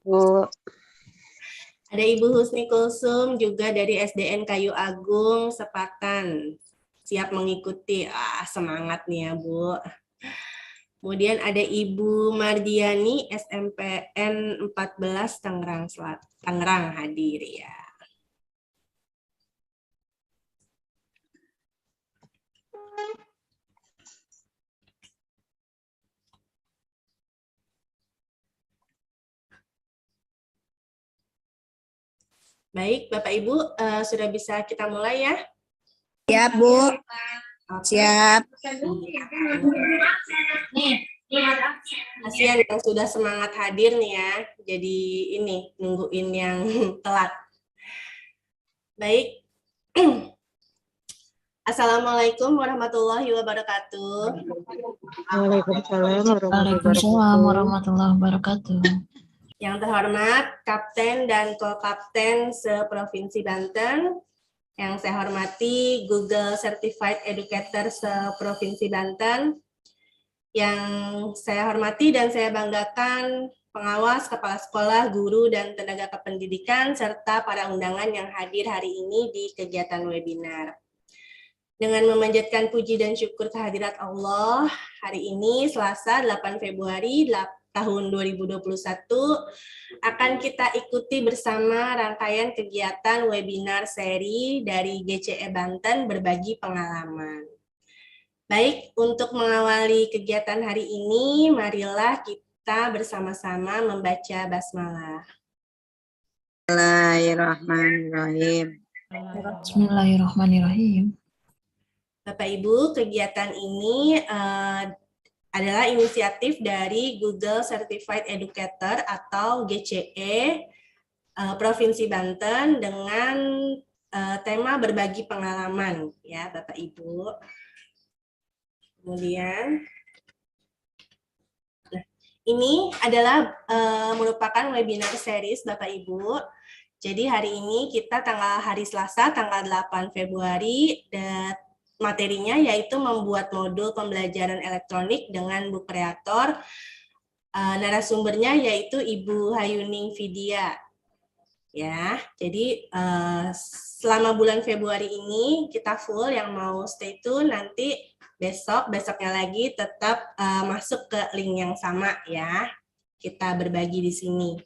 Bu. Ada Ibu Husni Kulsum juga dari SDN Kayu Agung, Sepatan. Siap mengikuti. Semangat nih ya, Bu. Kemudian ada Ibu Mardiani, SMPN 14, Tangerang hadir ya. Baik, Bapak Ibu, sudah bisa kita mulai ya? Siap, Bu. Siap. Kasihan yang sudah semangat hadir nih ya. Jadi ini, nungguin yang telat. Baik. Assalamualaikum warahmatullahi wabarakatuh. Waalaikumsalam warahmatullahi wabarakatuh. Yang terhormat Kapten dan Co-Kapten se-Provinsi Banten, yang saya hormati Google Certified Educator se-Provinsi Banten, yang saya hormati dan saya banggakan pengawas, kepala sekolah, guru, dan tenaga kependidikan, serta para undangan yang hadir hari ini di kegiatan webinar. Dengan memanjatkan puji dan syukur kehadirat Allah, hari ini Selasa 8 Februari tahun 2021 akan kita ikuti bersama rangkaian kegiatan webinar seri dari GCE Banten Berbagi Pengalaman. Baik, untuk mengawali kegiatan hari ini, marilah kita bersama-sama membaca basmalah. Bismillahirrahmanirrahim. Bismillahirrahmanirrahim. Bapak Ibu, kegiatan ini adalah inisiatif dari Google Certified Educator atau GCE Provinsi Banten dengan tema berbagi pengalaman ya Bapak Ibu. Kemudian ini adalah merupakan webinar series Bapak Ibu. Jadi hari ini kita hari Selasa tanggal 8 Februari dan materinya yaitu membuat modul pembelajaran elektronik dengan Bu Kreator. Narasumbernya yaitu Ibu Hayuning Vidya. Ya, jadi selama bulan Februari ini kita full, yang mau stay tune nanti besoknya lagi tetap masuk ke link yang sama ya. Kita berbagi di sini.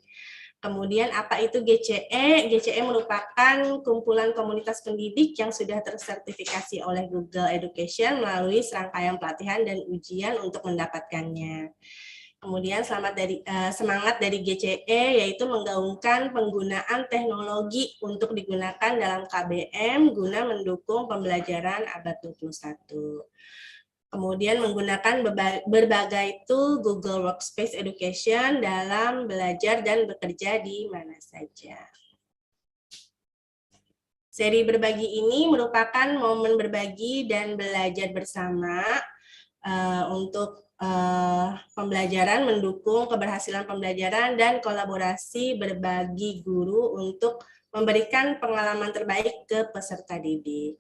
Kemudian apa itu GCE? GCE merupakan kumpulan komunitas pendidik yang sudah tersertifikasi oleh Google Education melalui serangkaian pelatihan dan ujian untuk mendapatkannya. Kemudian semangat dari GCE yaitu menggaungkan penggunaan teknologi untuk digunakan dalam KBM guna mendukung pembelajaran abad 21. Kemudian menggunakan berbagai tool Google Workspace Education dalam belajar dan bekerja di mana saja. Seri berbagi ini merupakan momen berbagi dan belajar bersama untuk pembelajaran, mendukung keberhasilan pembelajaran dan kolaborasi berbagi guru untuk memberikan pengalaman terbaik ke peserta didik.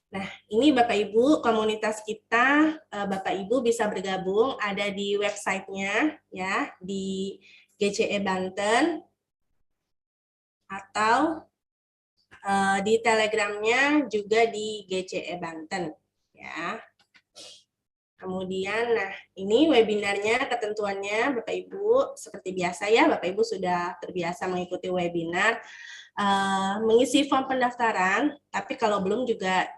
Nah, ini Bapak Ibu, komunitas kita, Bapak Ibu bisa bergabung, ada di websitenya ya, di GCE Banten, atau di Telegramnya juga di GCE Banten ya. Kemudian, nah ini webinarnya, ketentuannya Bapak Ibu, seperti biasa ya, Bapak Ibu sudah terbiasa mengikuti webinar, mengisi form pendaftaran, tapi kalau belum juga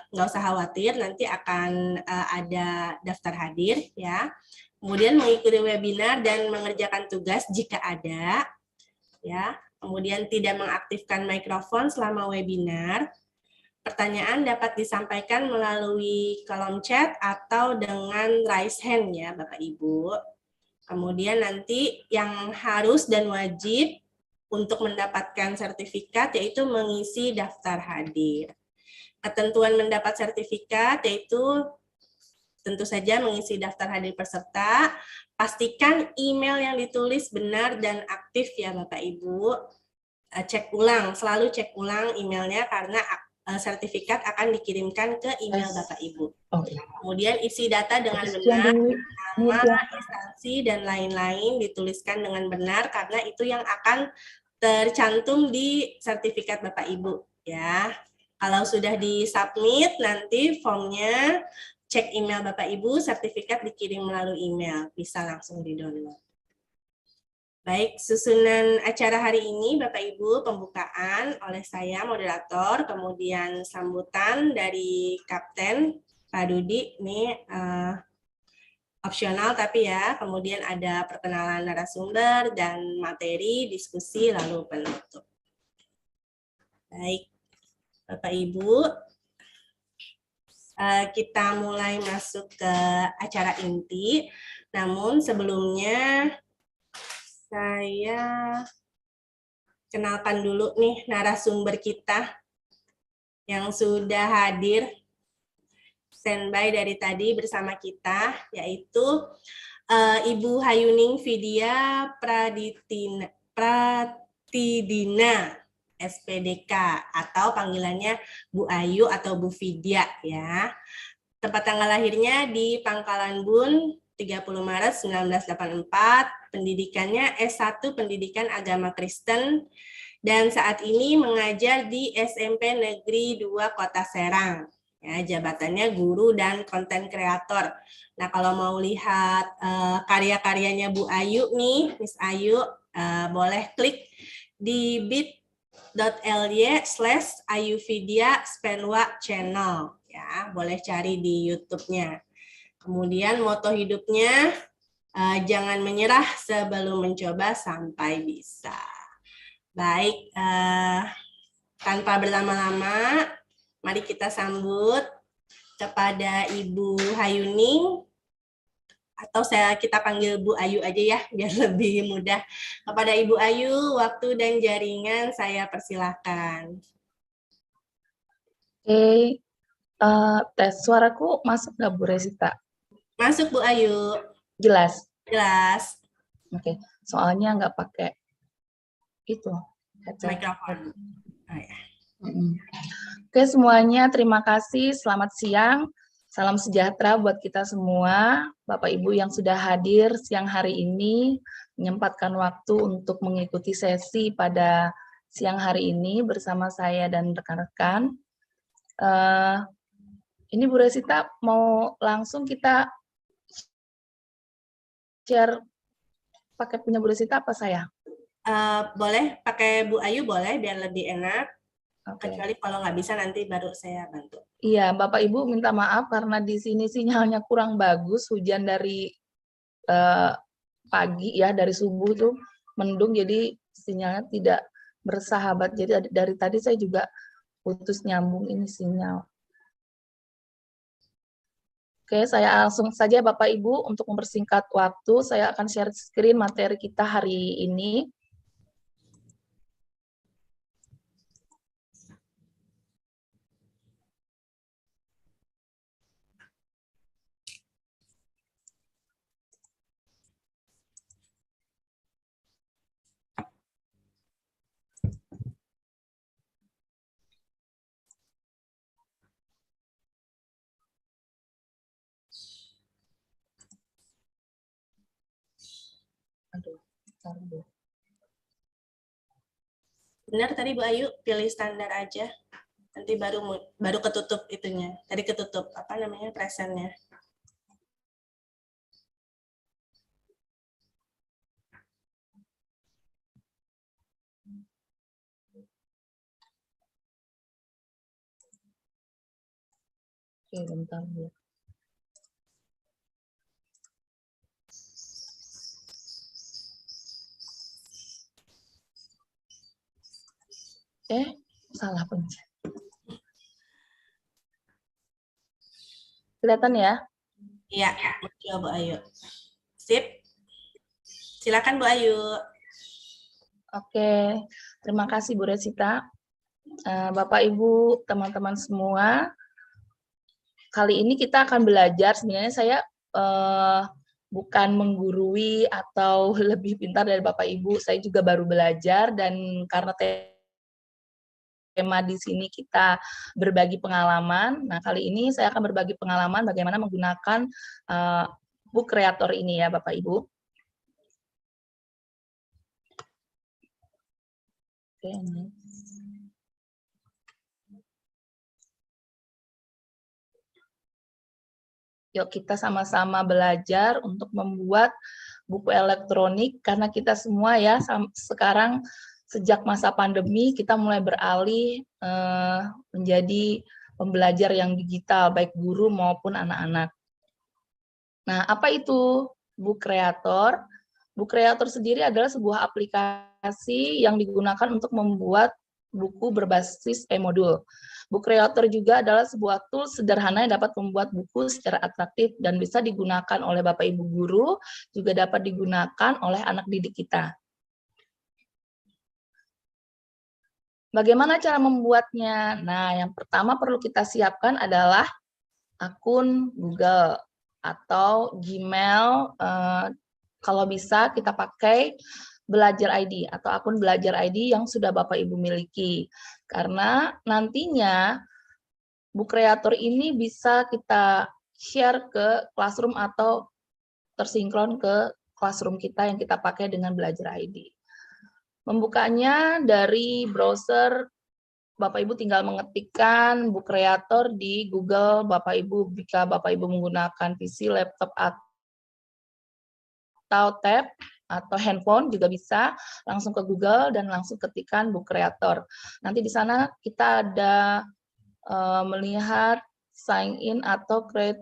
nggak usah khawatir, nanti akan ada daftar hadir ya. Kemudian mengikuti webinar dan mengerjakan tugas jika ada, ya. Kemudian tidak mengaktifkan mikrofon selama webinar. Pertanyaan dapat disampaikan melalui kolom chat atau dengan raise hand ya Bapak Ibu. Kemudian nanti yang harus dan wajib untuk mendapatkan sertifikat yaitu mengisi daftar hadir. Ketentuan mendapat sertifikat yaitu tentu saja mengisi daftar hadir peserta, pastikan email yang ditulis benar dan aktif ya Bapak Ibu. Cek ulang, selalu cek ulang emailnya karena sertifikat akan dikirimkan ke email Bapak Ibu. Oh, iya. Kemudian isi data dengan Sekian benar, dulu. nama, Ya. instansi, dan lain-lain dituliskan dengan benar karena itu yang akan tercantum di sertifikat Bapak Ibu ya. Kalau sudah di-submit nanti formnya, cek email Bapak Ibu, sertifikat dikirim melalui email, bisa langsung di-download. Baik, susunan acara hari ini Bapak Ibu, pembukaan oleh saya moderator, kemudian sambutan dari Kapten Pak Dudi, ini opsional tapi ya, kemudian ada perkenalan narasumber dan materi, diskusi, lalu penutup. Baik, Bapak Ibu, kita mulai masuk ke acara inti, namun sebelumnya saya kenalkan dulu nih narasumber kita yang sudah hadir standby dari tadi bersama kita, yaitu Ibu Hayuning Vidya Pratidina, SPDK, atau panggilannya Bu Ayu atau Bu Vidya ya. Tempat tanggal lahirnya di Pangkalan Bun, 30 Maret 1984, pendidikannya S1 Pendidikan Agama Kristen, dan saat ini mengajar di SMP Negeri 2 Kota Serang. Ya, jabatannya guru dan konten kreator. Nah, kalau mau lihat karya-karyanya Bu Ayu nih, Miss Ayu, boleh klik di bit.ly/ayuvidya Spenwa channel. Ya, boleh cari di YouTube-nya. Kemudian moto hidupnya, jangan menyerah sebelum mencoba sampai bisa. Baik, tanpa berlama-lama, mari kita sambut kepada Ibu Hayuning, atau kita panggil Bu Ayu aja ya, biar lebih mudah. Kepada Ibu Ayu, waktu dan jaringan saya persilahkan. Oke, tes suaraku masuk nggak Bu Resita? Masuk Bu Ayu. Jelas? Jelas. Oke, soalnya nggak pakai itu headset. Mikrofon. Oh, ya. Oke semuanya, terima kasih. Selamat siang. Salam sejahtera buat kita semua. Bapak Ibu yang sudah hadir siang hari ini, menyempatkan waktu untuk mengikuti sesi pada siang hari ini bersama saya dan rekan-rekan. Ini Bu Resita mau langsung kita share pakai punya Bu Resita apa saya? Boleh pakai Bu Ayu, boleh biar lebih enak. Okay. Kecuali kalau nggak bisa nanti baru saya bantu. Iya, Bapak Ibu minta maaf karena di sini sinyalnya kurang bagus, hujan dari pagi ya, dari subuh tuh mendung, jadi sinyalnya tidak bersahabat. Jadi dari tadi saya juga putus nyambung ini sinyal. Oke, saya langsung saja Bapak Ibu untuk mempersingkat waktu, saya akan share screen materi kita hari ini. Aduh, bentar, Bu. Benar tadi Bu Ayu, pilih standar aja. Nanti baru ketutup itunya. Tadi ketutup apa namanya presennya. Oke, bentar, Bu. Salah pencet. Kelihatan ya? Iya, coba Bu Ayu. Sip. Silakan Bu Ayu. Oke, terima kasih Bu Resita. Bapak, Ibu, teman-teman semua, kali ini kita akan belajar, sebenarnya saya bukan menggurui atau lebih pintar dari Bapak Ibu, saya juga baru belajar, dan karena tema di sini kita berbagi pengalaman. Nah, kali ini saya akan berbagi pengalaman bagaimana menggunakan book creator ini ya, Bapak Ibu. Oke, yuk kita sama-sama belajar untuk membuat buku elektronik, karena kita semua ya sekarang sejak masa pandemi kita mulai beralih menjadi pembelajar yang digital, baik guru maupun anak-anak. Nah, apa itu book creator? Book creator sendiri adalah sebuah aplikasi yang digunakan untuk membuat buku berbasis e-modul. Book creator juga adalah sebuah tools sederhana yang dapat membuat buku secara atraktif dan bisa digunakan oleh Bapak Ibu guru, juga dapat digunakan oleh anak didik kita. Bagaimana cara membuatnya? Nah, yang pertama perlu kita siapkan adalah akun Google atau Gmail. Kalau bisa kita pakai Belajar ID atau akun Belajar ID yang sudah Bapak Ibu miliki. Karena nantinya book creator ini bisa kita share ke Classroom atau tersinkron ke Classroom kita yang kita pakai dengan Belajar ID. Membukanya dari browser, Bapak Ibu tinggal mengetikkan book creator di Google. Bapak Ibu, jika Bapak Ibu menggunakan PC, laptop, atau tab, atau handphone juga bisa, langsung ke Google dan langsung ketikkan book creator. Nanti di sana kita ada melihat sign in atau create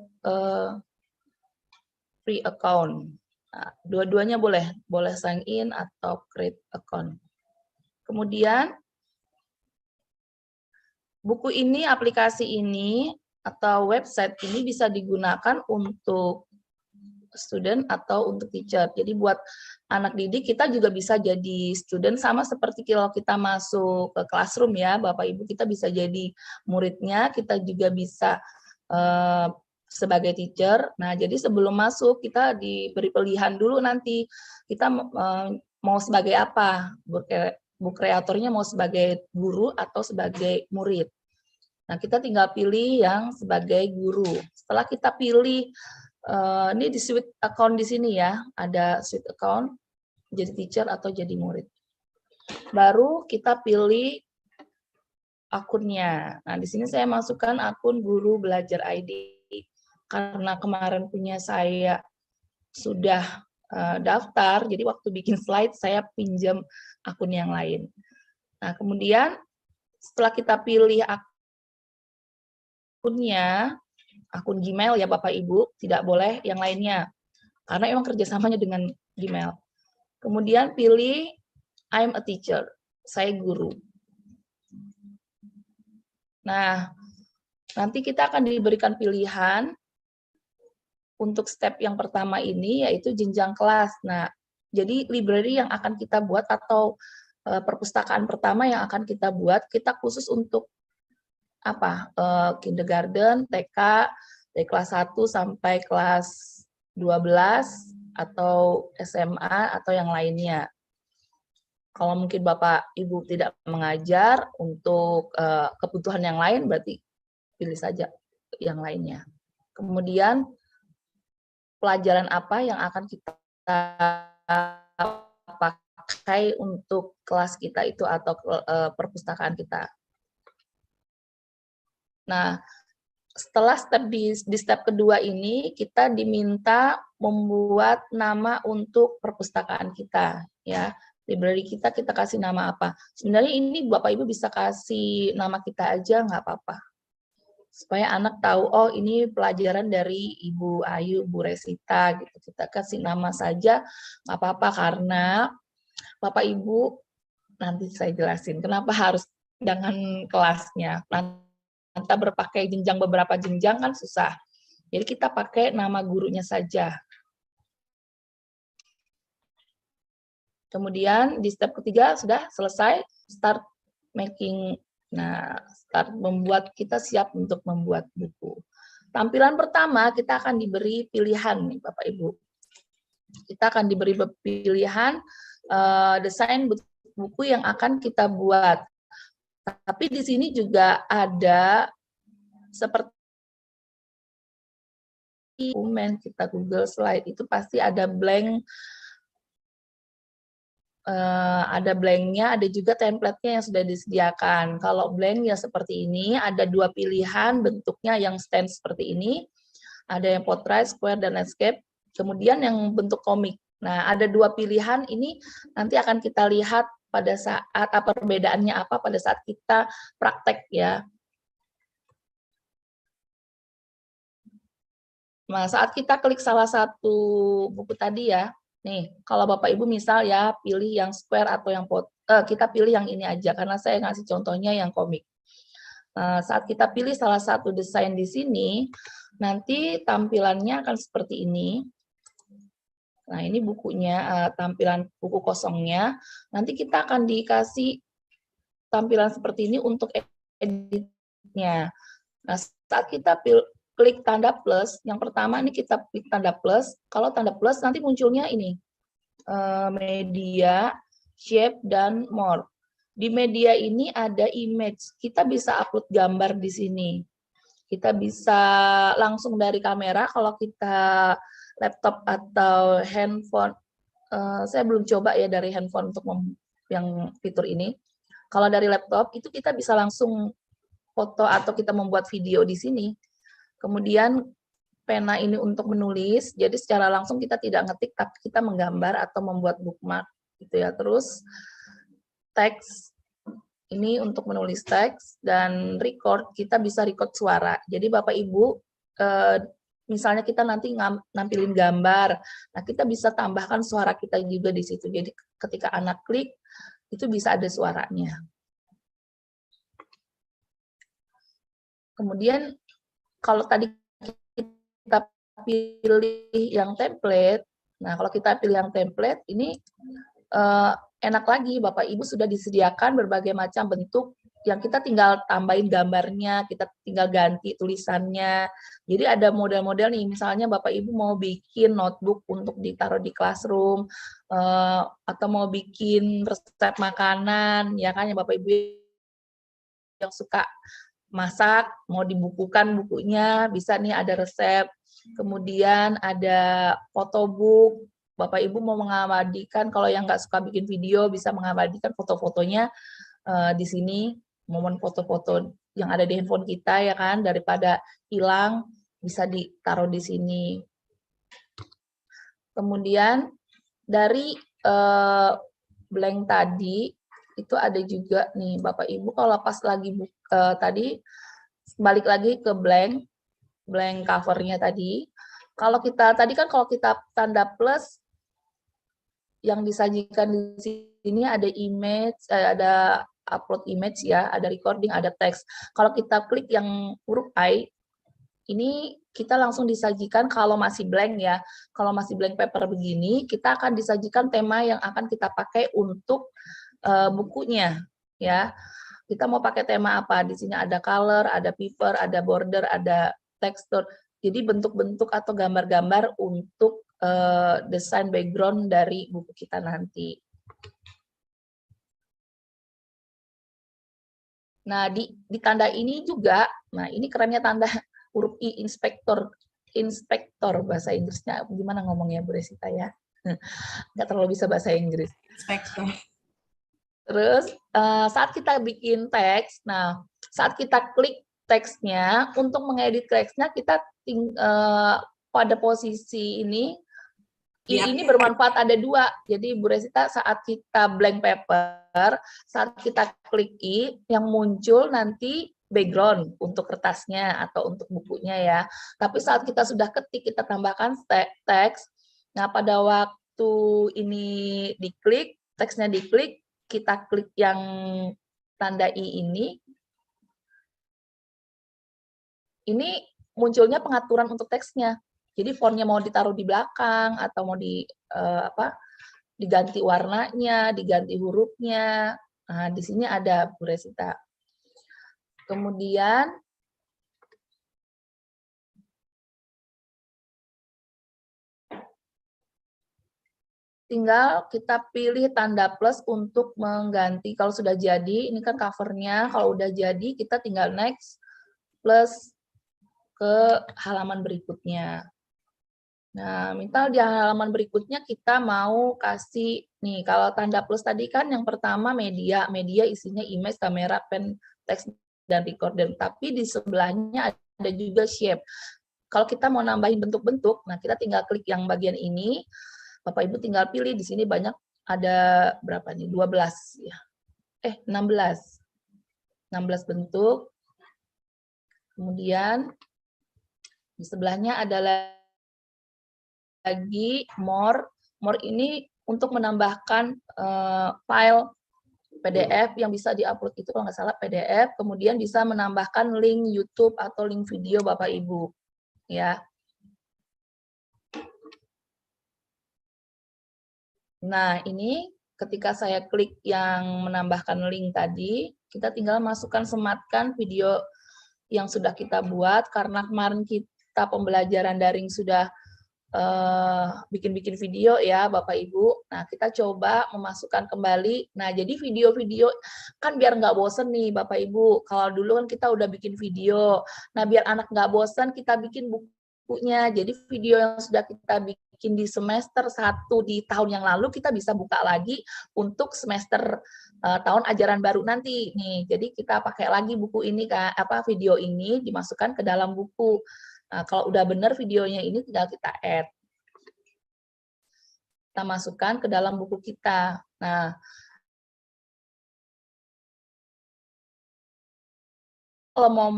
free account. Nah, dua-duanya boleh sign in atau create account. Kemudian buku ini, aplikasi ini atau website ini bisa digunakan untuk student atau untuk teacher. Jadi buat anak didik kita juga bisa jadi student, sama seperti kalau kita masuk ke Classroom ya, Bapak Ibu, kita bisa jadi muridnya, kita juga bisa sebagai teacher. Nah, jadi sebelum masuk kita diberi pilihan dulu nanti kita mau sebagai apa, book creatornya mau sebagai guru atau sebagai murid. Nah, kita tinggal pilih yang sebagai guru. Setelah kita pilih, ini di switch account di sini ya, ada switch account, jadi teacher atau jadi murid. Baru kita pilih akunnya. Nah, di sini saya masukkan akun Guru Belajar ID. Karena kemarin punya saya sudah daftar, jadi waktu bikin slide saya pinjam akun yang lain. Nah, kemudian setelah kita pilih akunnya, akun Gmail ya Bapak Ibu, tidak boleh yang lainnya, karena emang kerjasamanya dengan Gmail. Kemudian pilih I'm a teacher, saya guru. Nah, nanti kita akan diberikan pilihan untuk step yang pertama ini, yaitu jenjang kelas. Nah, jadi library yang akan kita buat atau perpustakaan pertama yang akan kita buat, kita khusus untuk apa? Kindergarten, TK, dari kelas 1 sampai kelas 12, atau SMA, atau yang lainnya. Kalau mungkin Bapak Ibu tidak mengajar untuk kebutuhan yang lain, berarti pilih saja yang lainnya. Kemudian pelajaran apa yang akan kita pakai untuk kelas kita itu atau perpustakaan kita. Nah, setelah step di step kedua ini, kita diminta membuat nama untuk perpustakaan kita, ya. Library kita kasih nama apa? Sebenarnya ini Bapak Ibu bisa kasih nama kita aja, nggak apa-apa. Supaya anak tahu, oh ini pelajaran dari Ibu Ayu, Bu Resita, gitu. Kita kasih nama saja, nggak apa-apa, karena Bapak Ibu, nanti saya jelasin kenapa harus dengan kelasnya. Nanti berpakai jenjang, beberapa jenjang kan susah. Jadi kita pakai nama gurunya saja. Kemudian di step ketiga sudah selesai, start making. Nah, start membuat, kita siap untuk membuat buku. Tampilan pertama kita akan diberi pilihan nih Bapak Ibu. Kita akan diberi pilihan desain buku yang akan kita buat. Tapi di sini juga ada seperti dokumen kita Google Slide itu pasti ada blank, ada blanknya, ada juga template-nya yang sudah disediakan. Kalau blank ya seperti ini, ada 2 pilihan bentuknya yang stand seperti ini, ada yang portrait, square, dan landscape, kemudian yang bentuk komik. Nah, ada 2 pilihan ini nanti akan kita lihat pada saat apa perbedaannya apa pada saat kita praktek ya. Nah, saat kita klik salah satu buku tadi ya, nih, kalau Bapak Ibu misal ya pilih yang square atau yang kita pilih yang ini aja karena saya ngasih contohnya yang komik. Saat kita pilih salah satu desain di sini, nanti tampilannya akan seperti ini. Nah, ini bukunya, tampilan buku kosongnya. Nanti kita akan dikasih tampilan seperti ini untuk editnya. Nah, saat kita klik tanda plus, yang pertama ini kita klik tanda plus. Kalau tanda plus nanti munculnya ini, media, shape, dan more. Di media ini ada image, kita bisa upload gambar di sini. Kita bisa langsung dari kamera, kalau kita laptop atau handphone, saya belum coba ya dari handphone untuk yang fitur ini. Kalau dari laptop, itu kita bisa langsung foto atau kita membuat video di sini. Kemudian pena ini untuk menulis, jadi secara langsung kita tidak ngetik, tapi kita menggambar atau membuat bookmark gitu ya. Terus teks ini untuk menulis teks, dan record kita bisa record suara. Jadi Bapak Ibu, misalnya kita nanti nampilin gambar, nah kita bisa tambahkan suara kita juga di situ. Jadi ketika anak klik itu bisa ada suaranya. Kemudian kalau tadi kita pilih yang template, nah kalau kita pilih yang template, ini enak lagi, Bapak Ibu sudah disediakan berbagai macam bentuk yang kita tinggal tambahin gambarnya, kita tinggal ganti tulisannya. Jadi ada model-model nih, misalnya Bapak Ibu mau bikin notebook untuk ditaruh di classroom, atau mau bikin resep makanan, ya kan ya Bapak Ibu yang suka masak, mau dibukukan bukunya, bisa nih ada resep. Kemudian ada photobook, Bapak Ibu mau mengabadikan, kalau yang nggak suka bikin video, bisa mengabadikan foto-fotonya di sini, momen foto-foto yang ada di handphone kita ya kan, daripada hilang, bisa ditaruh di sini. Kemudian dari blank tadi, itu ada juga nih Bapak Ibu, kalau pas lagi tadi, balik lagi ke blank covernya tadi. Kalau kita tadi kan kalau kita tanda plus, yang disajikan di sini ada image, ada upload image ya, ada recording, ada teks. Kalau kita klik yang huruf I, ini kita langsung disajikan kalau masih blank ya. Kalau masih blank paper begini, kita akan disajikan tema yang akan kita pakai untuk bukunya ya. Kita mau pakai tema apa? Di sini ada color, ada paper, ada border, ada tekstur. Jadi bentuk-bentuk atau gambar-gambar untuk desain background dari buku kita nanti. Nah, di tanda ini juga, nah ini kerennya tanda huruf I, inspektor bahasa Inggrisnya. Gimana ngomongnya Bu Resita ya? Nggak terlalu bisa bahasa Inggris. Inspektor. Terus saat kita bikin teks, nah saat kita klik teksnya, untuk mengedit teksnya kita pada posisi ini bermanfaat ada 2. Jadi Bu Resita saat kita blank paper, saat kita klik I, yang muncul nanti background untuk kertasnya atau untuk bukunya ya. Tapi saat kita sudah ketik, kita tambahkan teks. Nah pada waktu ini diklik, teksnya diklik, kita klik yang tanda I ini munculnya pengaturan untuk teksnya. Jadi fontnya mau ditaruh di belakang atau mau diganti warnanya, diganti hurufnya. Nah, di sini ada Bu Resita. Kemudian tinggal kita pilih tanda plus untuk mengganti. Kalau sudah jadi, ini kan covernya, kalau udah jadi kita tinggal next, plus ke halaman berikutnya. Nah, misal di halaman berikutnya kita mau kasih, nih kalau tanda plus tadi kan yang pertama media isinya image, kamera, pen, teks, dan recorder. Tapi di sebelahnya ada juga shape. Kalau kita mau nambahin bentuk-bentuk, nah kita tinggal klik yang bagian ini, Bapak Ibu tinggal pilih, di sini banyak, ada berapa nih, 12 ya. 16 bentuk. Kemudian di sebelahnya ada lagi more ini untuk menambahkan file PDF yang bisa diupload, itu kalau nggak salah PDF, kemudian bisa menambahkan link YouTube atau link video Bapak Ibu ya. Nah, ini ketika saya klik yang menambahkan link tadi, kita tinggal masukkan, sematkan video yang sudah kita buat, karena kemarin kita pembelajaran daring sudah bikin-bikin video ya Bapak Ibu. Nah, kita coba memasukkan kembali. Nah, jadi video-video kan biar nggak bosen nih Bapak Ibu. Kalau dulu kan kita udah bikin video. Nah, biar anak nggak bosen, kita bikin bukunya. Jadi video yang sudah kita bikin di semester 1 di tahun yang lalu, kita bisa buka lagi untuk semester tahun ajaran baru nanti. Nih, jadi kita pakai lagi buku ini, video ini dimasukkan ke dalam buku. Nah, kalau udah benar videonya ini tinggal kita add. Kita masukkan ke dalam buku kita. Nah, kalau mau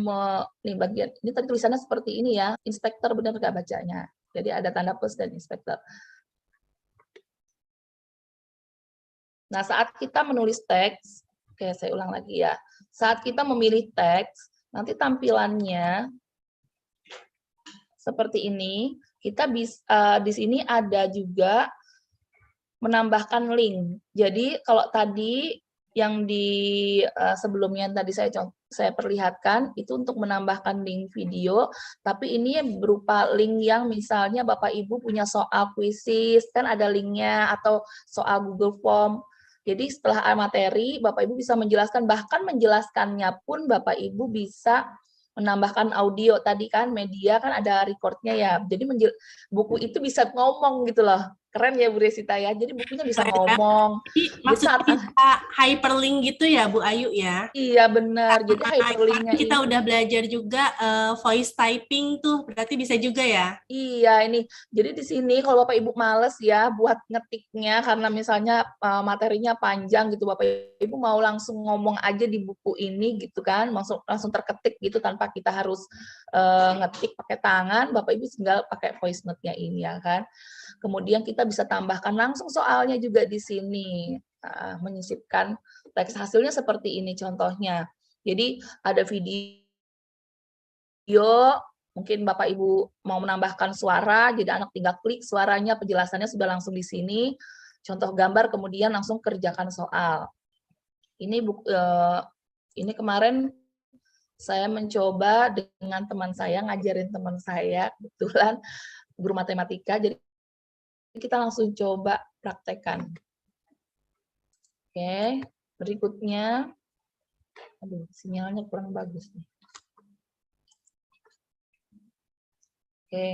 nih bagian ini tadi tulisannya seperti ini ya, inspektor, benar nggak bacanya? Jadi ada tanda plus dan inspektor. Nah, saat kita menulis teks, oke saya ulang lagi ya. Saat kita memilih teks, nanti tampilannya seperti ini. Kita bisa di sini ada juga menambahkan link. Jadi kalau tadi yang di sebelumnya tadi saya perlihatkan itu untuk menambahkan link video, tapi ini berupa link yang misalnya Bapak Ibu punya soal kuisis, kan ada linknya, atau soal Google Form. Jadi setelah materi Bapak Ibu bisa menjelaskan, bahkan menjelaskannya pun Bapak Ibu bisa menambahkan audio. Tadi kan media kan ada recordnya ya, jadi buku itu bisa ngomong gitu loh. Keren ya Bu Resita ya, jadi bukunya bisa ngomong. Jadi maksudnya kita hyperlink gitu ya Bu Ayu ya? Iya benar, jadi hyperlinknya kita udah belajar juga voice typing tuh, berarti bisa juga ya? Iya, ini jadi di sini kalau Bapak Ibu males ya buat ngetiknya karena misalnya materinya panjang gitu, Bapak Ibu mau langsung ngomong aja di buku ini gitu kan, langsung terketik gitu tanpa kita harus ngetik pakai tangan, Bapak Ibu tinggal pakai voice note-nya ini ya kan. Kemudian kita bisa tambahkan langsung soalnya juga di sini, menyisipkan teks hasilnya seperti ini contohnya. Jadi ada video, mungkin Bapak Ibu mau menambahkan suara, jadi anak tinggal klik suaranya, penjelasannya sudah langsung di sini. Contoh gambar, kemudian langsung kerjakan soal. Ini kemarin saya mencoba dengan teman saya, ngajarin teman saya, kebetulan guru matematika, jadi kita langsung coba praktekkan. Oke, berikutnya, aduh sinyalnya kurang bagus nih. Oke.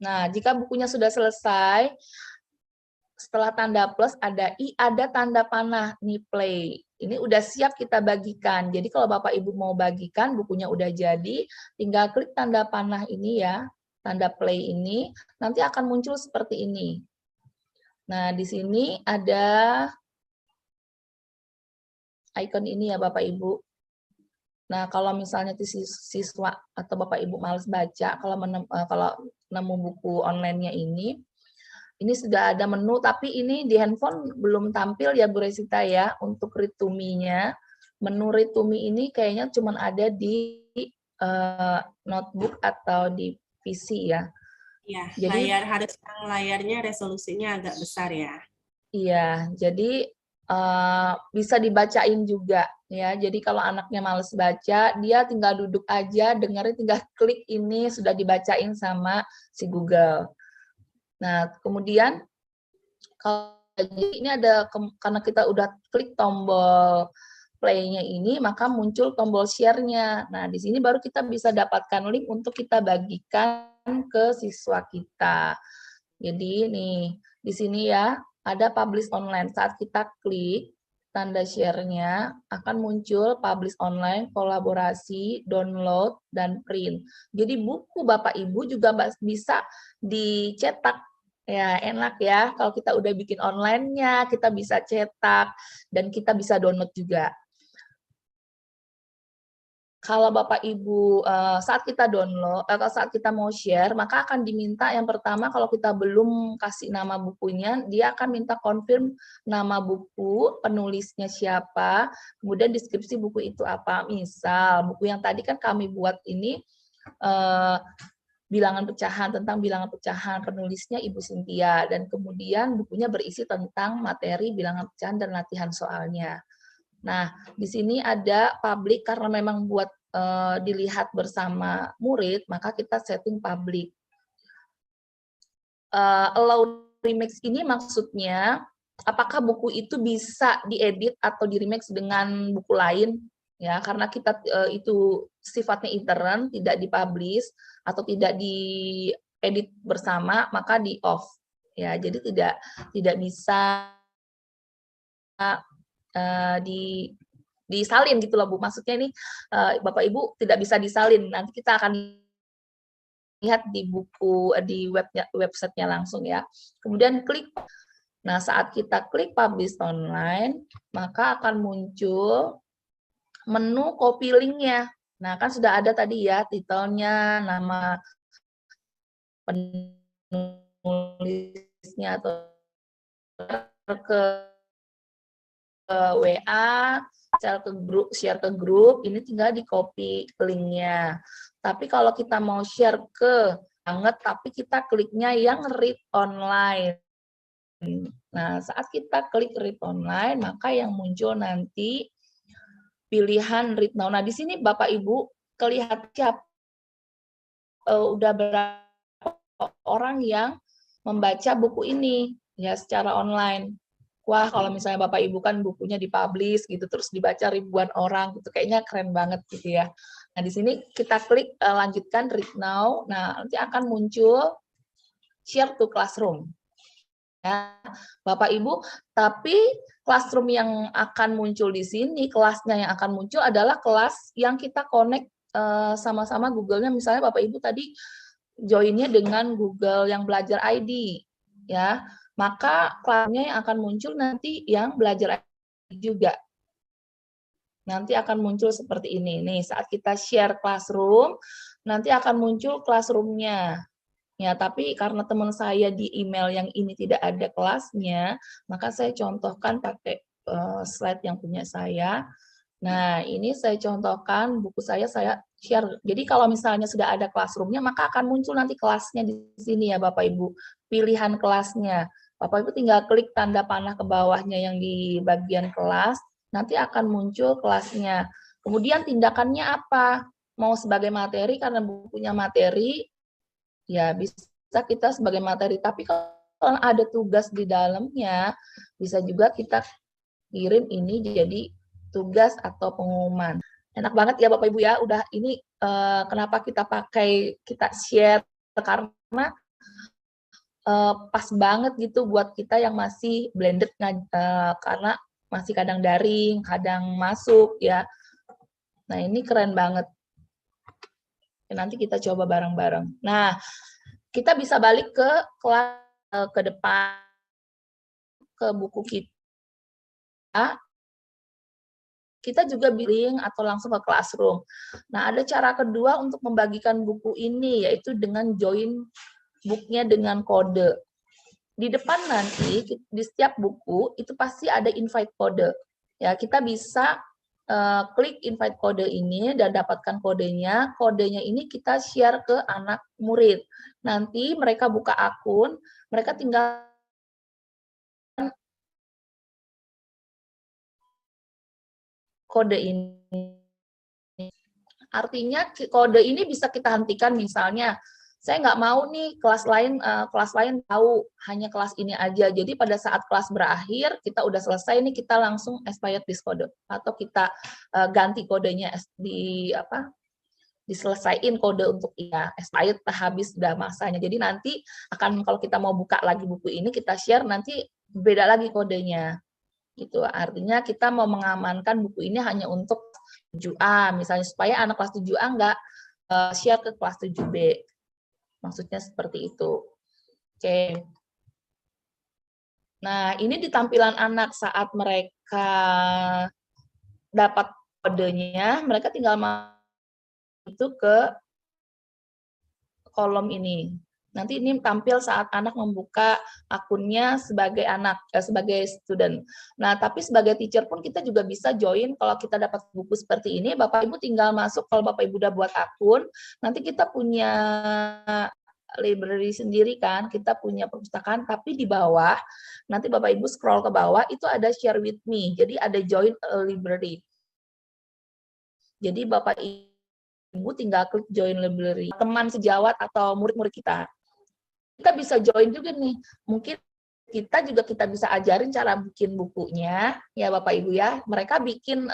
Nah, jika bukunya sudah selesai, setelah tanda plus ada tanda panah nih play. Ini udah siap kita bagikan. Jadi kalau Bapak Ibu mau bagikan, bukunya udah jadi, tinggal klik tanda panah ini ya, tanda play ini, nanti akan muncul seperti ini. Nah, di sini ada icon ini ya Bapak Ibu. Nah, kalau misalnya siswa atau Bapak Ibu males baca, kalau nemu buku online-nya ini sudah ada menu, tapi ini di handphone belum tampil ya Bu Resita ya, untuk read to me-nya. Menu read to me ini kayaknya cuma ada di notebook atau di PC ya. Iya, jadi layarnya resolusinya agak besar ya. Iya, jadi bisa dibacain juga ya. Jadi kalau anaknya males baca, dia tinggal duduk aja, dengerin, tinggal klik ini sudah dibacain sama si Google. Nah, kemudian kalau ini ada karena kita udah klik tombol play-nya ini, maka muncul tombol share-nya. Nah, di sini baru kita bisa dapatkan link untuk kita bagikan ke siswa kita. Jadi nih, di sini ya, ada publish online. Saat kita klik tanda share-nya, akan muncul publish online, kolaborasi, download, dan print. Jadi buku Bapak Ibu juga bisa dicetak. Ya, enak ya. Kalau kita udah bikin online-nya, kita bisa cetak, dan kita bisa download juga. Kalau Bapak Ibu saat kita download atau saat kita mau share, maka akan diminta yang pertama kalau kita belum kasih nama bukunya, dia akan minta confirm nama buku, penulisnya siapa, kemudian deskripsi buku itu apa. Misal buku yang tadi kan kami buat ini bilangan pecahan, tentang bilangan pecahan, penulisnya Ibu Cynthia, dan kemudian bukunya berisi tentang materi bilangan pecahan dan latihan soalnya. Nah, di sini ada publik karena memang buat dilihat bersama murid, maka kita setting publik. Allow remix ini maksudnya, apakah buku itu bisa diedit atau di-remix dengan buku lain? Ya, karena kita itu sifatnya intern, tidak dipublish atau tidak diedit bersama, maka di off. Ya, jadi tidak bisa disalin gitu loh Bu. Maksudnya ini Bapak Ibu tidak bisa disalin. Nanti kita akan lihat di buku di websitenya langsung ya. Kemudian klik. Nah, saat kita klik publish online, maka akan muncul menu copy link-nya. Nah, kan sudah ada tadi ya titelnya, nama penulisnya atau ke WA, share ke grup, ini tinggal di copy linknya. Tapi kalau kita mau share ke banget, tapi kita kliknya yang read online. Nah, saat kita klik read online, maka yang muncul nanti pilihan read now. Nah, di sini Bapak Ibu kelihatan udah berapa orang yang membaca buku ini ya secara online. Wah, kalau misalnya Bapak Ibu kan bukunya dipublish gitu, terus dibaca ribuan orang, gitu kayaknya keren banget gitu ya. Nah, di sini kita klik lanjutkan read now. Nah, nanti akan muncul share to classroom. Ya, Bapak Ibu, tapi classroom yang akan muncul di sini, kelasnya yang akan muncul adalah kelas yang kita connect sama-sama Google-nya. Misalnya Bapak Ibu tadi join-nya dengan Google yang belajar ID, ya. Maka kelasnya yang akan muncul nanti yang belajar juga. Nanti akan muncul seperti ini. Nih, saat kita share classroom, nanti akan muncul classroom-nya. Ya, tapi karena teman saya di email yang ini tidak ada kelasnya, maka saya contohkan pakai slide yang punya saya. Nah, ini saya contohkan buku saya share. Jadi kalau misalnya sudah ada classroom-nya, maka akan muncul nanti kelasnya di sini ya Bapak Ibu. Pilihan kelasnya. Bapak Ibu tinggal klik tanda panah ke bawahnya yang di bagian kelas, nanti akan muncul kelasnya. Kemudian tindakannya apa? Mau sebagai materi karena bukunya materi, ya bisa kita sebagai materi. Tapi kalau ada tugas di dalamnya, bisa juga kita kirim ini jadi tugas atau pengumuman. Enak banget ya Bapak Ibu ya, udah ini kenapa kita share, karena pas banget gitu buat kita yang masih blended karena masih kadang daring, kadang masuk ya. Nah, ini keren banget. Nanti kita coba bareng-bareng. Nah, kita bisa balik ke kelas ke depan ke buku kita juga billing atau langsung ke classroom. Nah, ada cara kedua untuk membagikan buku ini, yaitu dengan join booknya dengan kode. Di depan nanti, di setiap buku, itu pasti ada invite kode. Ya, kita bisa klik invite kode ini dan dapatkan kodenya. Kodenya ini kita share ke anak murid. Nanti mereka buka akun, mereka tinggal kode ini. Artinya kode ini bisa kita hentikan misalnya saya nggak mau nih kelas lain tahu, hanya kelas ini aja. Jadi pada saat kelas berakhir, kita udah selesai nih, kita langsung expired this kode atau kita ganti kodenya diselesaikan kode untuk expired, habis udah masanya. Jadi nanti akan kalau kita mau buka lagi buku ini, kita share nanti beda lagi kodenya. Gitu. Artinya kita mau mengamankan buku ini hanya untuk 7A misalnya, supaya anak kelas 7A nggak share ke kelas 7B. Maksudnya seperti itu. Oke. Nah, ini di tampilan anak saat mereka dapat kodenya, mereka tinggal masuk ke kolom ini. Nanti ini tampil saat anak membuka akunnya sebagai sebagai student. Nah, tapi sebagai teacher pun kita juga bisa join. Kalau kita dapat buku seperti ini, Bapak Ibu tinggal masuk. Kalau Bapak Ibu udah buat akun, nanti kita punya library sendiri kan, kita punya perpustakaan, tapi di bawah, nanti Bapak Ibu scroll ke bawah, itu ada share with me. Jadi ada join a library. Jadi Bapak Ibu tinggal klik join library. Teman sejawat atau murid-murid kita. Kita bisa join juga nih. Mungkin kita bisa ajarin cara bikin bukunya, ya Bapak Ibu ya. Mereka bikin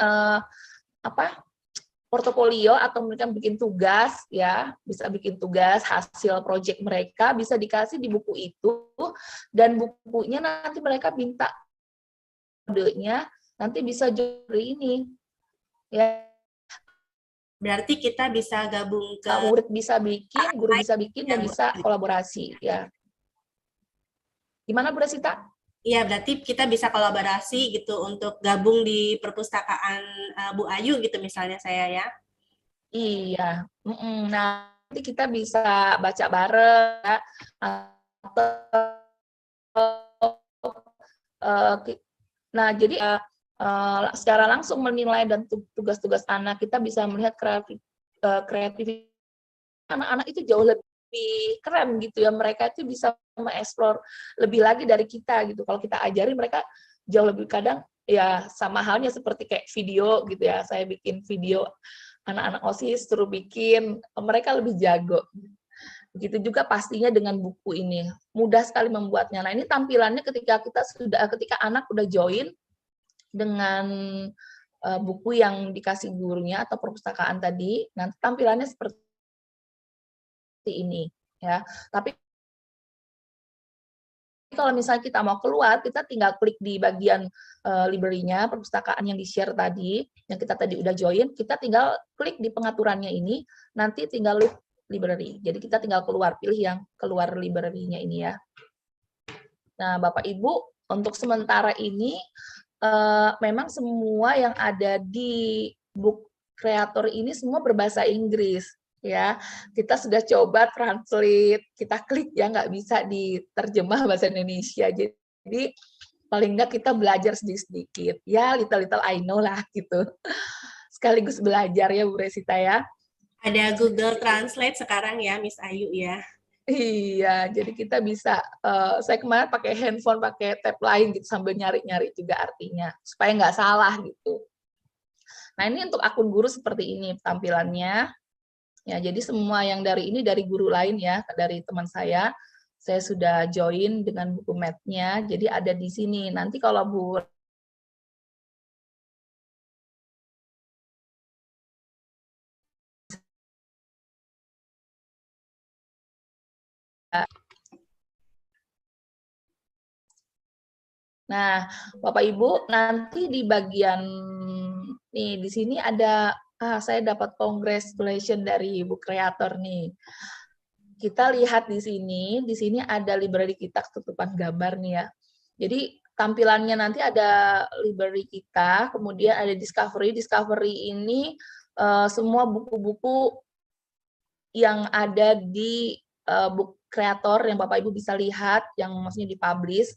portofolio atau mereka bikin tugas, ya bisa bikin tugas hasil proyek mereka bisa dikasih di buku itu, dan bukunya nanti mereka minta kodenya, nanti bisa join ini, ya. Berarti kita bisa gabung ke Murid bisa bikin, guru bisa bikin, dan bisa kolaborasi, ya. Gimana Bu Resita? Iya, berarti kita bisa kolaborasi gitu untuk gabung di perpustakaan Bu Ayu gitu misalnya saya ya. Iya. Nah, nanti kita bisa baca bareng ya. Nah, jadi secara langsung menilai dan tugas-tugas anak, kita bisa melihat kreativitas anak-anak itu jauh lebih keren gitu ya. Mereka itu bisa mengeksplor lebih lagi dari kita gitu. Kalau kita ajari mereka jauh lebih, kadang ya sama halnya seperti kayak video gitu ya. Saya bikin video, anak-anak OSIS suruh bikin, mereka lebih jago. Begitu juga pastinya dengan buku ini. Mudah sekali membuatnya. Nah, ini tampilannya ketika anak udah join dengan buku yang dikasih gurunya atau perpustakaan tadi, nanti tampilannya seperti ini ya. Tapi kalau misalnya kita mau keluar, kita tinggal klik di bagian library-nya, perpustakaan yang di-share tadi, yang kita tadi udah join, kita tinggal klik di pengaturannya ini, nanti tinggal leave library. Jadi kita tinggal keluar, pilih yang keluar library-nya ini ya. Nah, Bapak Ibu, untuk sementara ini memang semua yang ada di book creator ini semua berbahasa Inggris ya. Kita sudah coba translate, kita klik ya, nggak bisa diterjemah bahasa Indonesia. Jadi paling nggak kita belajar sedikit-sedikit ya, little I know lah gitu. Sekaligus belajar ya Bu Resita ya. Ada Google Translate sekarang ya Miss Ayu ya. Iya, jadi kita bisa, saya kemarin pakai handphone, pakai tab lain gitu, sambil nyari-nyari juga artinya, supaya nggak salah gitu. Nah, ini untuk akun guru seperti ini tampilannya. Ya, jadi semua yang dari ini dari guru lain ya, dari teman saya sudah join dengan buku math-nya, jadi ada di sini. Nanti kalau Bu Nah, Bapak Ibu, nanti di bagian nih di sini ada saya dapat congratulation dari Ibu Kreator nih. Kita lihat di sini ada library kita ketutupan gambar nih ya. Jadi tampilannya nanti ada library kita, kemudian ada discovery. Discovery ini semua buku-buku yang ada di book creator yang Bapak Ibu bisa lihat, yang maksudnya dipublish.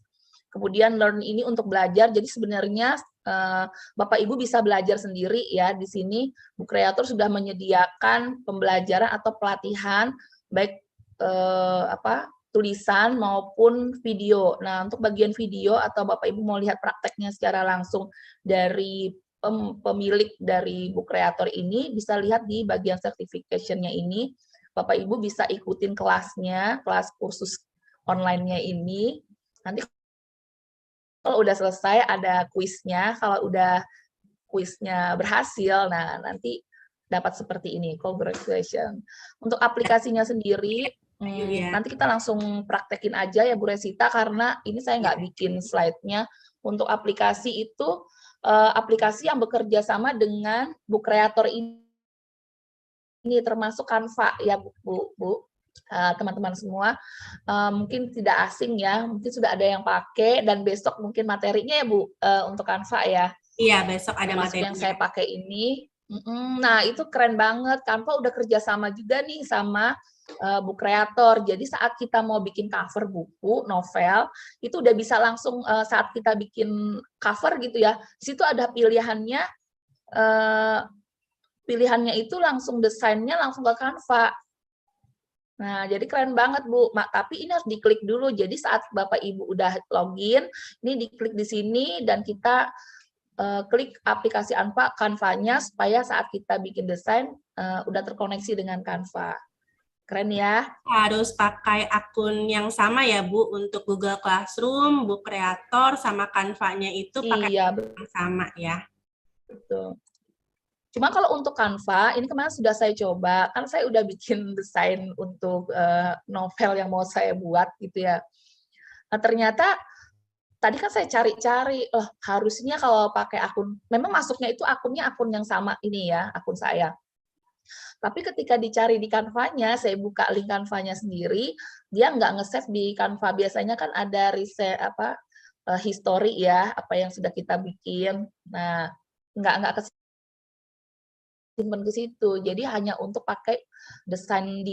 Kemudian learn ini untuk belajar, jadi sebenarnya Bapak Ibu bisa belajar sendiri ya. Di sini Book Creator sudah menyediakan pembelajaran atau pelatihan baik tulisan maupun video. Nah, untuk bagian video atau Bapak Ibu mau lihat prakteknya secara langsung dari pemilik dari Book Creator ini, bisa lihat di bagian certification-nya ini. Bapak Ibu bisa ikutin kelasnya, kelas kursus online-nya ini. Nanti kalau udah selesai ada kuisnya, kalau udah kuisnya berhasil, nah nanti dapat seperti ini, congratulations. Untuk aplikasinya sendiri, nanti kita langsung praktekin aja ya Bu Resita, karena ini saya nggak bikin slide-nya. Untuk aplikasi itu, aplikasi yang bekerja sama dengan book creator ini termasuk Canva ya Bu. Teman-teman semua mungkin tidak asing ya, mungkin sudah ada yang pakai, dan besok mungkin materinya ya Bu untuk Canva ya. Iya, besok ada Termasuk materi yang saya pakai ini. Nah, itu keren banget. Canva udah kerjasama juga nih sama book creator. Jadi saat kita mau bikin cover buku, novel, itu udah bisa langsung saat kita bikin cover gitu ya, di situ ada pilihannya, pilihannya itu langsung desainnya langsung ke Canva. Nah, jadi keren banget Bu. Tapi ini harus diklik dulu. Jadi saat Bapak Ibu udah login, ini diklik di sini dan kita klik aplikasi Canva-nya supaya saat kita bikin desain udah terkoneksi dengan Canva. Keren ya? harus pakai akun yang sama ya Bu untuk Google Classroom, Book Creator sama Canva-nya itu pakai Iya, akun yang sama ya. betul. Cuma kalau untuk Canva, ini kemarin sudah saya coba, kan saya udah bikin desain untuk novel yang mau saya buat gitu ya. Nah, ternyata tadi kan saya cari-cari, harusnya kalau pakai akun, memang masuknya itu akunnya akun yang sama ini ya, akun saya. Tapi ketika dicari di Canva-nya, saya buka link Canva-nya sendiri, dia nggak nge-save di Canva. Biasanya kan ada riset history ya, apa yang sudah kita bikin. Nah, nggak kesimpan ke situ. Jadi hanya untuk pakai desain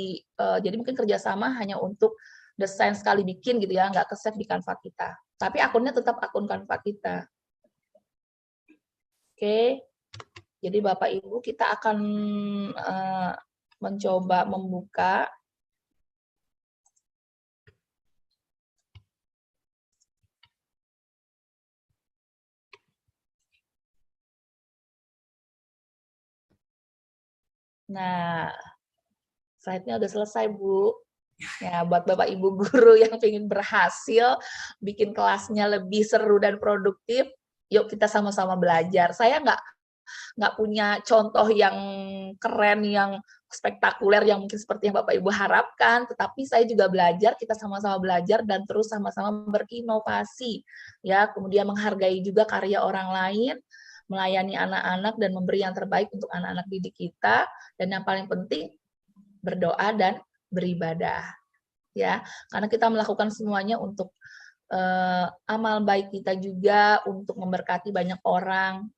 jadi mungkin kerjasama hanya untuk desain sekali bikin gitu ya, nggak ke-save di Canva kita. Tapi akunnya tetap akun Canva kita. Oke. Jadi Bapak Ibu kita akan mencoba membuka. Nah, slide-nya udah selesai Bu. Ya, buat Bapak Ibu guru yang ingin berhasil bikin kelasnya lebih seru dan produktif, yuk kita sama-sama belajar. Saya nggak punya contoh yang keren, yang spektakuler, yang mungkin seperti yang Bapak Ibu harapkan, tetapi saya juga belajar, kita sama-sama belajar dan terus sama-sama berinovasi, ya, kemudian menghargai juga karya orang lain, melayani anak-anak dan memberi yang terbaik untuk anak-anak didik kita, dan yang paling penting berdoa dan beribadah, ya, karena kita melakukan semuanya untuk amal baik kita juga, untuk memberkati banyak orang.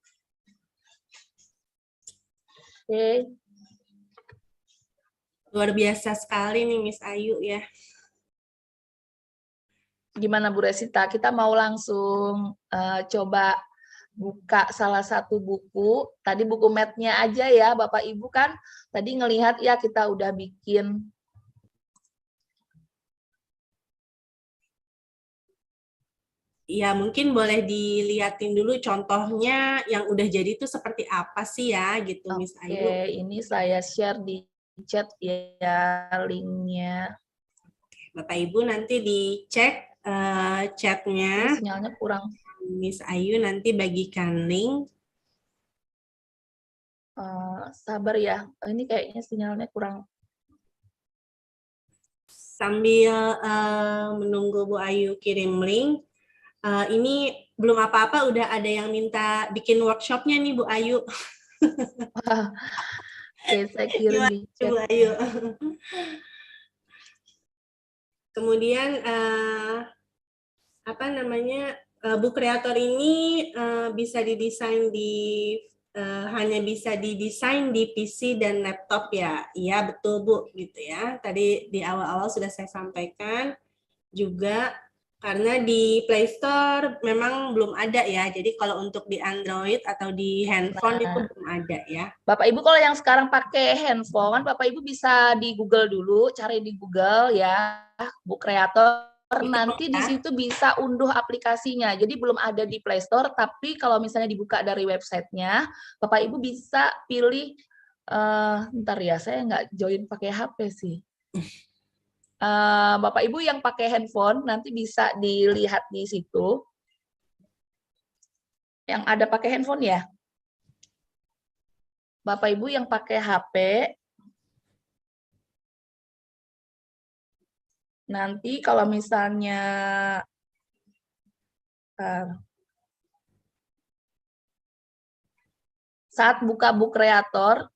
Oke. Luar biasa sekali nih Miss Ayu ya. Gimana Bu Resita? Kita mau langsung coba buka salah satu buku. Tadi buku math-nya aja ya, Bapak Ibu kan tadi ngelihat ya kita udah bikin. Ya, mungkin boleh dilihatin dulu contohnya yang udah jadi itu seperti apa sih ya gitu Miss Ayu. Oke, ini saya share di chat ya linknya. Bapak Ibu nanti dicek chatnya. Sinyalnya kurang. Miss Ayu nanti bagikan link. Sabar ya, ini kayaknya sinyalnya kurang. Sambil menunggu Bu Ayu kirim link, ini belum apa-apa udah ada yang minta bikin workshopnya nih Bu Ayu. Oke, saya kirim di chat. Bu Ayu. Kemudian apa namanya, book creator ini bisa didesain hanya bisa didesain di PC dan laptop ya. Iya betul Bu gitu ya. Tadi di awal-awal sudah saya sampaikan juga, karena di Play Store memang belum ada ya. Jadi kalau untuk di Android atau di handphone itu belum ada ya. Bapak Ibu kalau yang sekarang pakai handphone, Bapak Ibu bisa di Google dulu, cari di Google ya, Book Creator. Nanti di situ bisa unduh aplikasinya. Jadi belum ada di Play Store, tapi kalau misalnya dibuka dari websitenya, Bapak Ibu bisa pilih Ntar ya, saya nggak join pakai HP sih. Bapak Ibu yang pakai handphone nanti bisa dilihat di situ. Yang ada pakai handphone ya. Bapak Ibu yang pakai HP, nanti kalau misalnya saat buka Book Creator,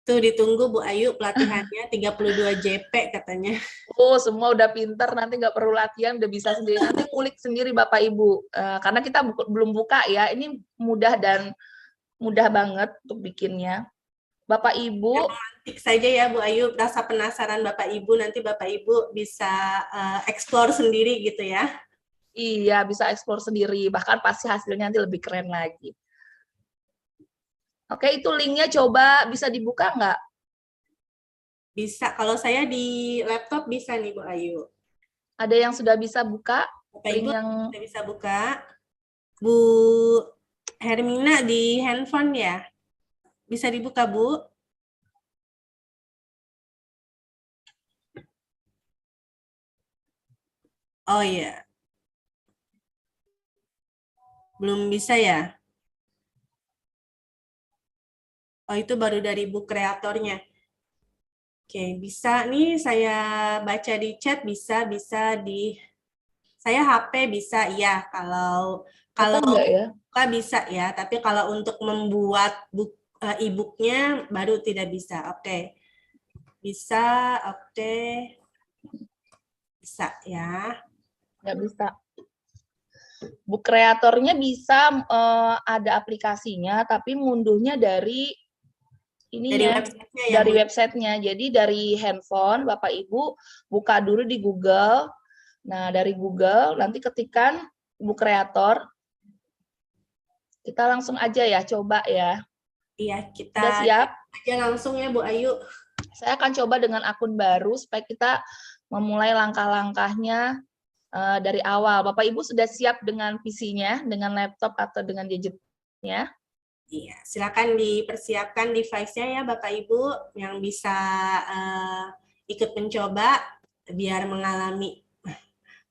Tuh ditunggu Bu Ayu pelatihannya 32 JP katanya. oh semua udah pinter, nanti nggak perlu latihan, udah bisa sendiri. Nanti kulik sendiri Bapak Ibu, karena kita belum buka ya, ini mudah dan mudah banget untuk bikinnya. Bapak Ibu, Tik saja ya Bu Ayu, rasa penasaran Bapak Ibu, nanti Bapak Ibu bisa explore sendiri gitu ya. iya bisa eksplor sendiri, bahkan pasti hasilnya nanti lebih keren lagi. Oke, itu linknya coba bisa dibuka nggak? Bisa, kalau saya di laptop bisa nih Bu Ayu. Ada yang sudah bisa buka? Bapak Link Ibu yang bisa buka. Bu Hermina di handphone ya? Bisa dibuka Bu? Oh iya. Belum bisa ya? Oh itu baru dari book kreatornya. Oke, bisa nih saya baca di chat, bisa di saya HP bisa ya, kalau buka nggak ya? buka bisa ya, tapi kalau untuk membuat e-booknya baru tidak bisa. Oke. Bisa, oke. Bisa ya. Nggak bisa. Book kreatornya bisa ada aplikasinya, tapi ngunduhnya dari Dari ininya, websitenya ya, dari Bu? websitenya. Jadi dari handphone, Bapak Ibu buka dulu di Google. Nah, dari Google nanti ketikan Book Creator. Kita langsung aja ya, coba ya. Iya, kita Sudah siap? aja langsung ya, Bu Ayu. Saya akan coba dengan akun baru supaya kita memulai langkah-langkahnya dari awal. Bapak Ibu sudah siap dengan PC-nya, dengan laptop atau dengan gadgetnya? Iya, silakan dipersiapkan device-nya ya Bapak Ibu yang bisa ikut mencoba biar mengalami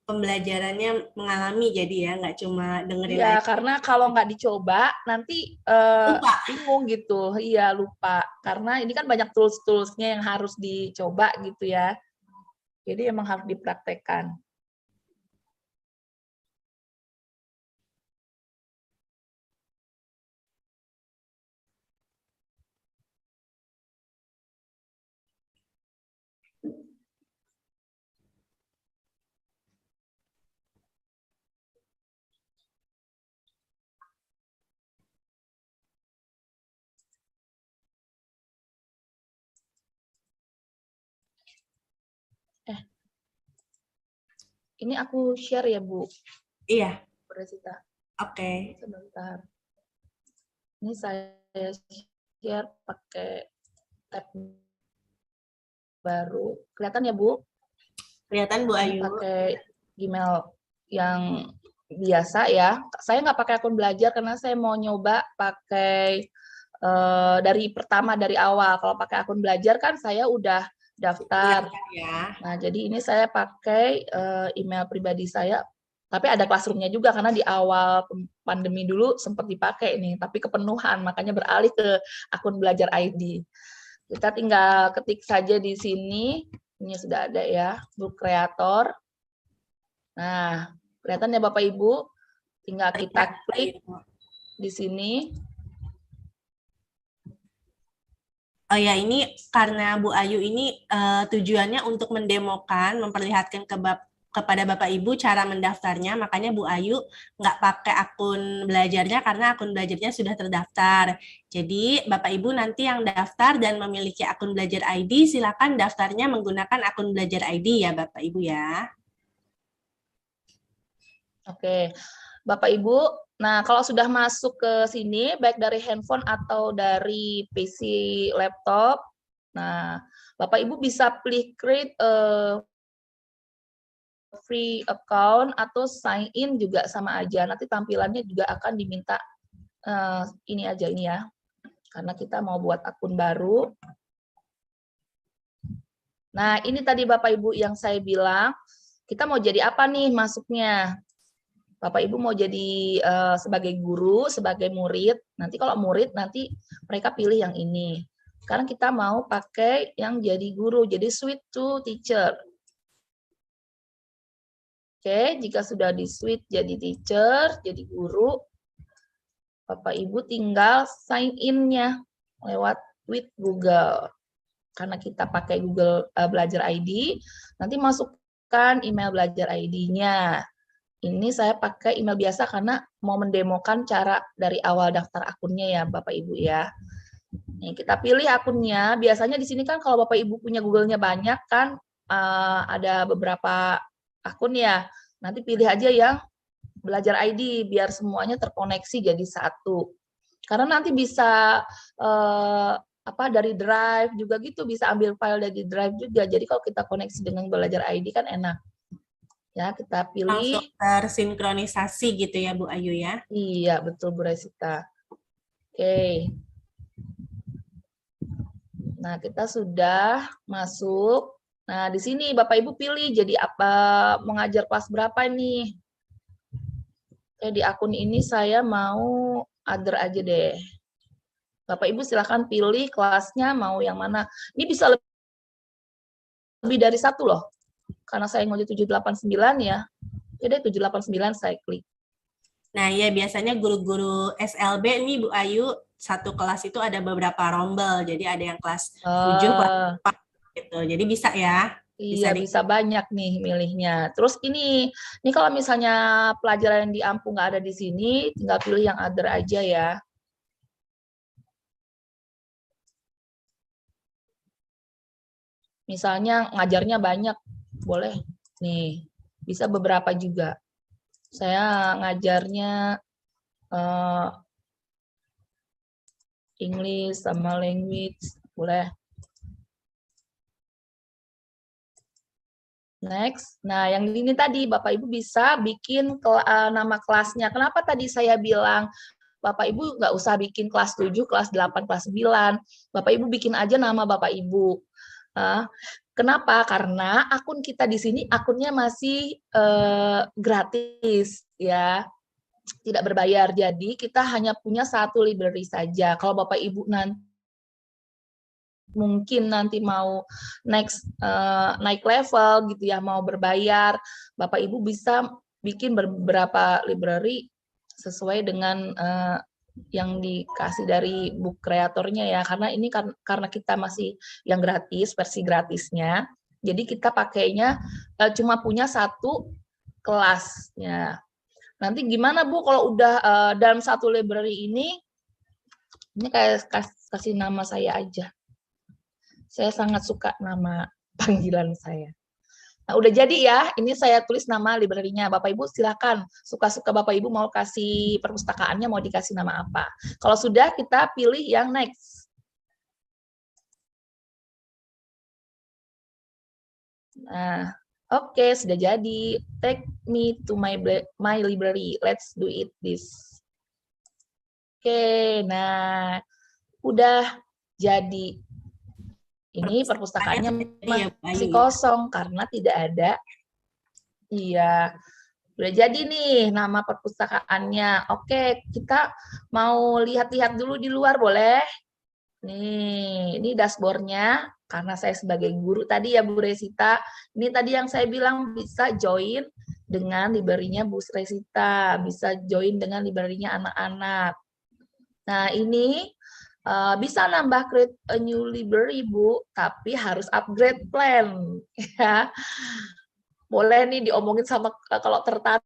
pembelajarannya, mengalami jadi ya, nggak cuma dengerin Iya, aja. karena kalau nggak dicoba nanti Lupa. bingung gitu. Iya, lupa. Karena ini kan banyak tools-toolsnya yang harus dicoba gitu ya. Jadi emang harus dipraktekkan. Ini aku share ya, Bu. Iya, Presita. oke. Sebentar. Ini saya share pakai tab baru. Kelihatan ya, Bu? Kelihatan Bu Ini Ayu. pakai Gmail yang biasa ya. Saya nggak pakai akun belajar karena saya mau nyoba pakai dari pertama, dari awal. Kalau pakai akun belajar kan saya udah daftar. Ya. Nah, jadi ini saya pakai email pribadi saya. Tapi ada classroom-nya juga karena di awal pandemi dulu sempat dipakai nih, tapi kepenuhan, makanya beralih ke akun belajar ID. Kita tinggal ketik saja di sini, ini sudah ada ya, Book Creator. Nah, kelihatan ya Bapak Ibu, tinggal kita klik di sini. Oh ya, ini karena Bu Ayu ini tujuannya untuk mendemokan, memperlihatkan kepada Bapak Ibu cara mendaftarnya, makanya Bu Ayu nggak pakai akun belajarnya karena akun belajarnya sudah terdaftar. Jadi Bapak Ibu nanti yang daftar dan memiliki akun belajar ID, silakan daftarnya menggunakan akun belajar ID ya Bapak Ibu ya. Oke, Bapak Ibu, nah kalau sudah masuk ke sini, baik dari handphone atau dari PC laptop, nah Bapak Ibu bisa create free account atau sign in juga sama aja. Nanti tampilannya juga akan diminta ini aja ini ya, karena kita mau buat akun baru. Nah, ini tadi Bapak Ibu yang saya bilang, kita mau jadi apa nih masuknya? Bapak Ibu mau jadi sebagai guru, sebagai murid. Nanti kalau murid, nanti mereka pilih yang ini. Sekarang kita mau pakai yang jadi guru, jadi switch to teacher. Oke, jika sudah di switch jadi teacher, jadi guru, Bapak Ibu tinggal sign in-nya lewat with Google. Karena kita pakai Google Belajar ID, nanti masukkan email Belajar ID-nya. Ini saya pakai email biasa karena mau mendemokan cara dari awal daftar akunnya ya Bapak Ibu ya. Nih, kita pilih akunnya. Biasanya di sini kan kalau Bapak Ibu punya Google-nya banyak kan, ada beberapa akun ya. Nanti pilih aja yang Belajar ID biar semuanya terkoneksi jadi satu. Karena nanti bisa dari drive juga gitu, bisa ambil file dari drive juga. Jadi kalau kita koneksi dengan Belajar ID kan enak. Ya, kita pilih. Langsung tersinkronisasi gitu ya Bu Ayu ya. Iya, betul Bu Resita. Oke. Nah, kita sudah masuk. Nah, di sini Bapak Ibu pilih jadi apa, mengajar kelas berapa nih. Oke, di akun ini saya mau other aja deh. Bapak Ibu silakan pilih kelasnya mau yang mana. Ini bisa lebih dari satu loh. Karena saya nguji 789 ya. Jadi 789 saya klik. Nah, ya biasanya guru-guru SLB nih Bu Ayu, satu kelas itu ada beberapa rombel. Jadi ada yang kelas 7, kelas 4 gitu. Jadi bisa ya. Iya, bisa banyak nih milihnya. Terus ini kalau misalnya pelajaran yang di Ampu nggak ada di sini, tinggal pilih yang other aja ya. Misalnya ngajarnya banyak, boleh nih, bisa beberapa juga. Saya ngajarnya English sama language, boleh. Next, nah yang ini tadi Bapak Ibu bisa bikin nama kelasnya. Kenapa tadi saya bilang Bapak Ibu nggak usah bikin kelas 7, kelas 8, kelas 9. Bapak Ibu bikin aja nama Bapak Ibu. Kenapa? Karena akun kita di sini akunnya masih gratis ya, tidak berbayar. Jadi kita hanya punya satu library saja. Kalau Bapak Ibu mungkin nanti mau naik level gitu ya, mau berbayar, Bapak Ibu bisa bikin beberapa library sesuai dengan yang dikasih dari book kreatornya ya, karena ini karena kita masih yang gratis, versi gratisnya, jadi kita pakainya cuma punya satu kelasnya. Nanti gimana Bu kalau udah dalam satu library ini kayak kasih nama saya aja. Saya sangat suka nama panggilan saya. Nah, udah jadi ya, ini saya tulis nama library-nya. Bapak Ibu silakan, suka-suka Bapak Ibu mau kasih perpustakaannya, mau dikasih nama apa. Kalau sudah, kita pilih yang next. Nah, oke, sudah jadi. Take me to my library. Let's do it this. Oke, nah, udah jadi. Ini perpustakaannya masih kosong karena tidak ada. Iya, udah jadi nih nama perpustakaannya. Oke, kita mau lihat-lihat dulu di luar boleh? Nih, ini dashboard-nya. Karena saya sebagai guru tadi ya Bu Resita, ini tadi yang saya bilang bisa join dengan library-nya Bu Resita, bisa join dengan library-nya anak-anak. Nah, ini bisa nambah create a new library Bu, tapi harus upgrade plan ya. Boleh nih diomongin sama kalau tertarik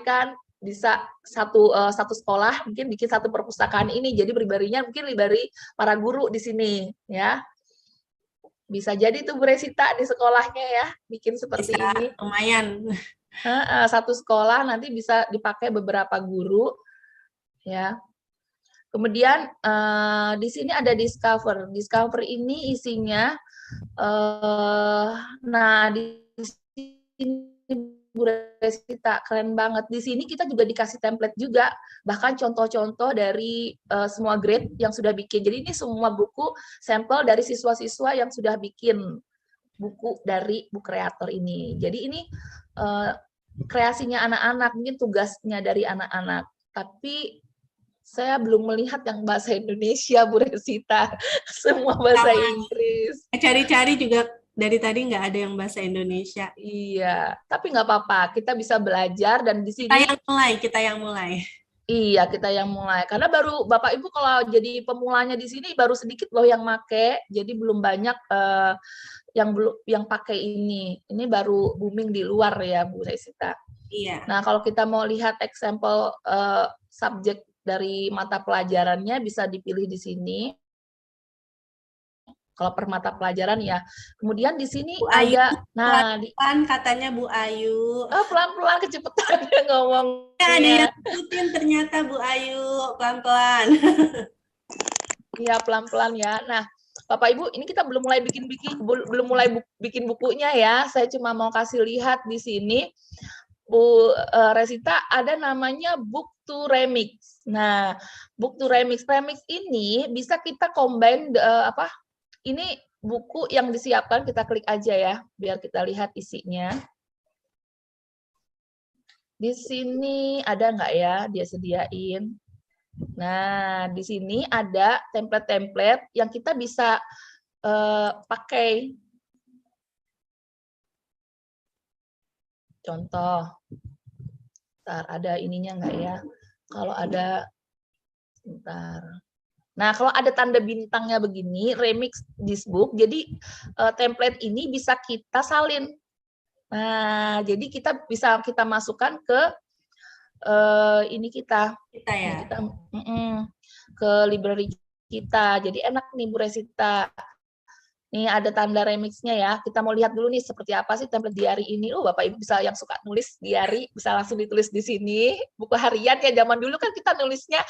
kan bisa satu sekolah mungkin bikin satu perpustakaan ini, jadi library-nya mungkin library para guru di sini ya. Bisa jadi tuh Bu Resita di sekolahnya ya bikin seperti bisa, ini. Lumayan. Satu sekolah nanti bisa dipakai beberapa guru ya. Kemudian di sini ada discover. Discover ini isinya, nah di sini Resita, keren banget. Di sini kita juga dikasih template juga, bahkan contoh-contoh dari semua grade yang sudah bikin. Jadi ini semua buku sampel dari siswa-siswa yang sudah bikin buku dari book creator ini. Jadi ini kreasinya anak-anak, mungkin tugasnya dari anak-anak. Tapi saya belum melihat yang bahasa Indonesia, Bu Resita. Semua bahasa Inggris. Cari-cari juga dari tadi nggak ada yang bahasa Indonesia. Iya, tapi nggak apa-apa. Kita bisa belajar dan di sini Kita yang mulai. iya, kita yang mulai. Karena baru Bapak Ibu kalau jadi pemulanya di sini baru sedikit loh yang make, jadi belum banyak yang pakai ini. Ini baru booming di luar ya, Bu Resita. Iya. Nah, kalau kita mau lihat example subjek dari mata pelajarannya bisa dipilih di sini. Kalau per mata pelajaran ya. Kemudian di sini Bu Ayu, ada, nah, pelan katanya Bu Ayu. pelan-pelan kecepatannya ngomong. Ada yang ikutin ternyata Bu Ayu, pelan-pelan. Iya, pelan-pelan ya. Nah, Bapak Ibu, ini kita belum mulai bikin bukunya ya. Saya cuma mau kasih lihat di sini, Bu Resita, ada namanya book to remix. Nah, book to remix, ini bisa kita combine ini buku yang disiapkan, kita klik aja ya, biar kita lihat isinya. Di sini ada nggak ya dia sediain? Nah, di sini ada template-template yang kita bisa pakai. Contoh, bentar, ada ininya nggak ya? Kalau ada, bentar. Nah, kalau ada tanda bintangnya begini, remix this book, jadi template ini bisa kita salin. Nah, jadi kita bisa kita masukkan ke ini kita ya. Ke library kita. Jadi enak nih Bu Resita. Nih ada tanda remixnya ya. Kita mau lihat dulu nih seperti apa sih template diary ini. Oh, Bapak Ibu bisa yang suka nulis diary bisa langsung ditulis di sini. Buku harian ya, zaman dulu kan kita nulisnya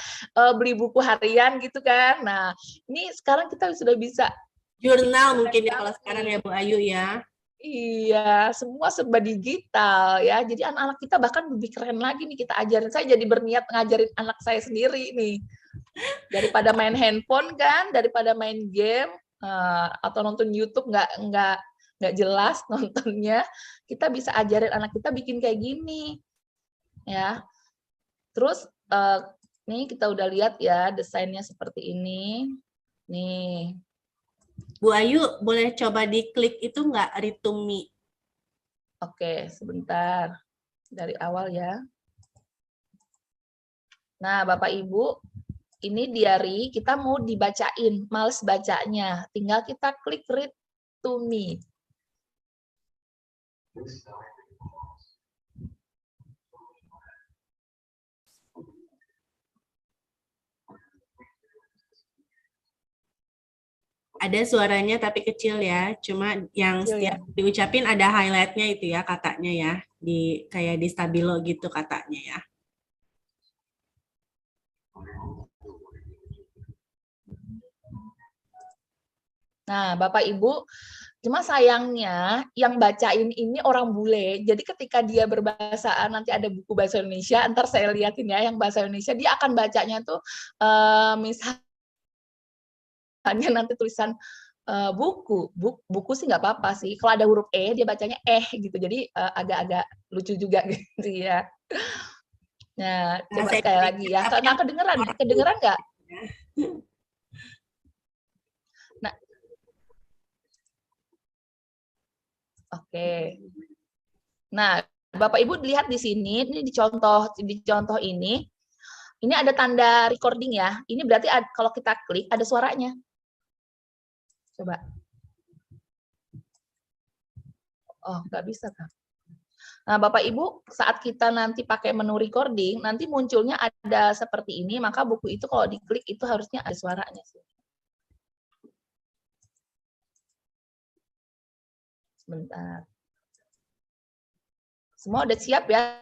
beli buku harian gitu kan. Nah, ini sekarang kita sudah bisa jurnal mungkin ya kalau sekarang ya Bu Ayu ya. Iya, semua serba digital ya. Jadi anak-anak kita bahkan lebih keren lagi nih kita ajarin. Saya jadi berniat ngajarin anak saya sendiri nih. Daripada main handphone kan, daripada main game atau nonton YouTube nggak jelas nontonnya, kita bisa ajarin anak kita bikin kayak gini. Ya. Terus nih kita udah lihat ya desainnya seperti ini. Nih. Bu Ayu, boleh coba diklik itu nggak read to me? Oke, sebentar. Dari awal ya. Nah, Bapak Ibu, ini diary, kita mau dibacain, males bacanya. Tinggal kita klik read to me. Ada suaranya tapi kecil ya, cuma yang setiap diucapin ada highlight-nya itu ya katanya ya, kayak di Stabilo gitu katanya ya. Nah, Bapak Ibu, cuma sayangnya yang bacain ini orang bule. Jadi ketika dia berbahasa, nanti ada buku bahasa Indonesia, ntar saya liatin ya yang bahasa Indonesia, dia akan bacanya tuh misalnya nanti tulisan buku sih nggak apa-apa sih. Kalau ada huruf dia bacanya gitu. Jadi agak-agak lucu juga gitu ya. Nah, coba sekali lagi ya. Nggak kedengeran nggak? Nah, oke. Nah, Bapak Ibu lihat di sini, ini di contoh ini ada tanda recording ya. Ini berarti kalau kita klik ada suaranya. Coba. Oh, nggak bisa kan? Nah, Bapak Ibu, saat kita nanti pakai menu recording, nanti munculnya ada seperti ini, maka buku itu kalau diklik itu harusnya ada suaranya. Sebentar. Semua udah siap ya?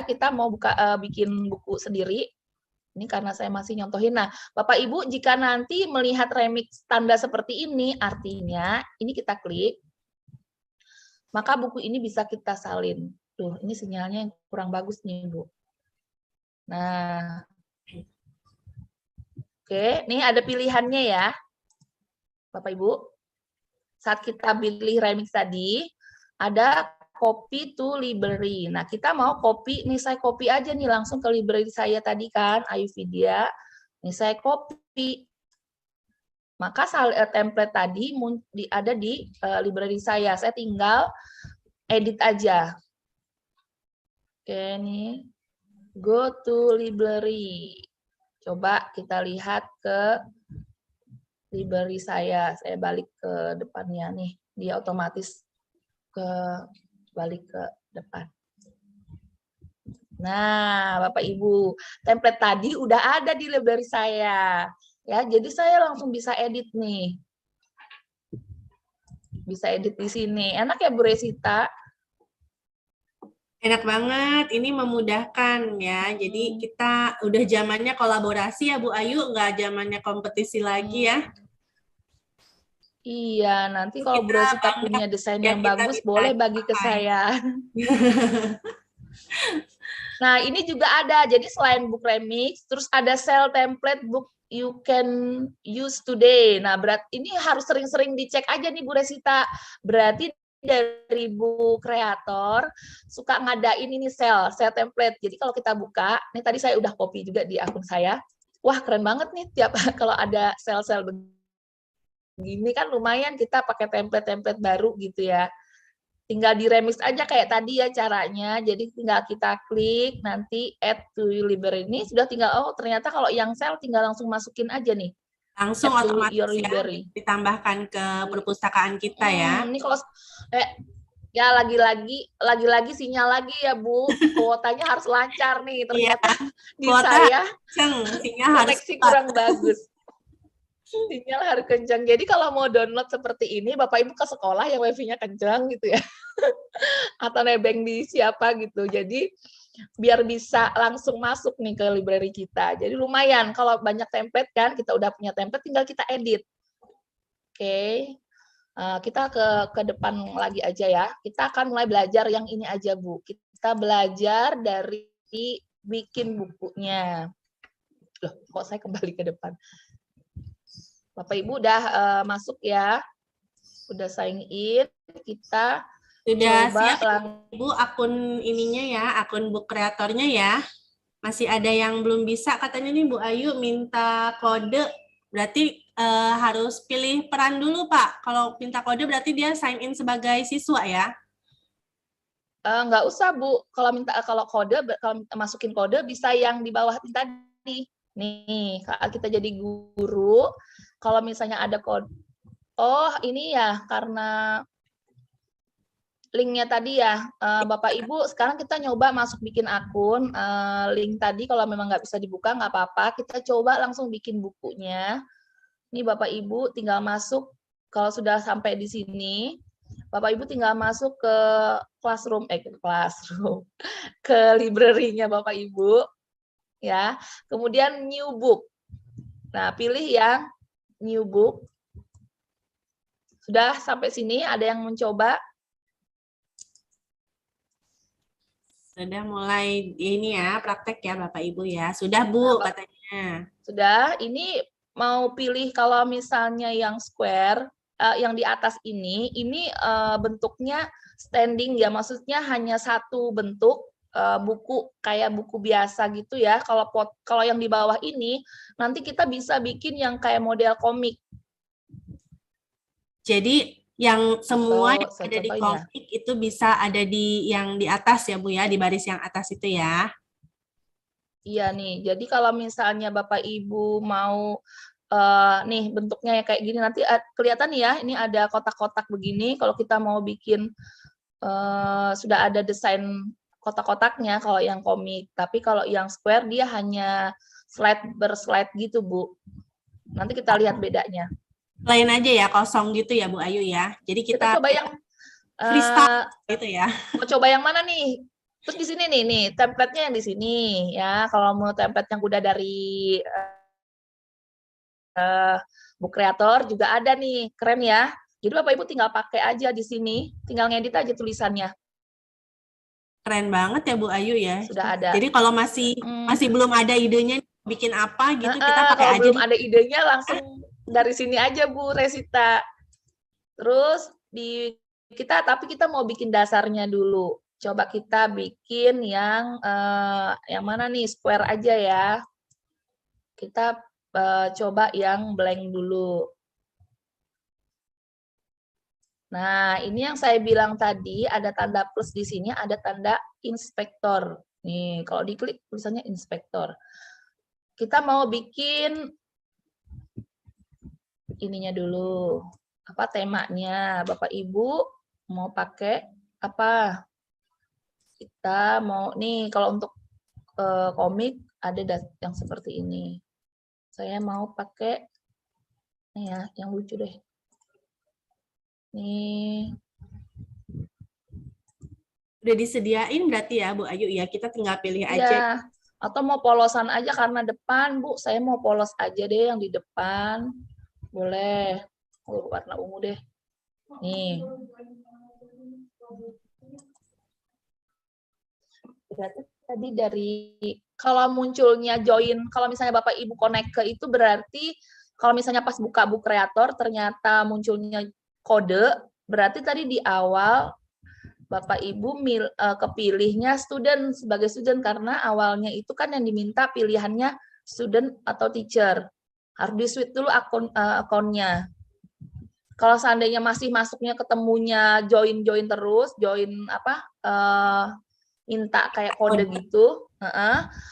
Kita mau bikin buku sendiri. Ini karena saya masih nyontohin. Nah, Bapak Ibu, jika nanti melihat remix tanda seperti ini, artinya ini kita klik. maka buku ini bisa kita salin. Tuh, ini sinyalnya yang kurang bagus nih, Bu. Nah, oke, nih ada pilihannya ya, Bapak Ibu. Saat kita pilih remix tadi, ada copy to library. Nah, kita mau copy, nih saya copy aja nih langsung ke library saya tadi kan, Ayuvidya. Nih saya copy. Maka template tadi ada di library saya. Saya tinggal edit aja. Oke, nih. Go to library. Coba kita lihat ke library saya. Saya balik ke depannya nih. Dia otomatis balik ke depan. Nah, Bapak Ibu, template tadi udah ada di library saya. Ya, jadi saya langsung bisa edit nih. Bisa edit di sini. Enak ya Bu Resita? Enak banget, ini memudahkan ya. Jadi kita udah zamannya kolaborasi ya Bu Ayu, nggak zamannya kompetisi lagi ya. Iya, nanti kalau Bu Kita Resita bangga punya desain ya yang kita bagus, bisa boleh bagi ke pakai. saya. Nah, ini juga ada. Jadi selain book remix, terus ada cell template book you can use today. Nah, ini harus sering-sering dicek aja nih Bu Resita. Berarti dari Bu kreator suka ngadain ini cell template. Jadi kalau kita buka, ini tadi saya udah copy juga di akun saya. Wah, keren banget nih tiap kalau ada sel-sel begini kan lumayan kita pakai template-template baru gitu ya. Tinggal di remix aja kayak tadi ya caranya. Jadi tinggal kita klik nanti add to library ini sudah tinggal ternyata kalau yang sel tinggal langsung masukin aja nih. Langsung Add to otomatis your ya library. ditambahkan ke perpustakaan kita ya. Ini kalau ya lagi-lagi sinyal lagi ya Bu. Kuotanya harus lancar nih. Ternyata di Kuota saya sinyal harus koneksi kurang bagus. Sinyal harus kencang. Jadi kalau mau download seperti ini, Bapak Ibu ke sekolah yang wifi-nya kencang gitu ya. Atau nebeng di siapa gitu. Jadi biar bisa langsung masuk nih ke library kita. Jadi lumayan kalau banyak template kan, kita udah punya template tinggal kita edit. Oke. Kita ke depan lagi aja ya. Kita akan mulai belajar yang ini aja, Bu. Kita belajar dari bikin bukunya. Loh, kok saya kembali ke depan? Bapak Ibu udah masuk ya, udah sign in, kita sudah coba siap Ibu akun ininya ya, akun book kreatornya ya. Masih ada yang belum bisa katanya nih Bu Ayu minta kode, berarti harus pilih peran dulu Pak. Kalau minta kode berarti dia sign in sebagai siswa ya. nggak usah Bu, kalau masukin kode bisa yang di bawah ini tadi. Nih, saat kita jadi guru, kalau misalnya ada kode, oh ini ya karena linknya tadi ya, Bapak Ibu sekarang kita nyoba masuk bikin akun, link tadi kalau memang nggak bisa dibuka nggak apa-apa, kita coba langsung bikin bukunya. Ini Bapak Ibu tinggal masuk, kalau sudah sampai di sini, Bapak Ibu tinggal masuk ke classroom, ke library-nya Bapak Ibu, ya. Kemudian new book. Nah, pilih yang new book. Sudah sampai sini, ada yang mencoba? Sudah mulai ini ya, praktek ya Bapak Ibu ya. Sudah Bu katanya. Sudah, ini mau pilih kalau misalnya yang square, yang di atas ini bentuknya standing ya, maksudnya hanya satu bentuk, buku kayak buku biasa gitu ya. Kalau yang di bawah ini nanti kita bisa bikin yang kayak model komik. Jadi yang semua yang ada di ya. komik itu bisa ada di yang di atas ya Bu ya, di baris yang atas itu ya. Iya nih. Jadi kalau misalnya Bapak Ibu mau nih bentuknya kayak gini nanti kelihatan ya, ini ada kotak-kotak begini. Kalau kita mau bikin sudah ada desain kotak-kotaknya kalau yang komik, tapi kalau yang square dia hanya slide berslide gitu Bu. Nanti kita lihat bedanya. Lain aja ya, kosong gitu ya Bu Ayu ya. Jadi Kita coba yang freestyle gitu ya. Mau coba yang mana nih? Terus di sini nih template-nya yang di sini ya. Kalau mau template yang udah dari book kreator juga ada nih, keren ya. Jadi Bapak Ibu tinggal pakai aja di sini, tinggal ngedit aja tulisannya. Keren banget ya Bu Ayu ya. Sudah ada. Jadi kalau masih belum ada idenya bikin apa gitu, kita pakai Kalau aja belum dulu. ada idenya langsung dari sini aja Bu Resita. Terus tapi kita mau bikin dasarnya dulu. Coba kita bikin yang mana nih, square aja ya. Kita coba yang blank dulu. Nah, ini yang saya bilang tadi, ada tanda plus di sini, ada tanda inspektor. Nih, kalau diklik tulisannya inspektor. Kita mau bikin ininya dulu. Apa temanya? Bapak Ibu mau pakai apa? Kita mau nih, kalau untuk komik ada yang seperti ini. Saya mau pakai nih ya, yang lucu deh. Nih. Udah disediain berarti ya Bu Ayu ya, kita tinggal pilih Iya. aja. Atau mau polosan aja karena depan, Bu. Saya mau polos aja deh yang di depan. Boleh. Warna ungu deh. Nih. Berarti tadi kalau munculnya join, kalau misalnya Bapak Ibu connect ke itu berarti kalau misalnya pas buka Book Creator ternyata munculnya kode, berarti tadi di awal Bapak Ibu kepilihnya sebagai student karena awalnya itu kan yang diminta pilihannya student atau teacher. Harus di-switch dulu akunnya. Kalau seandainya masih masuknya ketemunya join terus, minta kayak kode gitu,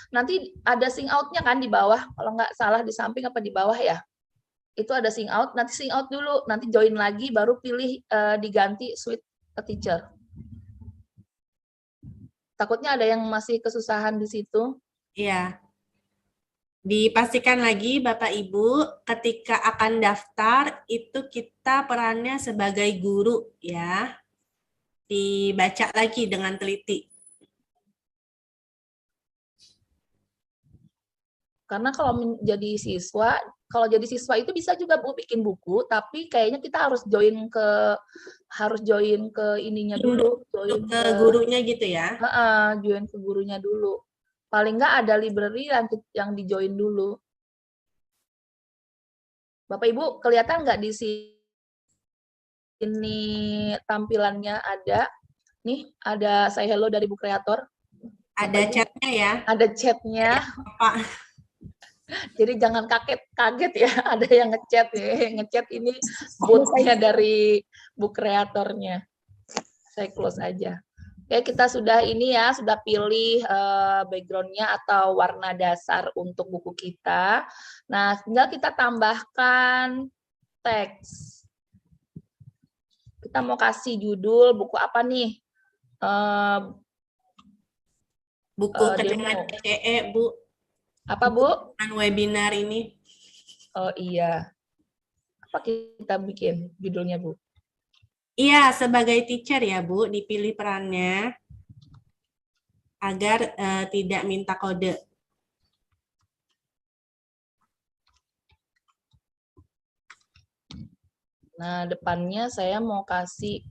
nanti ada sing out-nya kan di bawah, kalau nggak salah di samping apa di bawah ya, itu ada sing out, nanti sing out dulu, nanti join lagi, baru pilih diganti switch ke teacher. Takutnya ada yang masih kesusahan di situ. Iya. Dipastikan lagi Bapak Ibu, ketika akan daftar, itu kita perannya sebagai guru ya. Dibaca lagi dengan teliti. Karena kalau jadi siswa itu bisa juga Bu bikin buku, tapi kayaknya kita harus join ke ininya dulu, join ke gurunya gitu ya. Join ke gurunya dulu. Paling nggak ada library yang di join dulu. Bapak Ibu kelihatan nggak di sini tampilannya ada? Nih ada say hello dari Book Creator. Ada chatnya ya. Ada chatnya. Pak. Jadi jangan kaget ya, ada yang ngechat ini botnya dari Book Creatornya. Saya close aja. Oke, kita sudah pilih background-nya atau warna dasar untuk buku kita. Nah, tinggal kita tambahkan teks. Kita mau kasih judul buku apa nih? Buku kenangan PCE, Bu. Apa, Bu? Webinar ini. Oh iya. Apa kita bikin judulnya, Bu? Iya, sebagai teacher ya, Bu, dipilih perannya agar tidak minta kode. Nah, depannya saya mau kasih.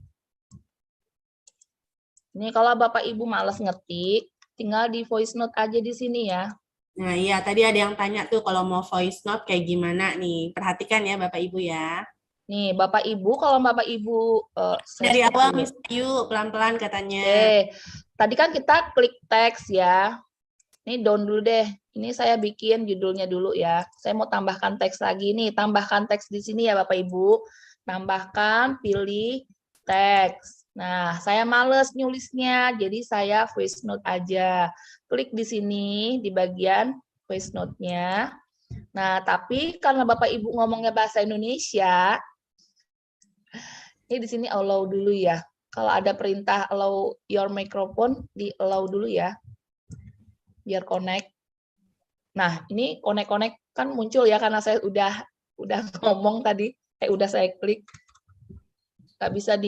Ini kalau Bapak Ibu malas ngetik, tinggal di voice note aja di sini ya. Nah, iya, tadi ada yang tanya tuh kalau mau voice note kayak gimana nih. Perhatikan ya Bapak Ibu ya. Nih, Bapak Ibu, kalau Bapak Ibu... dari awal, Miss Ayu, pelan-pelan katanya. Tadi kan kita klik teks ya. Ini down dulu deh. Ini saya bikin judulnya dulu ya. Saya mau tambahkan teks lagi nih. Tambahkan teks di sini ya Bapak Ibu. Tambahkan, pilih teks. Nah, saya males nulisnya, jadi saya voice note aja. Klik di sini, di bagian voice note-nya. Nah, tapi karena Bapak Ibu ngomongnya bahasa Indonesia, ini di sini allow dulu ya. Kalau ada perintah allow your microphone, di allow dulu ya. Biar connect. Nah, ini connect kan muncul ya karena saya udah ngomong tadi, udah saya klik. Nggak bisa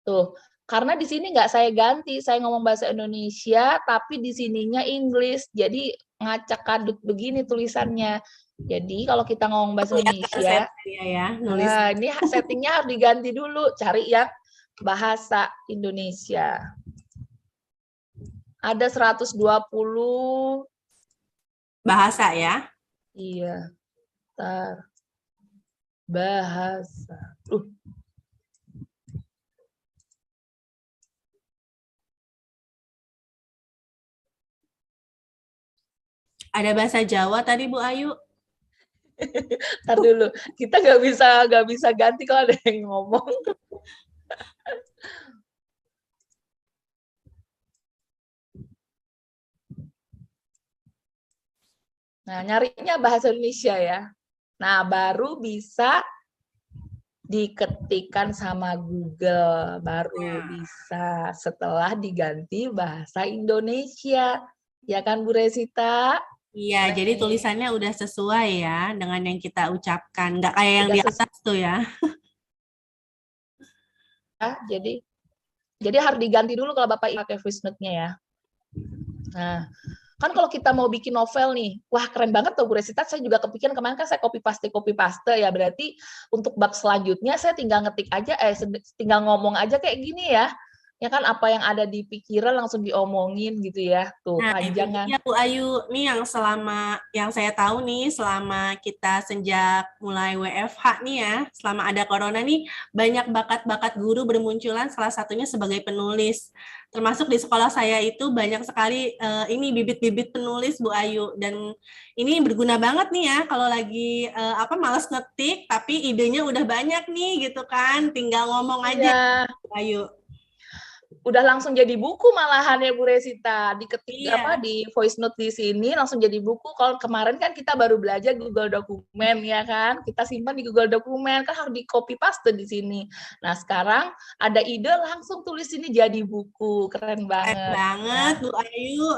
tuh. Karena di sini nggak saya ganti, saya ngomong bahasa Indonesia, tapi di sininya Inggris. Jadi ngacak kadut begini tulisannya. Jadi kalau kita ngomong bahasa Indonesia, Ya, nulis. ini settingnya harus diganti dulu, cari yang bahasa Indonesia. Ada 120 Bahasa ya. iya. Bentar. Bahasa. Ada bahasa Jawa tadi Bu Ayu. Ntar dulu, kita nggak bisa ganti kalau ada yang ngomong. Nah, nyarinya bahasa Indonesia ya. Nah, baru bisa diketikkan sama Google, baru bisa setelah diganti bahasa Indonesia. Ya kan Bu Resita? Iya, jadi tulisannya udah sesuai ya dengan yang kita ucapkan. Nggak kayak yang Udah di atas tuh ya. Jadi harus diganti dulu kalau Bapak pakai voice note-nya ya. Nah, kan kalau kita mau bikin novel nih, wah keren banget tuh Bu Resita, saya juga kepikiran kemarin kan saya copy paste ya, berarti untuk bab selanjutnya saya tinggal ngetik aja, tinggal ngomong aja kayak gini ya. Ya kan apa yang ada di pikiran langsung diomongin gitu ya, tuh Nah, panjang kan. itu dia Bu Ayu, nih yang saya tahu nih selama kita sejak mulai WFH nih ya, selama ada corona nih, banyak bakat-bakat guru bermunculan, salah satunya sebagai penulis. Termasuk di sekolah saya itu banyak sekali ini bibit-bibit penulis Bu Ayu, dan ini berguna banget nih ya kalau lagi malas ngetik tapi idenya udah banyak nih gitu kan, tinggal ngomong aja Bu Ayu. Udah langsung jadi buku malahan ya Bu Resita, diketik Iya. di voice note di sini langsung jadi buku. Kalau kemarin kan kita baru belajar Google Dokumen ya kan, kita simpan di Google Dokumen kan harus di copy paste di sini. Nah sekarang ada ide langsung tulis ini jadi buku, keren banget. Keren banget Bu Ayu.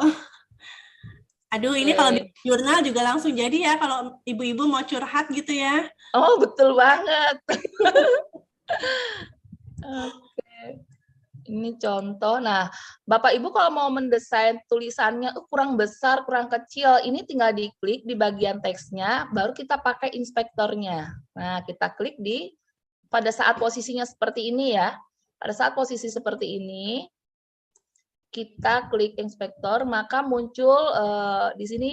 Aduh, ini kalau di jurnal juga langsung jadi ya kalau ibu-ibu mau curhat gitu ya. Oh betul banget. Oke. Ini contoh. Nah, Bapak Ibu kalau mau mendesain tulisannya kurang besar, kurang kecil, ini tinggal diklik di bagian teksnya, baru kita pakai inspektornya. Nah, kita klik pada saat posisinya seperti ini ya. Pada saat posisi seperti ini, kita klik inspektor, maka muncul di sini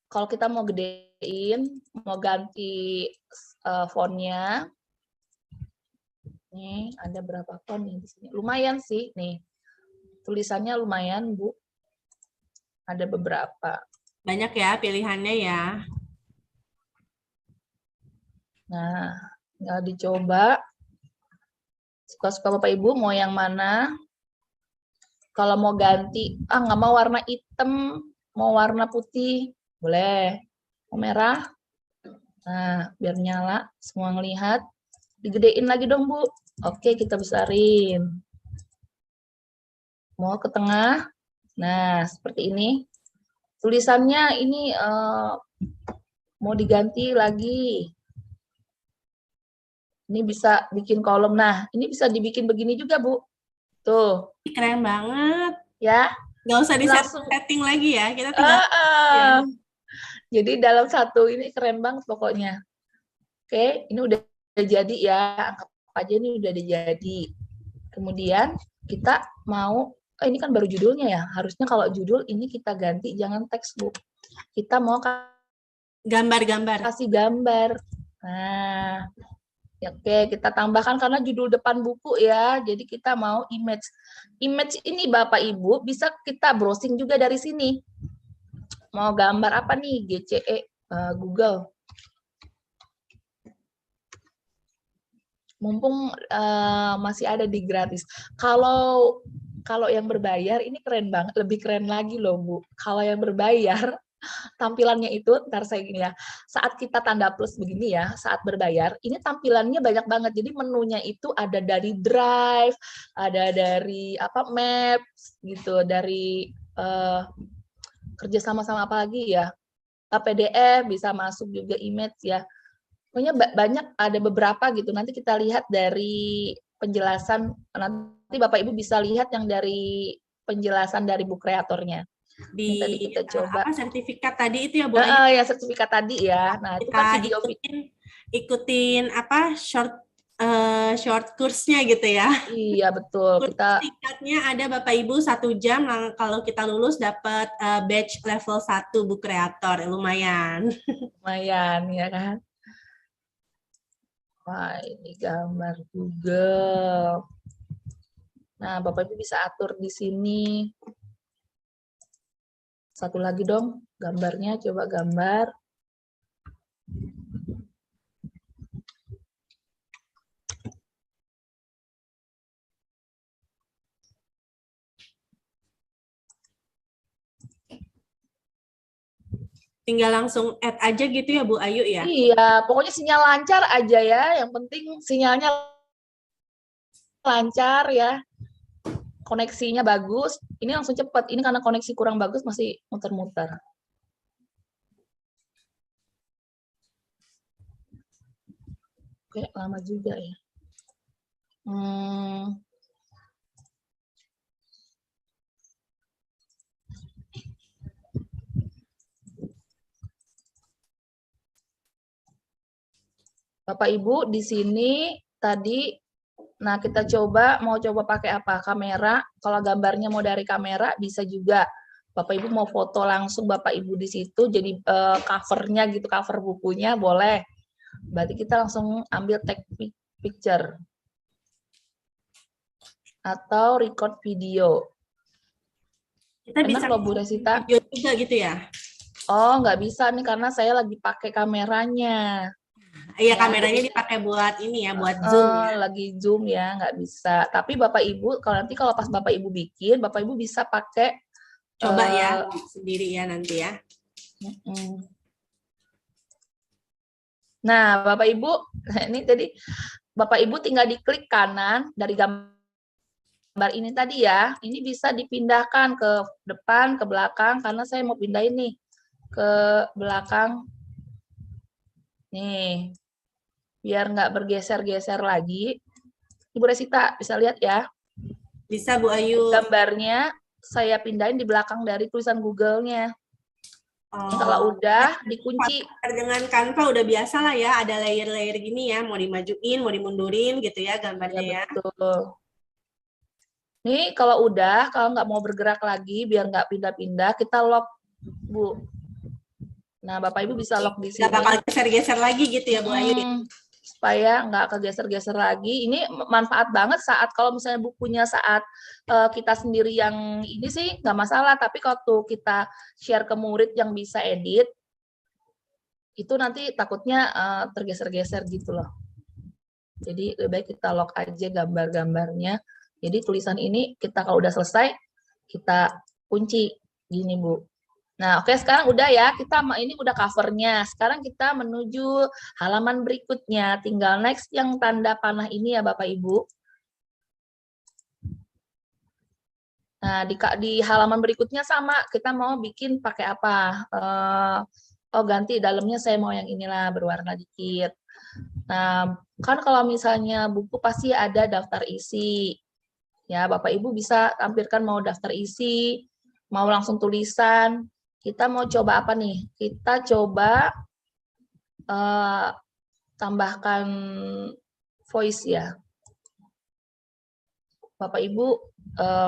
kalau kita mau gedein, mau ganti fontnya. Nih, ada berapa font nih di sini? Lumayan sih, nih. Tulisannya lumayan, Bu. Ada beberapa. Banyak ya pilihannya ya. Nah, tinggal dicoba. Suka-suka Bapak Ibu mau yang mana? Kalau mau ganti, nggak mau warna hitam, mau warna putih, boleh. Mau merah? Nah, biar nyala, semua ngelihat. Digedein lagi dong, Bu. Oke, kita besarin. Mau ke tengah. Nah, seperti ini. Tulisannya ini mau diganti lagi. Ini bisa bikin kolom. Nah, ini bisa dibikin begini juga, Bu. Tuh. Keren banget. Ya. Nggak usah di-setting lagi ya. Kita tinggal. Jadi dalam satu ini keren banget pokoknya. Oke, ini udah jadi ya. Anggap aja ini udah jadi. Kemudian kita mau, ini kan baru judulnya ya. Harusnya kalau judul ini kita ganti, jangan teks, Bu. Kita mau gambar-gambar. Kasih gambar. Nah, oke, kita tambahkan karena judul depan buku ya. Jadi kita mau image. Image ini Bapak Ibu bisa kita browsing juga dari sini. Mau gambar apa nih? GCE Google. Mumpung masih ada di gratis. Kalau yang berbayar ini keren banget, lebih keren lagi loh Bu. Kalau yang berbayar tampilannya itu, ntar saya gini ya, saat kita tanda plus begini ya, saat berbayar, ini tampilannya banyak banget. Jadi menunya itu ada dari Drive, ada dari Maps gitu, dari kerja sama-sama apa lagi ya, PDF bisa masuk juga image ya. Pokoknya banyak, ada beberapa gitu. Nanti kita lihat dari penjelasan, nanti Bapak Ibu bisa lihat yang dari penjelasan dari Bu kreatornya. Di Ini tadi kita coba. apa, sertifikat tadi itu ya Bu Ayu? Ya sertifikat tadi ya. Nah itu kan video ikutin apa short course-nya gitu ya. Iya betul. Kita Singkatnya ada Bapak Ibu 1 jam, kalau kita lulus dapat batch level 1 Bu kreator, lumayan. lumayan ya kan. Wah ini gambar Google. Nah Bapak Ibu bisa atur di sini. Satu lagi dong gambarnya, coba gambar. Tinggal langsung add aja gitu ya Bu Ayu ya? Iya, pokoknya sinyal lancar aja ya. Yang penting sinyalnya lancar ya. Koneksinya bagus. Ini langsung cepat. Ini karena koneksi kurang bagus masih muter-muter. Oke, lama juga ya. Bapak Ibu di sini tadi, nah kita mau coba pakai apa? Kamera. Kalau gambarnya mau dari kamera bisa juga. Bapak Ibu mau foto langsung Bapak Ibu di situ, jadi covernya gitu, cover bukunya boleh. Berarti kita langsung ambil take picture atau record video. Kita bisa loh Bu Resita. video juga gitu ya? Oh, nggak bisa nih karena saya lagi pakai kameranya. Iya, kameranya dipakai buat ini ya, buat Zoom ya. Lagi Zoom ya, nggak bisa. Tapi Bapak Ibu, kalau pas Bapak Ibu bikin, Bapak Ibu bisa pakai. Coba ya, sendiri ya nanti ya. Nah, Bapak Ibu, ini tadi Bapak Ibu tinggal diklik kanan dari gambar ini tadi ya. Ini bisa dipindahkan ke depan, ke belakang, karena saya mau pindahin nih ke belakang. Nih, biar nggak bergeser-geser lagi. Ibu Resita bisa lihat ya. Bisa Bu Ayu. Gambarnya saya pindahin di belakang dari tulisan Google-nya. Kalau udah dikunci. Dengan Canva udah biasa lah ya, ada layer-layer gini ya, mau dimajuin, mau dimundurin gitu ya gambarnya ya. Betul. Nih kalau nggak mau bergerak lagi, biar nggak pindah-pindah, kita lock Bu. Nah Bapak Ibu bisa lock di sini. Nggak bakal geser-geser lagi gitu ya Bu Ayu. Supaya nggak kegeser-geser lagi. Ini manfaat banget saat kalau misalnya bukunya saat kita sendiri yang ini sih nggak masalah, tapi kalau kita share ke murid yang bisa edit, itu nanti takutnya tergeser-geser gitu loh. Jadi lebih baik kita lock aja gambar-gambarnya. Jadi tulisan ini kita kalau udah selesai, kita kunci gini Bu. Nah, oke, sekarang udah ya, ini udah covernya. Sekarang kita menuju halaman berikutnya. Tinggal next yang tanda panah ini ya Bapak Ibu. Nah, di halaman berikutnya sama, kita mau bikin pakai apa? Ganti dalamnya saya mau yang inilah, berwarna dikit. Nah, kan kalau misalnya buku pasti ada daftar isi. Ya, Bapak Ibu bisa tampilkan mau daftar isi, mau langsung tulisan. Kita mau coba apa nih? Kita coba tambahkan voice ya. Bapak Ibu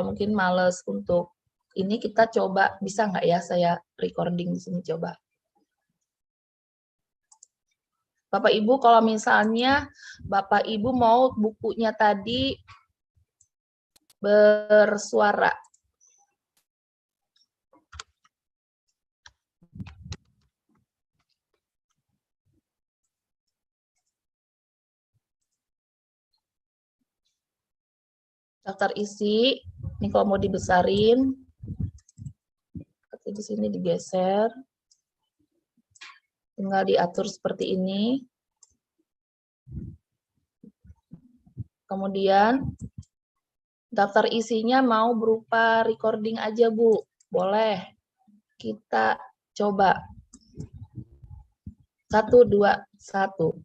mungkin males untuk ini, kita coba bisa nggak ya saya recording di sini coba. Bapak Ibu kalau misalnya Bapak Ibu mau bukunya tadi bersuara. Daftar isi, ini kalau mau dibesarin, di sini digeser, tinggal diatur seperti ini. Kemudian daftar isinya mau berupa recording aja Bu, boleh. Kita coba 1, 2, 1.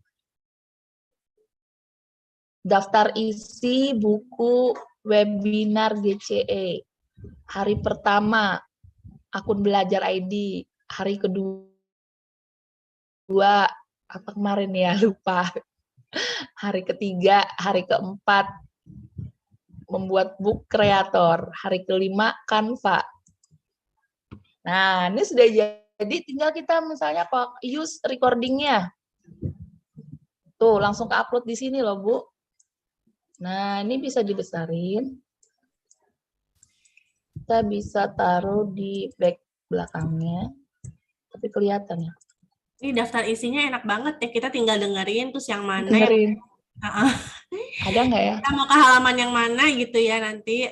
Daftar isi buku webinar GCE. Hari pertama, akun belajar ID. Hari kedua, apa kemarin ya, lupa. Hari ketiga, hari keempat, membuat book kreator. Hari kelima, Canva. Nah, ini sudah jadi, tinggal kita misalnya use recordingnya. Tuh, langsung ke-upload di sini loh, Bu. Nah, ini bisa dibesarin. Kita bisa taruh di back belakangnya. Tapi kelihatan ya. Ini daftar isinya enak banget ya. Kita tinggal dengerin terus yang mana yang Dengerin. Heeh. Ada nggak ya? kita mau ke halaman yang mana gitu ya nanti.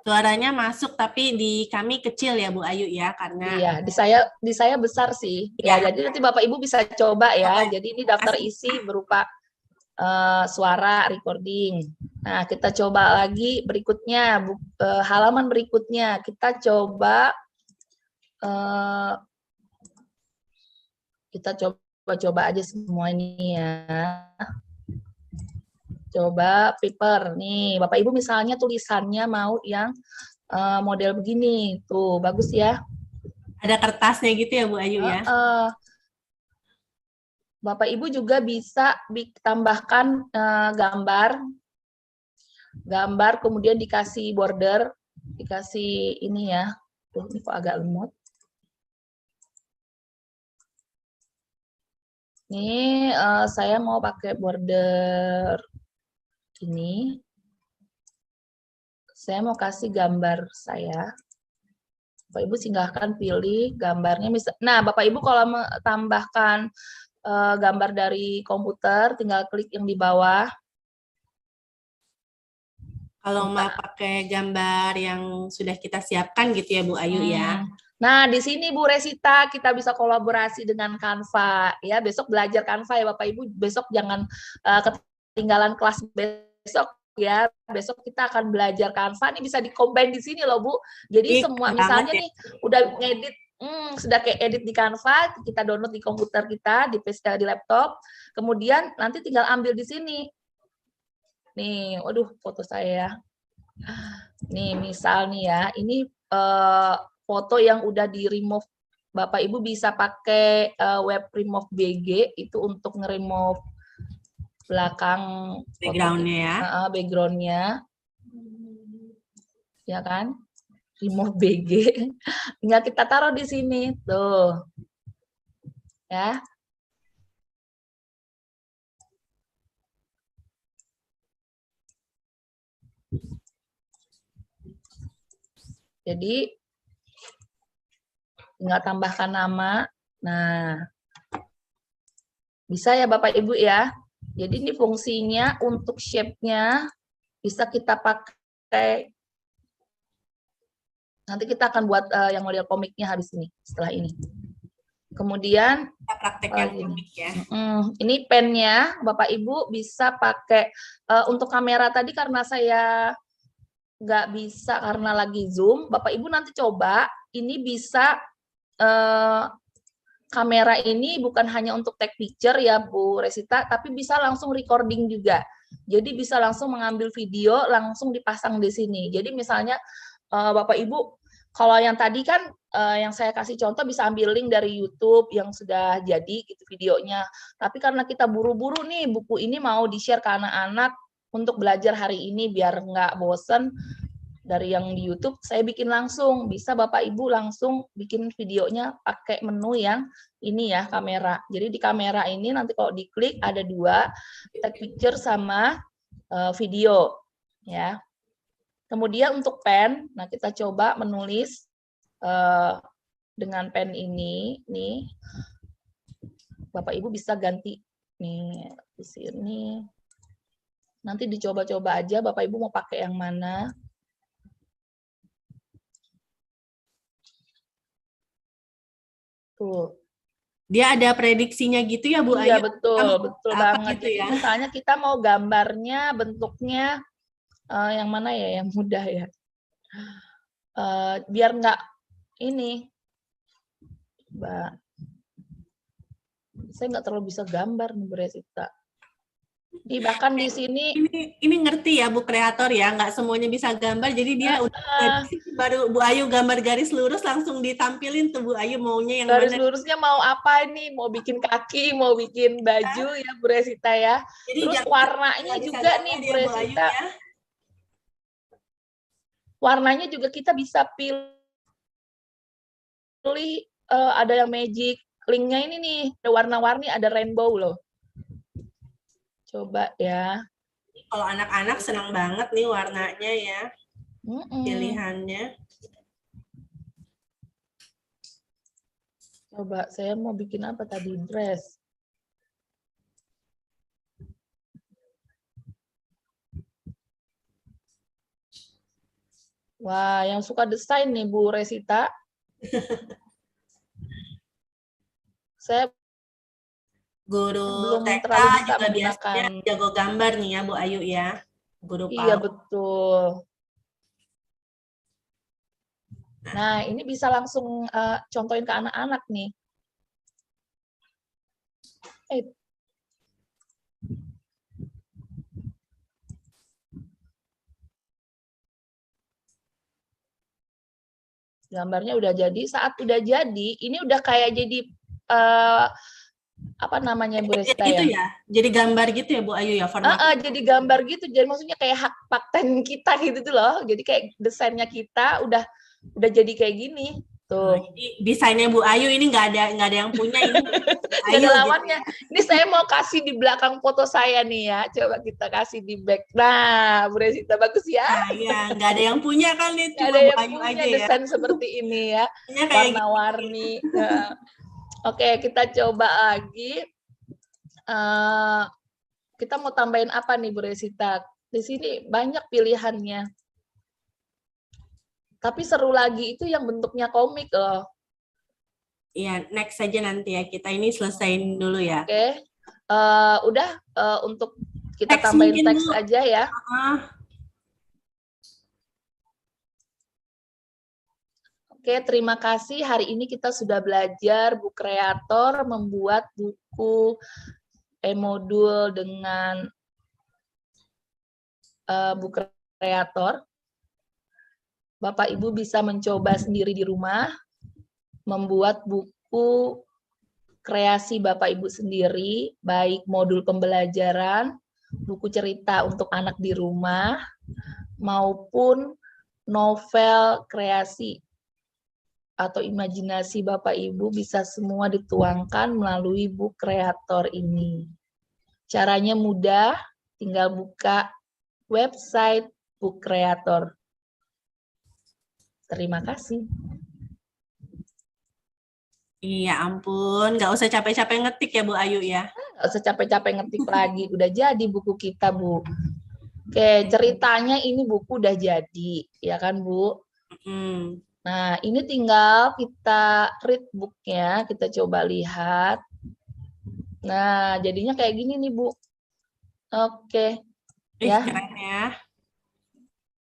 Suaranya masuk tapi di kami kecil ya Bu Ayu ya karena Iya, di saya besar sih. Ya, Iya. jadi nanti Bapak Ibu bisa coba ya. Coba. Jadi ini daftar isi berupa suara recording. Nah, kita coba lagi berikutnya, halaman berikutnya. Kita coba aja semua ini ya. Coba paper nih, Bapak Ibu misalnya tulisannya mau yang model begini, tuh bagus ya. Ada kertasnya gitu ya Bu Ayu ya. Bapak Ibu juga bisa tambahkan gambar, kemudian dikasih border, dikasih ini ya. Tuh, ini kok agak lemot. Ini saya mau pakai border ini. Saya mau kasih gambar saya. Bapak Ibu silahkan pilih gambarnya. Nah, Bapak Ibu kalau tambahkan gambar dari komputer, tinggal klik yang di bawah. Kalau mau pakai gambar yang sudah kita siapkan gitu ya Bu Ayu ya. Nah, di sini Bu Resita kita bisa kolaborasi dengan Canva ya. Besok belajar Canva ya Bapak Ibu. Besok jangan ketinggalan kelas besok ya. Besok kita akan belajar Canva. Ini bisa di-combine di sini loh Bu. Jadi semua misalnya nih udah ngedit sudah kayak edit di Canva, kita download di komputer kita, di PC, di laptop. Kemudian nanti tinggal ambil di sini. Nih, waduh foto saya. Nih, misal nih ya, ini foto yang udah di remove. Bapak Ibu bisa pakai web remove BG itu untuk nge-remove belakang background-nya ya. Background-nya. Ya kan? Remove BG. Tinggal kita taruh di sini tuh. Ya. Jadi tinggal tambahkan nama. Nah, bisa ya Bapak Ibu ya. Jadi ini fungsinya untuk shape-nya bisa kita pakai. Nanti kita akan buat yang model komiknya habis ini, setelah ini. Kemudian kita praktekkan komik ya. Ini pennya Bapak Ibu bisa pakai untuk kamera tadi karena saya nggak bisa karena lagi Zoom. Bapak Ibu nanti coba ini bisa kamera ini bukan hanya untuk take picture ya Bu Resita, tapi bisa langsung recording juga. Jadi bisa langsung mengambil video, langsung dipasang di sini. Jadi misalnya Bapak Ibu, kalau yang tadi kan yang saya kasih contoh bisa ambil link dari YouTube yang sudah jadi gitu videonya. Tapi karena kita buru-buru nih, buku ini mau di-share ke anak-anak untuk belajar hari ini biar nggak bosen. Dari yang di YouTube saya bikin langsung, bisa Bapak Ibu langsung bikin videonya pakai menu yang ini ya, kamera. Jadi di kamera ini nanti kalau diklik ada dua, take picture sama video ya. Kemudian untuk pen, nah kita coba menulis dengan pen ini nih. Bapak Ibu bisa ganti nih di sini. Nanti dicoba-coba aja Bapak Ibu mau pakai yang mana. Tuh. Dia ada prediksinya gitu ya Bu Ayu? Iya betul banget. Gitu ya? Jadi misalnya kita mau gambarnya bentuknya yang mana ya yang mudah ya. Biar nggak ini, Mbak. Saya nggak terlalu bisa gambar nih, Bu Resita. Nih, bahkan di sini Ini ngerti ya Bu kreator ya, nggak semuanya bisa gambar, jadi dia udah baru Bu Ayu gambar garis lurus langsung ditampilin tuh Bu Ayu maunya yang garis mana. lurusnya mau apa nih? Mau bikin kaki, mau bikin baju ya, Bu Resita ya. Jadi Terus jangan warnanya nggak bisa juga nih, gambar Bu ya Bu Ayu Resita. ya. Warnanya juga kita bisa pilih, ada yang magic. Linknya ini nih, ada warna-warni, ada rainbow loh. Coba ya. Kalau anak-anak senang banget nih warnanya ya, pilihannya. Coba, saya mau bikin apa tadi? Dress. Wah, yang suka desain nih Bu Resita. Saya Guru belum TK terlalu bisa juga menggunakan. biasanya jago gambar nih ya Bu Ayu ya. Guru Iya, PAUD. betul. Nah, ini bisa langsung contohin ke anak-anak nih. Gambarnya udah jadi. Saat udah jadi, ini udah kayak jadi apa namanya Bu Resita Gitu ya? ya. Jadi gambar gitu ya Bu Ayu ya format. Jadi gambar gitu. Jadi maksudnya kayak hak paten kita gitu tuh loh. Jadi kayak desainnya kita udah jadi kayak gini. Tuh. Jadi desainnya Bu Ayu ini nggak ada yang punya ini. Nggak Ayu ada gitu lawannya. ya. Ini saya mau kasih di belakang foto saya nih ya. Coba kita kasih di back. Nah, Bu Resita bagus ya. Nah, ya nggak ada yang punya kan nih, Nggak cuma ada Bu yang Ayu punya aja ya. desain seperti ini ya. Kayak Warna-warni. Nah. Oke, kita coba lagi. Kita mau tambahin apa nih Bu Resita? Di sini banyak pilihannya. Tapi seru lagi itu yang bentuknya komik loh. Iya, next saja nanti ya. Kita ini selesaiin dulu ya. Oke. Udah untuk kita Teks tambahin mungkin, teks Bu. aja ya. Oke, terima kasih. Hari ini kita sudah belajar Bu Kreator membuat buku e-modul dengan Bu Kreator. Bapak Ibu bisa mencoba sendiri di rumah, membuat buku kreasi Bapak Ibu sendiri, baik modul pembelajaran, buku cerita untuk anak di rumah, maupun novel kreasi atau imajinasi Bapak Ibu bisa semua dituangkan melalui Bu Kreator ini. Caranya mudah, tinggal buka website Bu Kreator. Terima kasih. Iya ampun, nggak usah capek-capek ngetik ya Bu Ayu ya. Nggak usah capek-capek ngetik lagi, udah jadi buku kita Bu. Oke, ceritanya ini buku udah jadi, ya kan Bu? Nah, ini tinggal kita read booknya, kita coba lihat. Nah, jadinya kayak gini nih Bu. Oke, ya. Keren ya.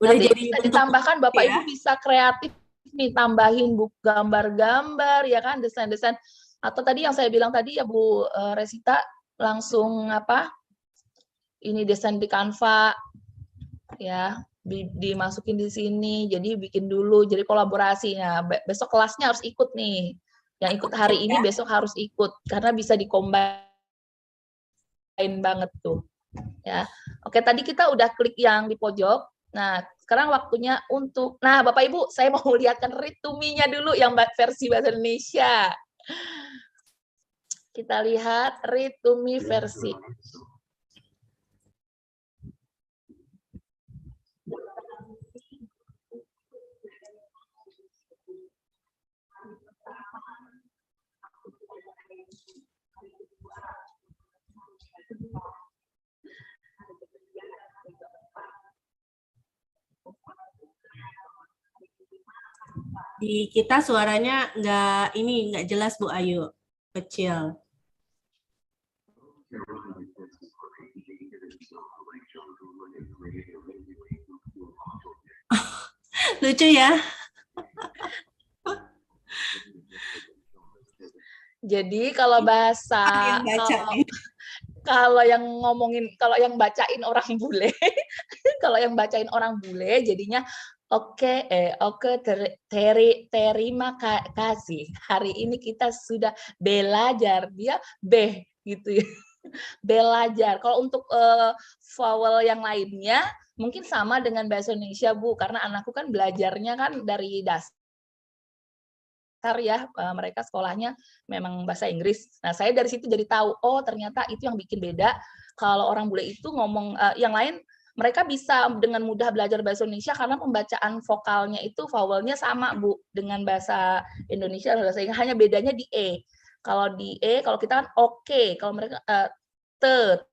Udah nanti bisa ditambahkan, Bapak Ibu bisa kreatif nih, tambahin buku gambar-gambar, ya kan, desain-desain. Atau tadi yang saya bilang tadi ya Bu Resita, langsung apa? Ini desain di Canva, ya. Dimasukin di sini, jadi bikin dulu, jadi kolaborasi. Nah, besok kelasnya harus ikut nih. Yang ikut hari ini besok harus ikut, karena bisa dicombine banget tuh. Ya. Oke, tadi kita udah klik yang di pojok. Nah, sekarang waktunya untuk, nah Bapak Ibu, saya mau lihatkan read to me-nya dulu yang versi bahasa Indonesia. Kita lihat read to me versi. Di kita suaranya nggak jelas Bu Ayu, kecil. Lucu ya. Jadi kalau bahasa Yang baca kalau nih. kalau yang ngomongin kalau yang bacain orang bule, kalau yang bacain orang bule jadinya oke terima kasih. Hari ini kita sudah belajar dia gitu ya. Belajar. Kalau untuk vowel yang lainnya mungkin sama dengan bahasa Indonesia Bu, karena anakku kan belajarnya kan dari dasar ya, mereka sekolahnya memang bahasa Inggris. Nah, saya dari situ jadi tahu, oh ternyata itu yang bikin beda. Kalau orang bule itu ngomong, yang lain mereka bisa dengan mudah belajar bahasa Indonesia karena pembacaan vokalnya itu vowelnya sama Bu dengan bahasa Indonesia dan bahasa Inggris. Hanya bedanya di E. Kalau di E, kalau kita kan oke, kalau mereka te,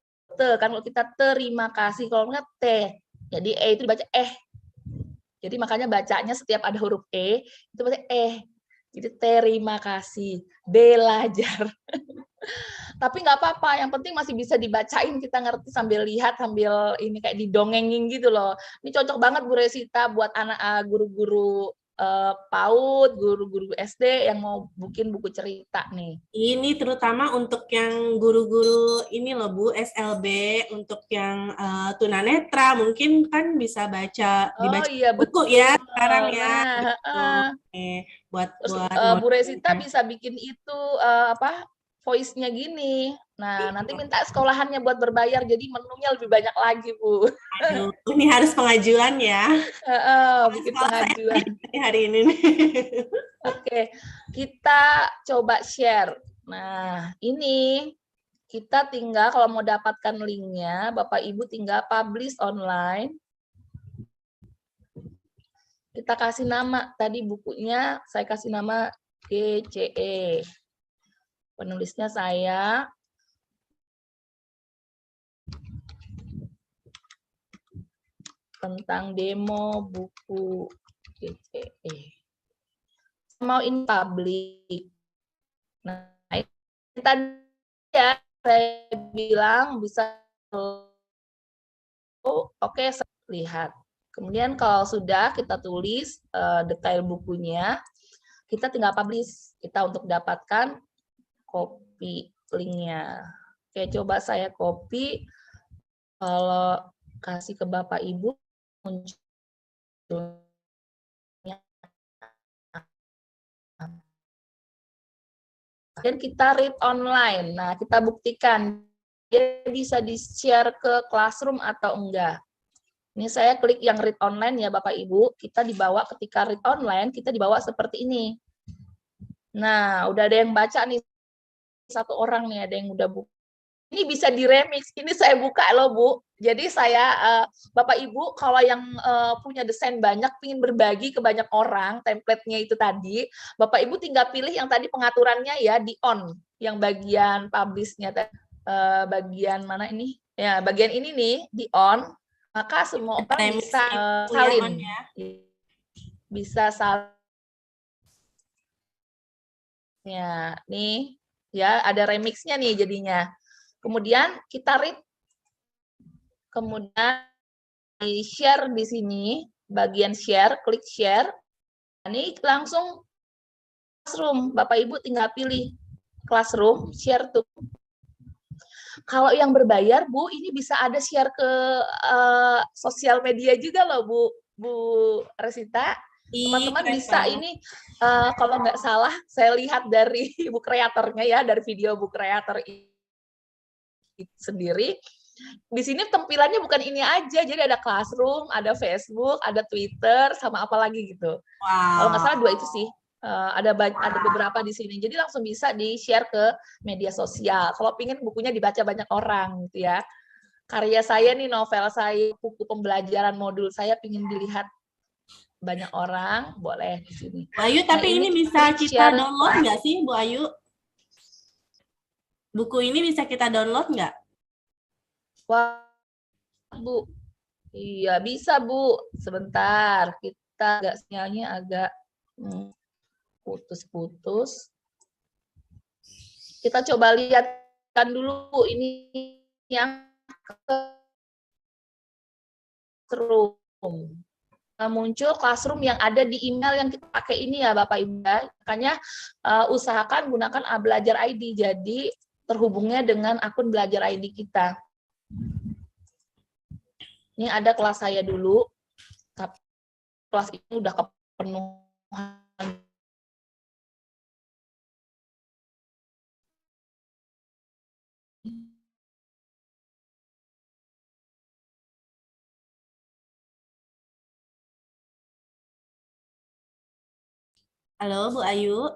kan kalau kita terima kasih, kalau mereka te. Jadi E itu dibaca Jadi makanya bacanya setiap ada huruf E itu baca Jadi terima kasih, belajar. Tapi nggak apa-apa, yang penting masih bisa dibacain, kita ngerti sambil lihat, sambil ini kayak didongengin gitu loh. Ini cocok banget Bu Resita buat anak guru-guru PAUD, guru-guru SD yang mau bikin buku cerita nih. Ini terutama untuk yang guru-guru ini loh Bu, SLB, untuk yang tunanetra mungkin kan bisa dibaca Iya buku betul. ya sekarang ya. Nah, Buat terus buat Bu Resita bisa bikin itu voice-nya gini. Nah, nanti minta sekolahannya buat berbayar, jadi menunya lebih banyak lagi, Bu. Aduh, ini harus pengajuan ya. Bikin Sekolah saya pengajuan. hari ini nih. Oke, kita coba share. Nah, ini kita tinggal kalau mau dapatkan linknya, Bapak Ibu tinggal publish online. Kita kasih nama, tadi bukunya saya kasih nama GCE. Penulisnya saya. Tentang demo buku GCE. Mau in public. Nah, itu tadi ya saya bilang bisa oke, saya lihat. Kemudian kalau sudah kita tulis detail bukunya, kita tinggal publish. Kita untuk dapatkan copy linknya. Oke, coba saya copy. Kalau kasih ke Bapak Ibu muncul. Dan kita read online. Nah, kita buktikan dia bisa di-share ke classroom atau enggak. Ini saya klik yang read online ya Bapak Ibu. Kita dibawa ketika read online, kita dibawa seperti ini. Nah, udah ada yang baca nih. Satu orang nih, ada yang udah buka. Ini bisa diremix. Ini saya buka loh, Bu. Jadi saya, Bapak Ibu, kalau yang punya desain banyak, ingin berbagi ke banyak orang, template-nya itu tadi, Bapak Ibu tinggal pilih yang tadi pengaturannya ya, di on. Yang bagian publish-nya, bagian mana ini? Ya, bagian ini nih, di on. Maka semua orang bisa salin. Bisa salin. Ya, nih, ya ada remixnya nih jadinya. Kemudian kita read, kemudian di share di sini, bagian share, klik share. Ini langsung classroom, Bapak Ibu tinggal pilih classroom, share tuh. Kalau yang berbayar, Bu, ini bisa ada share ke sosial media juga loh, Bu Resita. Teman-teman bisa ini, kalau nggak salah, saya lihat dari ibu kreatornya ya, dari video bu kreator sendiri. Di sini tampilannya bukan ini aja, jadi ada classroom, ada Facebook, ada Twitter, sama apa lagi gitu. Wow. Kalau nggak salah 2 itu sih. Ada beberapa di sini. Jadi langsung bisa di-share ke media sosial. Kalau pingin bukunya dibaca banyak orang gitu ya. Karya saya nih, novel saya, buku pembelajaran modul saya pingin dilihat banyak orang, boleh di sini. Bu Ayu, tapi ini bisa kita download nggak sih, Bu Ayu? Buku ini bisa kita download nggak? Wah, Bu. Iya, bisa, Bu. Sebentar, kita agak sinyalnya agak putus-putus. Kita coba lihatkan dulu ini yang classroom. muncul classroom yang ada di email yang kita pakai ini ya Bapak Ibu ya. Makanya usahakan gunakan Belajar ID, jadi terhubungnya dengan akun Belajar ID kita. Ini ada kelas saya dulu, tapi kelas ini udah kepenuhan. Halo, Bu Ayu.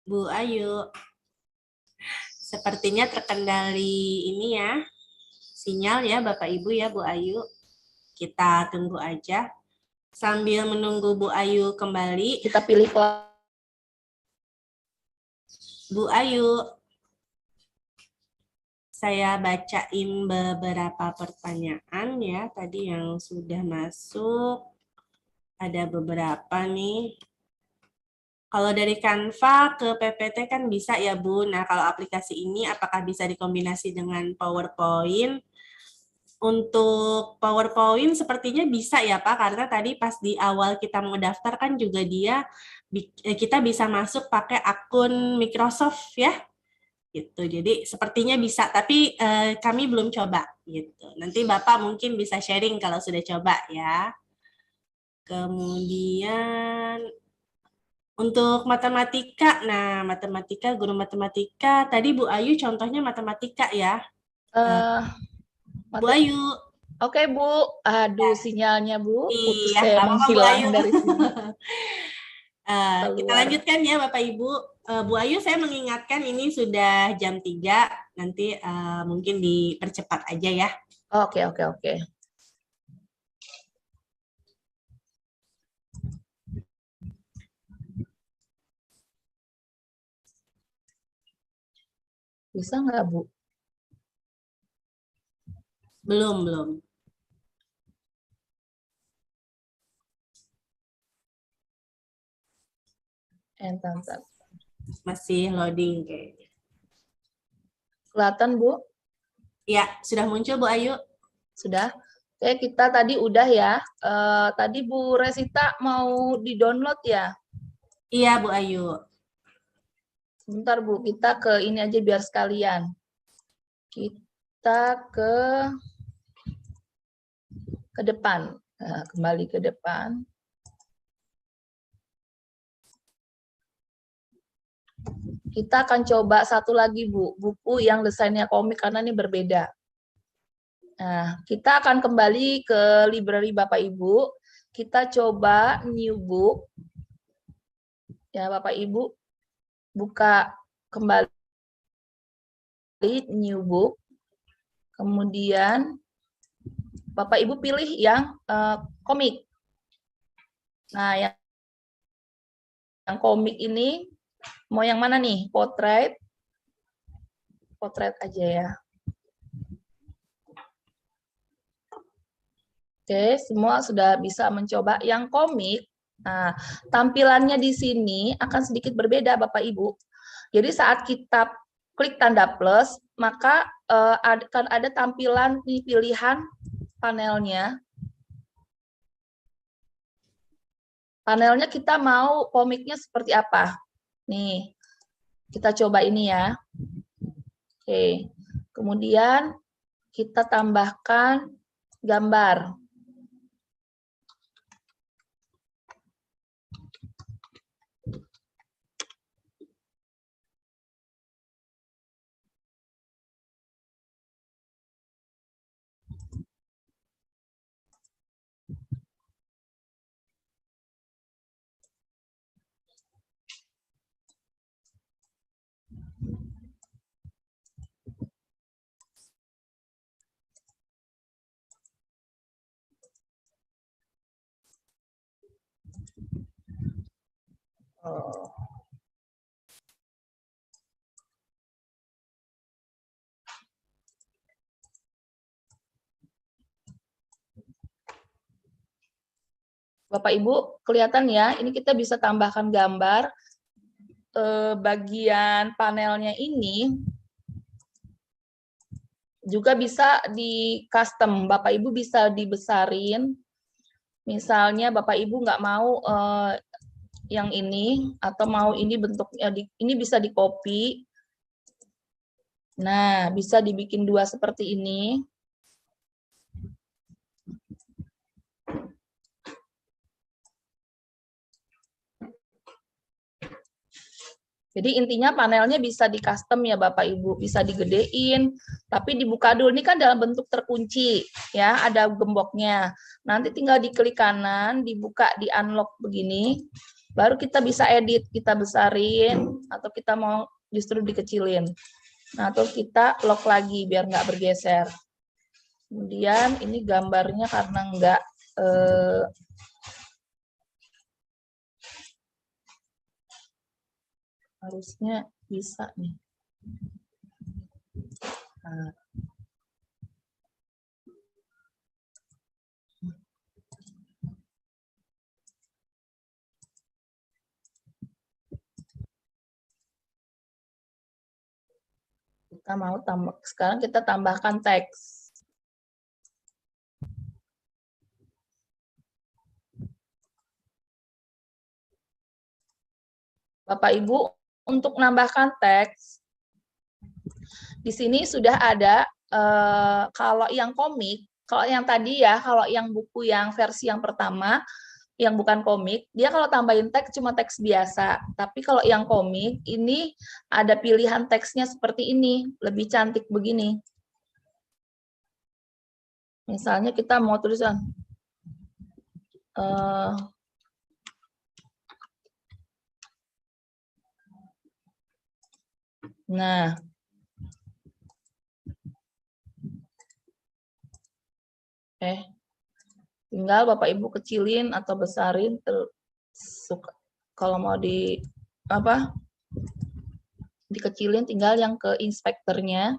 Bu Ayu. Sepertinya terkendali ini ya, sinyal ya Bapak Ibu ya Bu Ayu. Kita tunggu aja. Sambil menunggu Bu Ayu kembali, Kita pilih kelas. Bu Ayu, saya bacain beberapa pertanyaan ya, tadi yang sudah masuk. Ada beberapa nih. Kalau dari Canva ke PPT kan bisa ya Bu. Nah kalau aplikasi ini apakah bisa dikombinasi dengan PowerPoint? Untuk PowerPoint sepertinya bisa ya Pak, karena tadi pas di awal kita mau daftar kan juga kita bisa masuk pakai akun Microsoft ya. Gitu. Jadi sepertinya bisa, tapi kami belum coba gitu. Nanti Bapak mungkin bisa sharing kalau sudah coba ya. Kemudian untuk matematika, nah matematika, guru matematika, tadi Bu Ayu contohnya matematika ya. Bu Ayu. Oke Bu, aduh sinyalnya Bu, putus Iya, saya nggak apa-apa Bu menghilang Ayu. dari sini. Kita Keluar. lanjutkan ya Bapak Ibu. Bu Ayu saya mengingatkan ini sudah jam 3, nanti mungkin dipercepat aja ya. Oke. Bisa nggak Bu? Belum. Entar. Masih loading kayaknya. Kelihatan Bu? Ya, sudah muncul Bu Ayu. Sudah. Oke, kita tadi udah ya. Tadi Bu Resita mau di-download ya? Iya Bu Ayu. Sebentar Bu, kita ke ini aja biar sekalian. Kita ke depan. Nah, kembali ke depan. Kita akan coba satu lagi Bu, buku yang desainnya komik karena ini berbeda. Nah, kita akan kembali ke library Bapak Ibu. Kita coba new book. Ya, Bapak Ibu buka kembali new book. Kemudian Bapak Ibu pilih yang komik. Nah, yang komik ini mau yang mana nih? Potret. Potret aja ya. Oke, semua sudah bisa mencoba yang komik. Nah, tampilannya di sini akan sedikit berbeda Bapak Ibu. Jadi saat kita klik tanda plus, maka akan ada tampilan nih pilihan panelnya. Panelnya kita mau komiknya seperti apa? Nih, kita coba ini ya. Oke, kemudian kita tambahkan gambar. Oh. Bapak Ibu, kelihatan ya, ini kita bisa tambahkan gambar. Bagian panelnya ini Juga bisa di custom, Bapak Ibu bisa dibesarin. Misalnya Bapak Ibu nggak mau yang ini, atau mau ini bentuknya, ini bisa di copy. Nah, bisa dibikin 2 seperti ini. Jadi intinya panelnya bisa di custom ya Bapak Ibu, bisa digedein, tapi dibuka dulu. Ini kan dalam bentuk terkunci ya, ada gemboknya. Nanti tinggal diklik kanan, dibuka, di unlock begini, baru kita bisa edit, kita besarin, atau kita mau justru dikecilin. Nah, terus kita lock lagi biar nggak bergeser. Kemudian ini gambarnya karena nggak harusnya bisa nih. Nah. Kita mau tambah, sekarang kita tambahkan teks. Bapak Ibu, untuk menambahkan teks, di sini sudah ada, kalau yang komik, kalau yang tadi ya, kalau yang buku yang versi yang pertama, yang bukan komik, dia kalau tambahin teks cuma teks biasa. Tapi kalau yang komik, ini ada pilihan teksnya seperti ini, lebih cantik begini. Misalnya kita mau tulisan, nah, tinggal Bapak Ibu kecilin atau besarin, kalau mau dikecilin, tinggal yang ke inspektornya.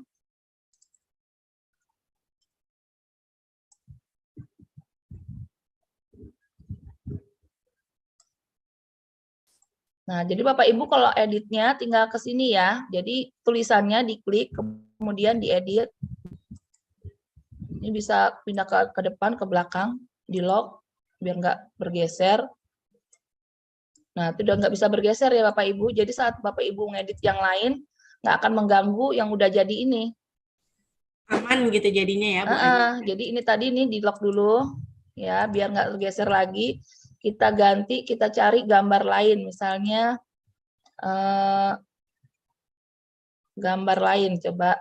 Nah, jadi Bapak Ibu kalau editnya tinggal ke sini ya. Jadi tulisannya diklik, kemudian diedit. Ini bisa pindah ke depan, ke belakang, di lock, biar nggak bergeser. Nah, itu udah nggak bisa bergeser ya Bapak Ibu. Jadi saat Bapak Ibu ngedit yang lain, nggak akan mengganggu yang udah jadi ini. Aman gitu jadinya ya Bu. Jadi ini tadi nih di lock dulu, ya biar nggak bergeser lagi. Kita ganti, kita cari gambar lain, misalnya gambar lain, coba.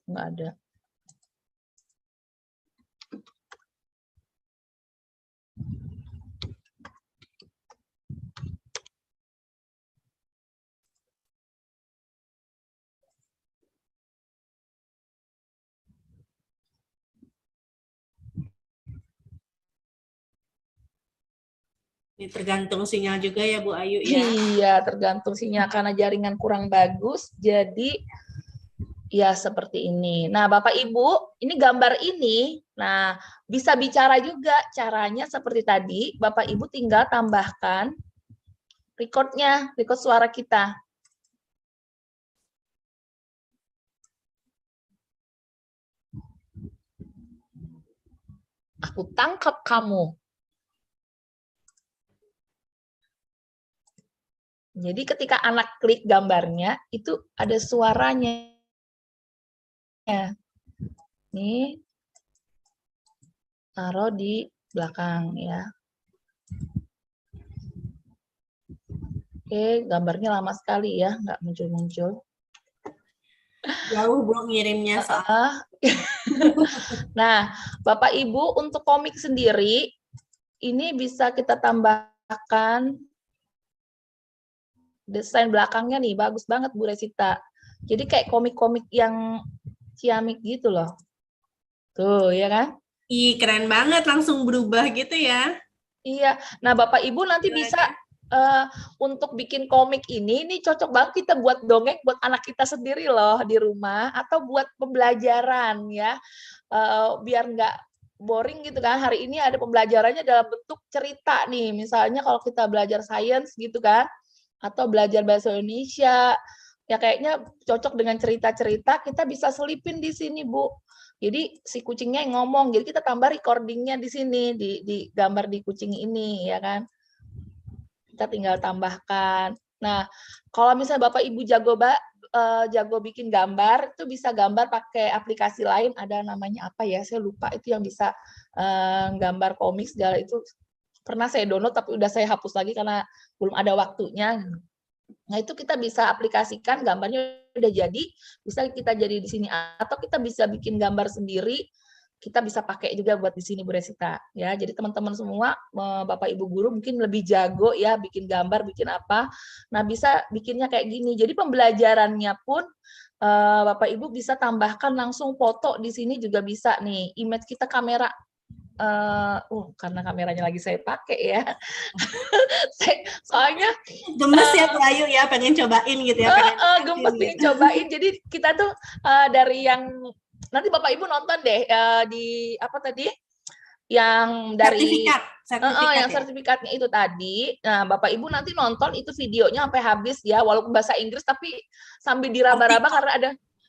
Nggak ada. Ini tergantung sinyal juga ya Bu Ayu ya. Iya, tergantung sinyal karena jaringan kurang bagus. Jadi ya seperti ini. Nah, Bapak Ibu, ini gambar ini, nah bisa bicara juga. Caranya seperti tadi, Bapak Ibu tinggal tambahkan recordnya, record suara kita. Aku tangkap kamu. Jadi ketika anak klik gambarnya, itu ada suaranya. Ini taruh di belakang ya. Oke, gambarnya lama sekali ya, nggak muncul-muncul. Jauh Bu ngirimnya soal. Nah, Bapak Ibu untuk komik sendiri, ini bisa kita tambahkan desain belakangnya nih, bagus banget Bu Resita. Jadi kayak komik-komik yang ciamik gitu loh. Tuh, ya kan? Ih, keren banget, langsung berubah gitu ya. Iya. Nah, Bapak Ibu nanti bisa untuk bikin komik ini cocok banget kita buat dongeng buat anak kita sendiri loh di rumah, atau buat pembelajaran ya. biar nggak boring gitu kan. Hari ini ada pembelajarannya dalam bentuk cerita nih. Misalnya kalau kita belajar sains gitu kan, atau belajar bahasa Indonesia, ya kayaknya cocok dengan cerita-cerita, kita bisa selipin di sini, Bu. Jadi si kucingnya yang ngomong, jadi kita tambah recordingnya di sini, di gambar di kucing ini, ya kan. Kita tinggal tambahkan. Nah, kalau misalnya Bapak Ibu jago bikin gambar, itu bisa gambar pakai aplikasi lain, ada namanya apa ya, saya lupa, itu yang bisa gambar komik segala itu. Pernah saya download tapi udah saya hapus lagi karena belum ada waktunya. Nah, itu kita bisa aplikasikan, gambarnya udah jadi, bisa kita jadi di sini, atau kita bisa bikin gambar sendiri, kita bisa pakai juga buat di sini Bu Resita. Ya, jadi teman-teman semua, Bapak Ibu guru mungkin lebih jago ya bikin gambar, bikin apa. Nah, bisa bikinnya kayak gini. Jadi pembelajarannya pun Bapak Ibu bisa tambahkan langsung foto di sini juga bisa nih. Image kita kamera karena kameranya lagi saya pakai ya. Soalnya Gemes ya Bu Ayu ya, pengen cobain gitu ya. gemes pengen cobain. Jadi kita tuh dari yang nanti Bapak Ibu nonton deh di apa tadi yang dari sertifikatnya itu tadi. Nah, Bapak Ibu nanti nonton itu videonya sampai habis ya, walaupun bahasa Inggris tapi sambil diraba-raba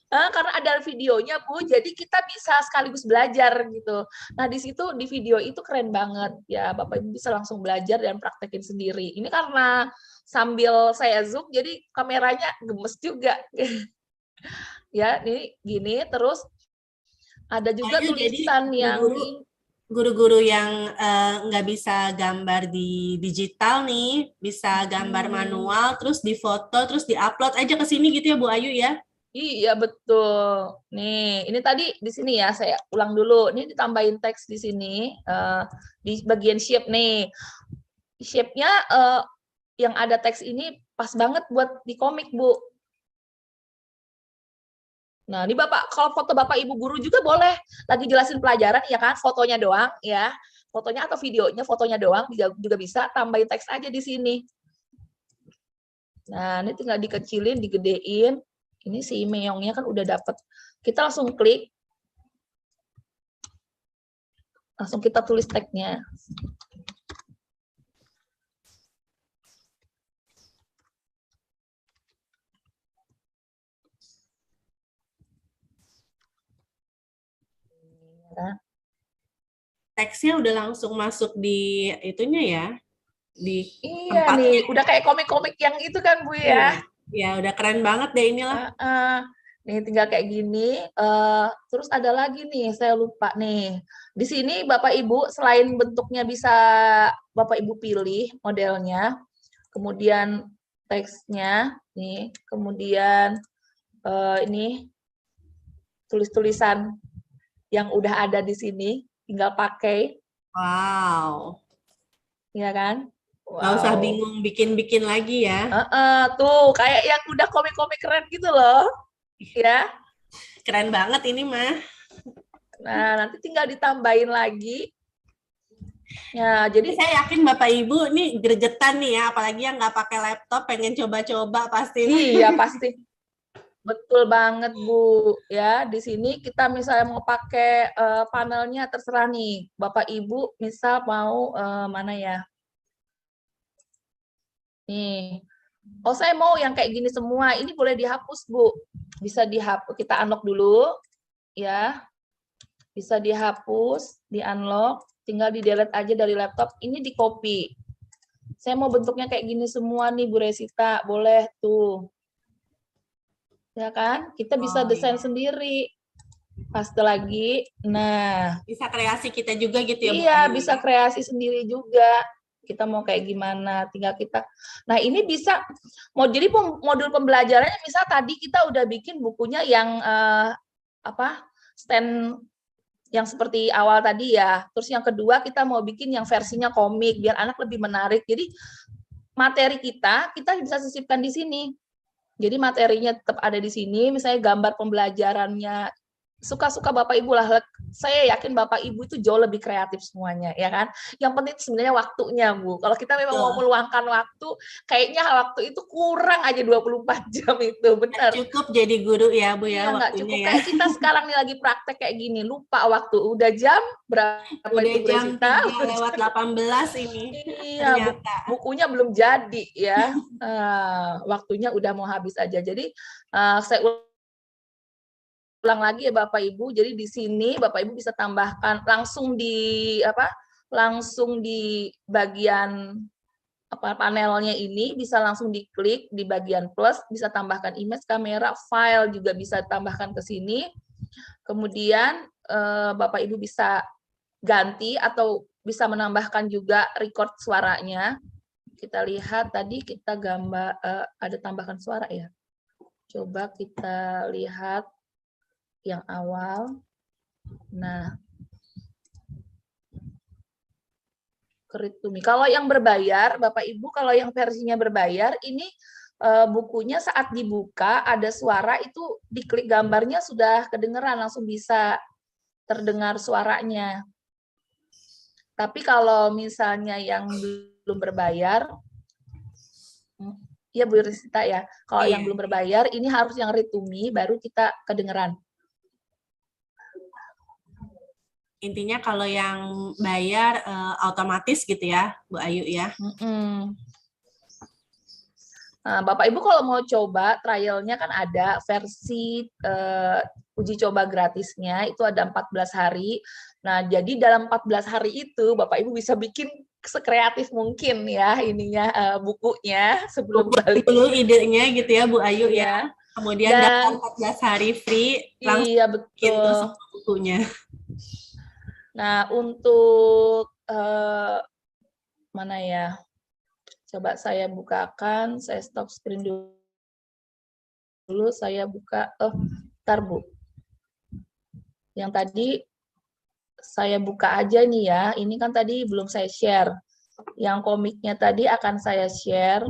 karena ada videonya Bu, jadi kita bisa sekaligus belajar gitu. Nah, di situ di video itu keren banget ya, Bapak Ibu bisa langsung belajar dan praktekin sendiri. Ini karena sambil saya zoom, jadi kameranya gemes juga. Ya, ini gini, terus ada juga tulisan yang guru-guru yang nggak bisa gambar di digital nih, bisa gambar manual, terus difoto, terus diupload aja ke sini gitu ya Bu Ayu ya? Iya betul. Nih, ini tadi di sini ya, saya ulang dulu. Ini ditambahin teks di sini di bagian shape nih. Shape-nya yang ada teks ini pas banget buat di komik, Bu. Nah, ini Bapak, kalau foto Bapak Ibu guru juga boleh. Lagi jelasin pelajaran ya kan, fotonya doang ya. Fotonya atau videonya, fotonya doang juga bisa, tambahin teks aja di sini. Nah, ini tinggal dikecilin, digedein. Ini si meongnya kan udah dapet. Kita langsung klik. Langsung kita tulis tagnya. Teksnya udah langsung masuk di itunya ya? Di iya nih, udah kayak komik-komik yang itu kan Bu ya. Ya, udah keren banget deh inilah. Nih tinggal kayak gini. Terus ada lagi nih, saya lupa nih. Di sini Bapak Ibu selain bentuknya bisa Bapak Ibu pilih modelnya, kemudian teksnya nih, kemudian ini tulis-tulisan yang udah ada di sini, tinggal pakai. Wow. Iya kan? Wow. Nggak usah bingung bikin-bikin lagi ya. Tuh, kayak yang udah komik-komik keren gitu loh. Ya. Keren banget ini mah. Nah, nanti tinggal ditambahin lagi. Ya, jadi saya yakin Bapak Ibu nih gregetan nih ya, apalagi yang nggak pakai laptop pengen coba-coba pasti. Iya, pasti. Betul banget, Bu. Ya, di sini kita misalnya mau pakai panelnya terserah nih. Bapak Ibu misal mau mana ya? Nih. Oh, saya mau yang kayak gini semua. Ini boleh dihapus, Bu. Bisa dihapus. Kita unlock dulu. Ya. Bisa dihapus, di-unlock. Tinggal di-delete aja dari laptop. Ini di-copy. Saya mau bentuknya kayak gini semua nih, Bu Resita. Boleh tuh. Ya kan? Kita bisa desain sendiri. Paste lagi. Nah. Bisa kreasi kita juga gitu ya, Bu? Iya, bisa kreasi sendiri juga. Kita mau kayak gimana, tinggal kita. Nah, ini bisa mau jadi modul pembelajarannya, misal tadi kita udah bikin bukunya yang stand yang seperti awal tadi ya. Terus yang kedua kita mau bikin yang versinya komik biar anak lebih menarik. Jadi materi kita bisa sisipkan di sini. Jadi materinya tetap ada di sini, misalnya gambar pembelajarannya suka-suka Bapak Ibu lah. Saya yakin Bapak Ibu itu jauh lebih kreatif semuanya, ya kan? Yang penting sebenarnya waktunya, Bu. Kalau kita memang mau Betul. meluangkan waktu, kayaknya waktu itu kurang aja 24 jam itu, benar. Cukup jadi guru ya Bu ya Iya, nggak waktunya cukup. ya. Kayak kita sekarang nih lagi praktek kayak gini, lupa waktu. Udah jam berapa Udah itu, Bu jam Resita? 3 lewat 18 ini Iya, ternyata. bukunya belum jadi ya. Waktunya udah mau habis aja. Jadi saya ulang lagi ya Bapak Ibu. Jadi di sini Bapak Ibu bisa tambahkan langsung di apa? Langsung di bagian apa panelnya ini bisa langsung diklik di bagian plus, bisa tambahkan image, kamera, file juga bisa tambahkan ke sini. Kemudian Bapak Ibu bisa ganti atau bisa menambahkan juga record suaranya. Kita lihat tadi kita gambar ada tambahkan suara ya. Coba kita lihat yang awal. Nah, Create to Me. Kalau yang berbayar, Bapak Ibu, kalau yang versinya berbayar, ini bukunya saat dibuka ada suara itu diklik gambarnya sudah kedengeran, langsung bisa terdengar suaranya. Tapi kalau misalnya yang belum berbayar, ya Bu Risita ya, kalau yang belum berbayar ini harus yang Read to Me baru kita kedengeran. Intinya kalau yang bayar otomatis gitu ya Bu Ayu ya. Nah, Bapak Ibu kalau mau coba trialnya kan ada versi uji coba gratisnya itu ada 14 hari. Nah, jadi dalam 14 hari itu Bapak Ibu bisa bikin sekreatif mungkin ya ininya bukunya sebelum balik. Dulu idenya gitu ya Bu Ayu ya. Kemudian dalam 14 hari free langsung iya betul semua bukunya. Nah, untuk mana ya? Coba saya bukakan, saya stop screen dulu, saya buka, bentar Bu. Yang tadi saya buka aja nih ya, ini kan tadi belum saya share. Yang komiknya tadi akan saya share.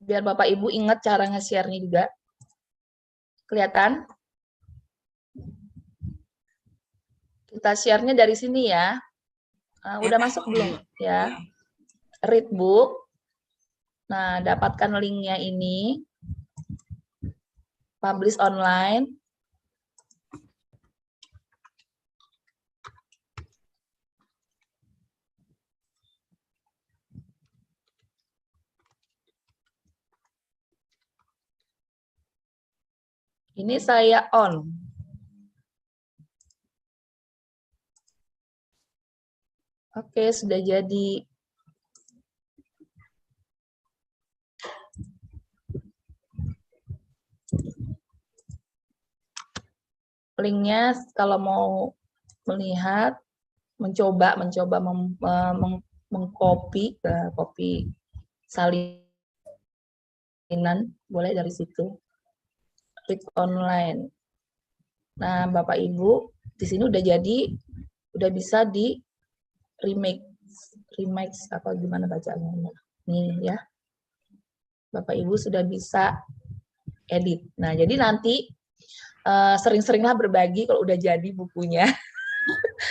Biar Bapak Ibu ingat cara nge-share-nya juga. Kelihatan? Kita share-nya dari sini ya. Udah masuk belum ya? Read book. Nah, dapatkan linknya ini. Publish online. Ini saya on. Oke, sudah jadi. Linknya kalau mau melihat, mencoba mengcopy, copy salinan, boleh dari situ. Read online. Nah, Bapak Ibu, di sini udah jadi, udah bisa di remake apa gimana bacanya? Nih ya. Bapak Ibu sudah bisa edit. Nah, jadi nanti sering-seringlah berbagi kalau udah jadi bukunya.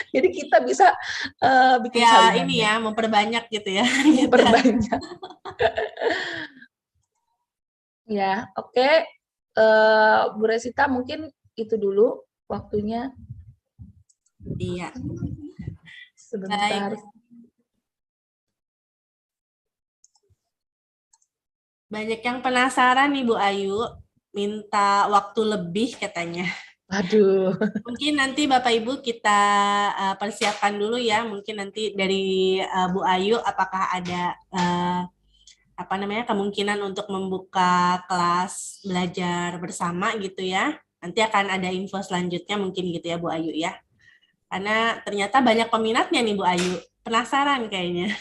Jadi kita bisa bikin salinannya. Ini ya, memperbanyak gitu ya. Memperbanyak. Ya, oke. Bu Resita mungkin itu dulu waktunya. Iya. Sebentar. Baik. Banyak yang penasaran nih Bu Ayu, minta waktu lebih katanya. Aduh. Mungkin nanti Bapak Ibu kita persiapkan dulu ya. Mungkin nanti dari Bu Ayu apakah ada kemungkinan untuk membuka kelas belajar bersama gitu ya. Nanti akan ada info selanjutnya mungkin gitu ya Bu Ayu ya. Karena ternyata banyak peminatnya nih Bu Ayu. Penasaran kayaknya.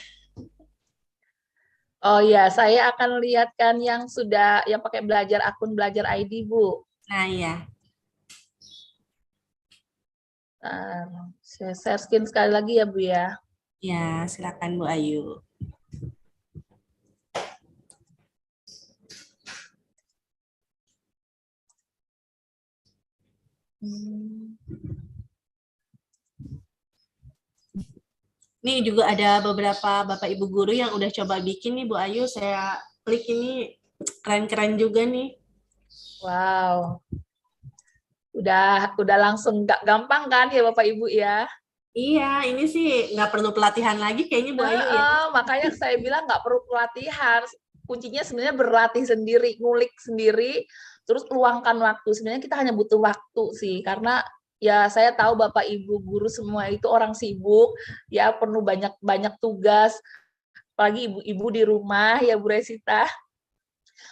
Oh ya, saya akan lihatkan yang sudah yang pakai belajar akun belajar ID, Bu. Nah, iya. Saya share screen sekali lagi ya, Bu ya. Ya, silakan Bu Ayu. Nih juga ada beberapa Bapak Ibu guru yang udah coba bikin nih Bu Ayu, saya klik ini keren-keren juga nih. Wow. Udah langsung nggak gampang kan ya Bapak Ibu ya? Iya, ini sih nggak perlu pelatihan lagi kayaknya Bu Ayu ya. Makanya saya bilang nggak perlu pelatihan. Kuncinya sebenarnya berlatih sendiri, ngulik sendiri, terus luangkan waktu. Sebenarnya kita hanya butuh waktu sih, karena ya saya tahu Bapak Ibu guru semua itu orang sibuk, ya penuh banyak tugas, apalagi ibu-ibu di rumah ya Bu Resita.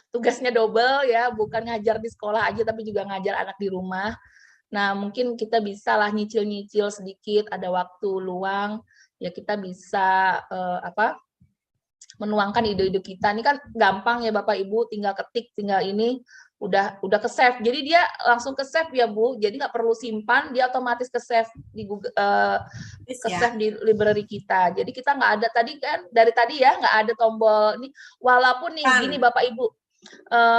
Tugasnya double ya, bukan ngajar di sekolah aja tapi juga ngajar anak di rumah. Nah, mungkin kita bisa lah nyicil-nyicil sedikit, ada waktu luang, ya kita bisa menuangkan ide-ide kita. Ini kan gampang ya Bapak Ibu, tinggal ketik, tinggal ini udah ke save. Jadi dia langsung ke save ya Bu. Jadi nggak perlu simpan, dia otomatis ke save di Google, ke save di library kita. Jadi kita nggak ada tadi kan dari tadi ya nggak ada tombol ini. Walaupun nih gini Bapak Ibu,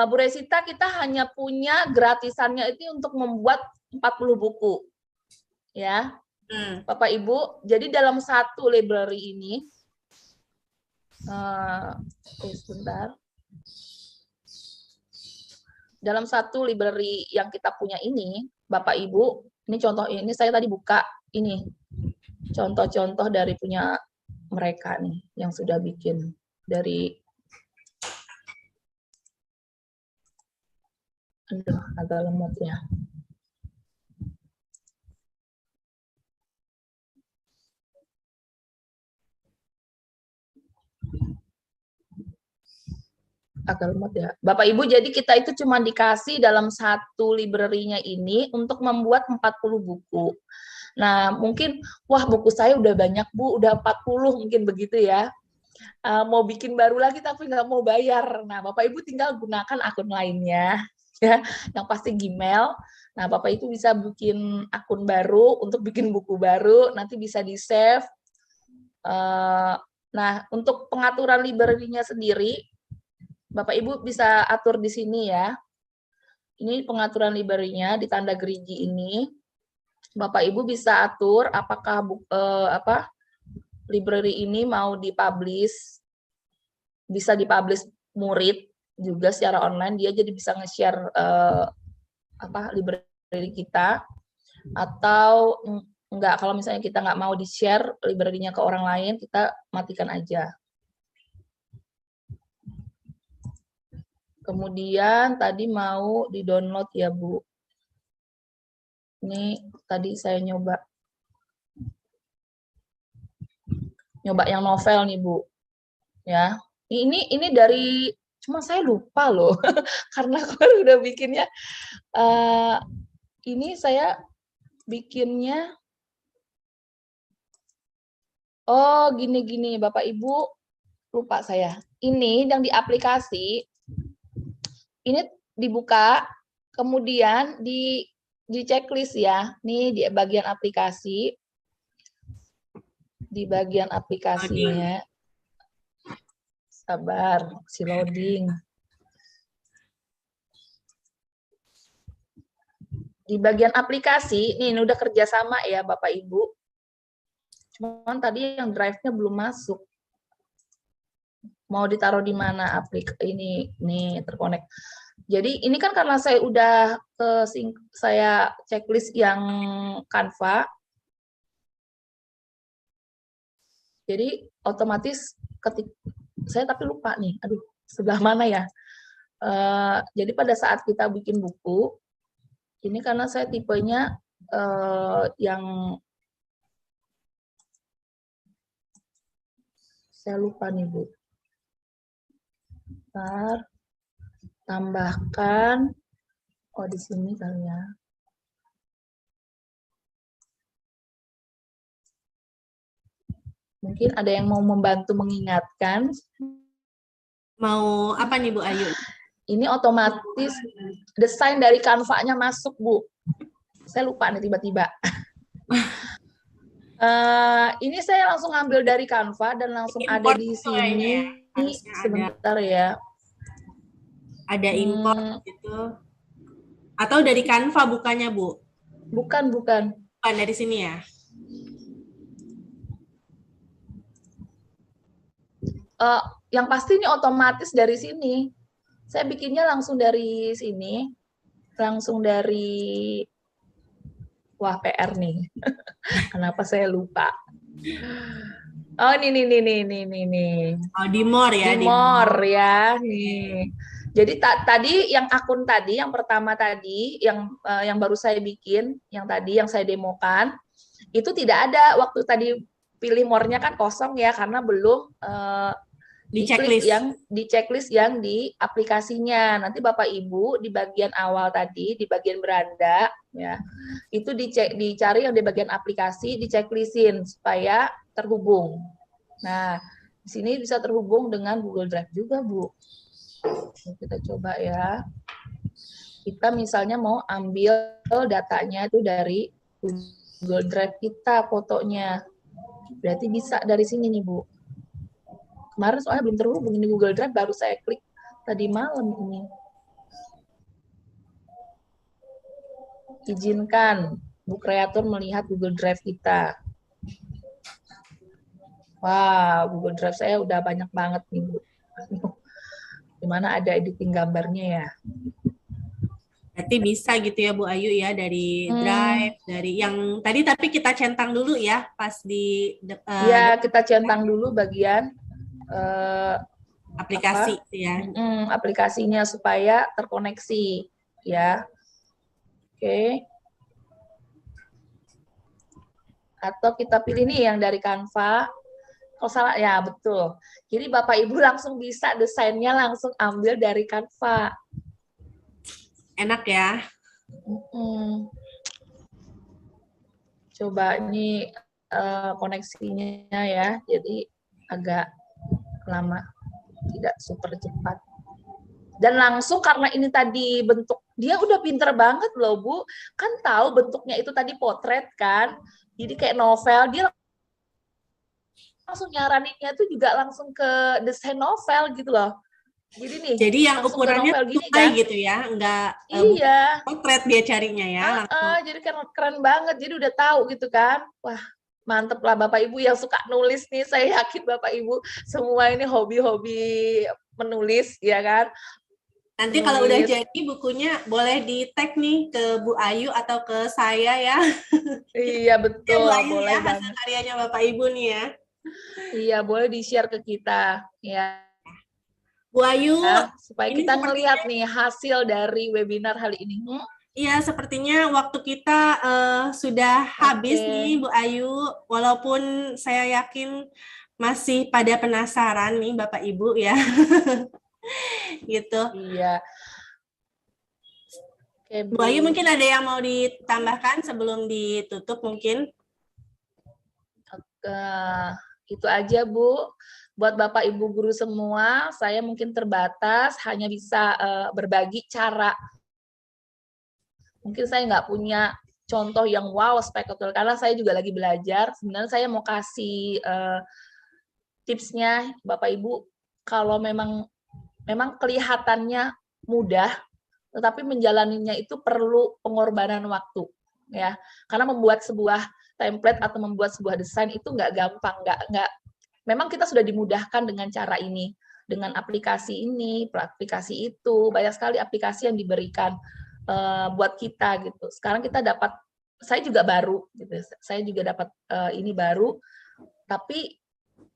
Bu Resita kita hanya punya gratisannya itu untuk membuat 40 buku. Ya. Bapak Ibu, jadi dalam satu library ini sebentar. Dalam satu library yang kita punya ini, Bapak Ibu, ini contoh ini saya tadi buka ini contoh-contoh dari punya mereka nih yang sudah bikin dari agak lemot ya. Agak lemot ya. Bapak Ibu, jadi kita itu cuma dikasih dalam satu library-nya ini untuk membuat 40 buku. Nah, mungkin, wah buku saya udah banyak Bu, udah 40 mungkin begitu ya. Mau bikin baru lagi tapi nggak mau bayar. Nah, Bapak Ibu tinggal gunakan akun lainnya, ya, yang pasti Gmail. Nah, Bapak Ibu bisa bikin akun baru untuk bikin buku baru, nanti bisa di-save. Nah, untuk pengaturan library-nya sendiri, Bapak Ibu bisa atur di sini ya. Ini pengaturan library-nya di tanda gerigi ini. Bapak Ibu bisa atur apakah library ini mau dipublish, bisa dipublish murid juga secara online, dia jadi bisa nge-share library kita, atau enggak, kalau misalnya kita nggak mau di-share library-nya ke orang lain, kita matikan aja. Kemudian tadi mau di-download ya Bu. Ini tadi saya nyoba yang novel nih Bu. Ya. Ini dari, cuma saya lupa loh karena aku udah bikinnya. Ini saya bikinnya. Oh, gini Bapak Ibu, lupa saya. Ini yang di aplikasi. Ini dibuka, kemudian di checklist ya. Nih di bagian aplikasi. Di bagian aplikasinya. Sabar, si loading. Di bagian aplikasi, ini udah kerjasama ya Bapak Ibu. Cuman tadi yang drive-nya belum masuk. Mau ditaruh di mana ini nih terkonek. Jadi ini kan karena saya udah saya checklist yang Canva. Jadi otomatis saya tapi lupa nih. Aduh, sebelah mana ya? Jadi pada saat kita bikin buku, ini karena saya tipenya yang saya lupa nih Bu. Bentar, tambahkan, di sini kali ya. Mungkin ada yang mau membantu mengingatkan. Mau apa nih Bu Ayu? Ini otomatis desain dari Canva-nya masuk Bu. Saya lupa nih tiba-tiba. Ini saya langsung ambil dari Canva dan langsung ada di sini. Sebentar ya. Ada import gitu. Atau dari Canva bukannya Bu? Bukan. Bukan dari sini ya? Yang pasti ini otomatis dari sini. Saya bikinnya langsung dari sini, langsung dari, wah PR nih. Kenapa saya lupa? Oh ini. Oh, di more ya, Di more ya, nih. Jadi tadi yang akun tadi, yang pertama tadi, yang baru saya bikin, yang tadi yang saya demokan, itu tidak ada waktu tadi pilih more-nya kan kosong ya, karena belum di diklik checklist. di checklist yang di aplikasinya. Nanti Bapak Ibu di bagian awal tadi, di bagian beranda ya, itu dicari yang di bagian aplikasi, di checklistin supaya terhubung. Nah, di sini bisa terhubung dengan Google Drive juga, Bu. Kita coba ya. Kita misalnya mau ambil datanya itu dari Google Drive kita, fotonya. Berarti bisa dari sini nih, Bu. Kemarin soalnya belum terhubung di Google Drive, baru saya klik tadi malam ini. Izinkan Bu Kreator melihat Google Drive kita. Wah, Google Drive saya udah banyak banget nih, Bu. Dimana ada editing gambarnya ya. Berarti bisa gitu ya Bu Ayu ya, dari Drive, dari yang tadi tapi kita centang dulu ya pas di ya, kita centang dulu bagian aplikasi ya. Aplikasinya supaya terkoneksi ya. Oke. Atau kita pilih nih yang dari Canva. Kalau salah ya betul. Jadi Bapak Ibu langsung bisa desainnya langsung ambil dari Canva. Enak ya. Coba ini koneksinya ya. Jadi agak lama, tidak super cepat. Dan langsung karena ini tadi bentuk, dia udah pinter banget loh Bu. Kan tahu bentuknya itu tadi potret kan. Jadi kayak novel, dia langsung nyaraninnya tuh juga langsung ke desain novel gitu loh. Jadi nih. Jadi yang ukurannya tunai kan? Gitu ya, enggak iya. potret dia carinya ya. Jadi keren banget. Jadi udah tahu gitu kan. Wah, mantep lah Bapak Ibu yang suka nulis nih. Saya yakin Bapak Ibu semua ini hobi-hobi menulis ya kan. Nanti kalau udah jadi bukunya boleh di tag nih ke Bu Ayu atau ke saya ya. Iya betul, Bu Ayu boleh ya, hasil karyanya Bapak Ibu nih ya. Iya, boleh di-share ke kita ya. Bu Ayu, supaya kita ngelihat nih hasil dari webinar hari ini. Iya, sepertinya waktu kita sudah habis nih Bu Ayu. Walaupun saya yakin masih pada penasaran nih Bapak Ibu ya. Gitu. Iya. Oke, Bu Ayu mungkin ada yang mau ditambahkan sebelum ditutup mungkin? Itu aja Bu. Buat Bapak Ibu guru semua, saya mungkin terbatas hanya bisa berbagi cara. Mungkin saya nggak punya contoh yang wow spektakuler karena saya juga lagi belajar. Sebenarnya saya mau kasih tipsnya Bapak Ibu, kalau memang kelihatannya mudah, tetapi menjalaninya itu perlu pengorbanan waktu ya. Karena membuat sebuah template atau membuat sebuah desain itu nggak gampang, nggak. Memang kita sudah dimudahkan dengan cara ini, dengan aplikasi ini, aplikasi itu, banyak sekali aplikasi yang diberikan buat kita gitu. Sekarang kita dapat, saya juga baru, gitu. Saya juga dapat ini baru, tapi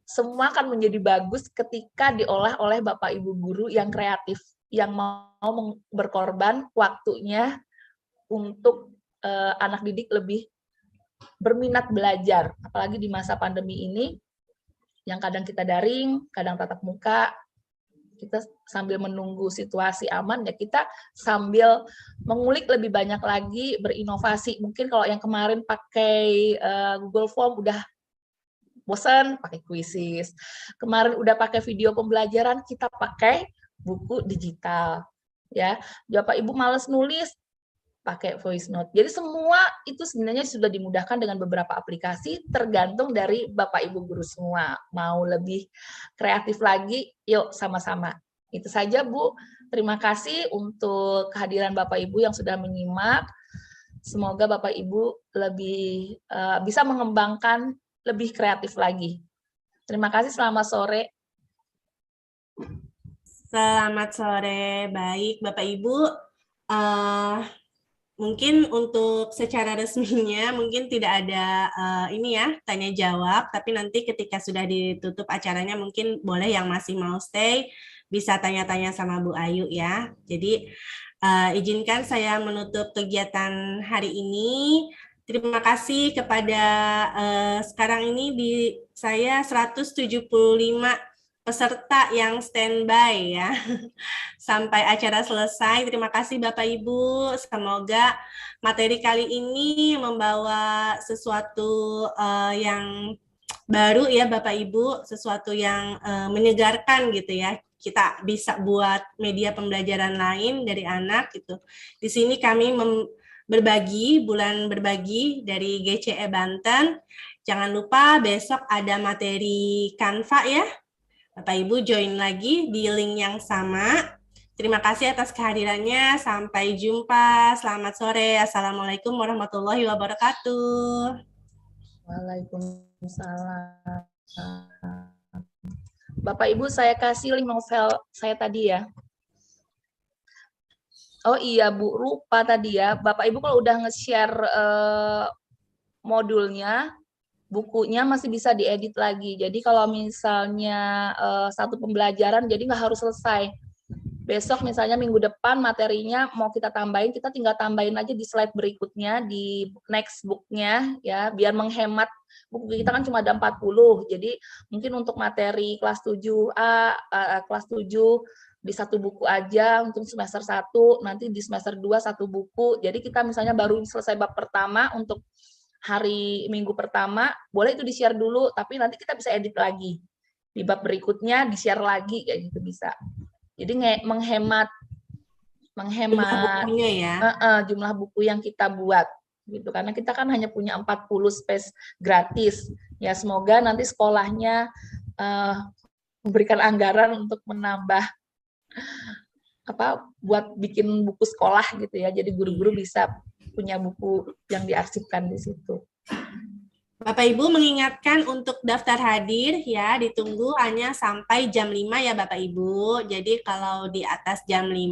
semua akan menjadi bagus ketika diolah oleh Bapak Ibu guru yang kreatif, yang mau berkorban waktunya untuk anak didik lebih berminat belajar, apalagi di masa pandemi ini, yang kadang kita daring, kadang tatap muka, kita sambil menunggu situasi aman, ya kita sambil mengulik lebih banyak lagi, berinovasi. Mungkin kalau yang kemarin pakai Google Form udah bosan, pakai Quizzes. Kemarin udah pakai video pembelajaran, kita pakai buku digital. Ya, Bapak Ibu males nulis, pakai voice note. Jadi semua itu sebenarnya sudah dimudahkan dengan beberapa aplikasi, tergantung dari Bapak Ibu guru semua. Mau lebih kreatif lagi, yuk sama-sama. Itu saja Bu. Terima kasih untuk kehadiran Bapak Ibu yang sudah menyimak. Semoga Bapak Ibu lebih bisa mengembangkan lebih kreatif lagi. Terima kasih, selamat sore. Selamat sore, baik Bapak Ibu. Mungkin untuk secara resminya mungkin tidak ada ini ya tanya jawab, tapi nanti ketika sudah ditutup acaranya mungkin boleh yang masih mau stay bisa tanya-tanya sama Bu Ayu ya. Jadi izinkan saya menutup kegiatan hari ini. Terima kasih kepada sekarang ini saya 175 peserta yang standby ya. Sampai acara selesai. Terima kasih Bapak Ibu. Semoga materi kali ini membawa sesuatu yang baru ya Bapak Ibu, sesuatu yang menyegarkan gitu ya. Kita bisa buat media pembelajaran lain dari anak gitu. Di sini kami berbagi, bulan berbagi dari GCE Banten. Jangan lupa besok ada materi Canva ya. Bapak Ibu join lagi di link yang sama. Terima kasih atas kehadirannya. Sampai jumpa. Selamat sore. Assalamualaikum warahmatullahi wabarakatuh. Waalaikumsalam. Bapak Ibu, saya kasih link novel saya tadi ya. Oh iya Bu, lupa tadi ya. Bapak Ibu kalau udah nge-share modulnya, bukunya masih bisa diedit lagi. Jadi kalau misalnya satu pembelajaran, jadi nggak harus selesai. Besok misalnya minggu depan materinya mau kita tambahin, kita tinggal tambahin aja di slide berikutnya, di next book-nya, ya, biar menghemat. Buku kita kan cuma ada 40, jadi mungkin untuk materi kelas 7A, kelas 7, di satu buku aja untuk semester 1, nanti di semester 2 satu buku. Jadi kita misalnya baru selesai bab pertama untuk hari minggu pertama, boleh itu di-share dulu, tapi nanti kita bisa edit lagi. Di bab berikutnya di-share lagi, kayak gitu bisa. Jadi menghemat Bukunya ya. jumlah buku yang kita buat. Gitu. Karena kita kan hanya punya 40 space gratis. Ya semoga nanti sekolahnya memberikan anggaran untuk menambah buat bikin buku sekolah gitu ya. Jadi guru-guru bisa punya buku yang diarsipkan di situ. Bapak Ibu mengingatkan untuk daftar hadir ya, ditunggu hanya sampai jam 5 ya Bapak Ibu. Jadi kalau di atas jam 5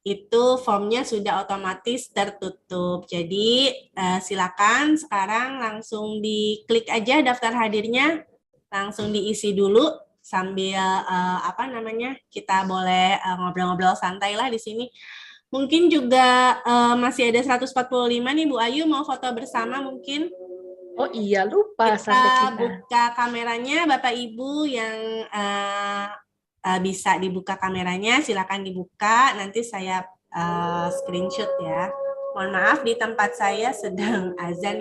itu formnya sudah otomatis tertutup. Jadi silakan sekarang langsung diklik aja daftar hadirnya, langsung diisi dulu sambil kita boleh ngobrol-ngobrol santai lah di sini. Mungkin juga masih ada 145 nih Bu Ayu, mau foto bersama mungkin. Oh iya, lupa kita buka kameranya Bapak Ibu yang bisa dibuka kameranya, silakan dibuka. Nanti saya screenshot ya. Mohon maaf di tempat saya sedang azan.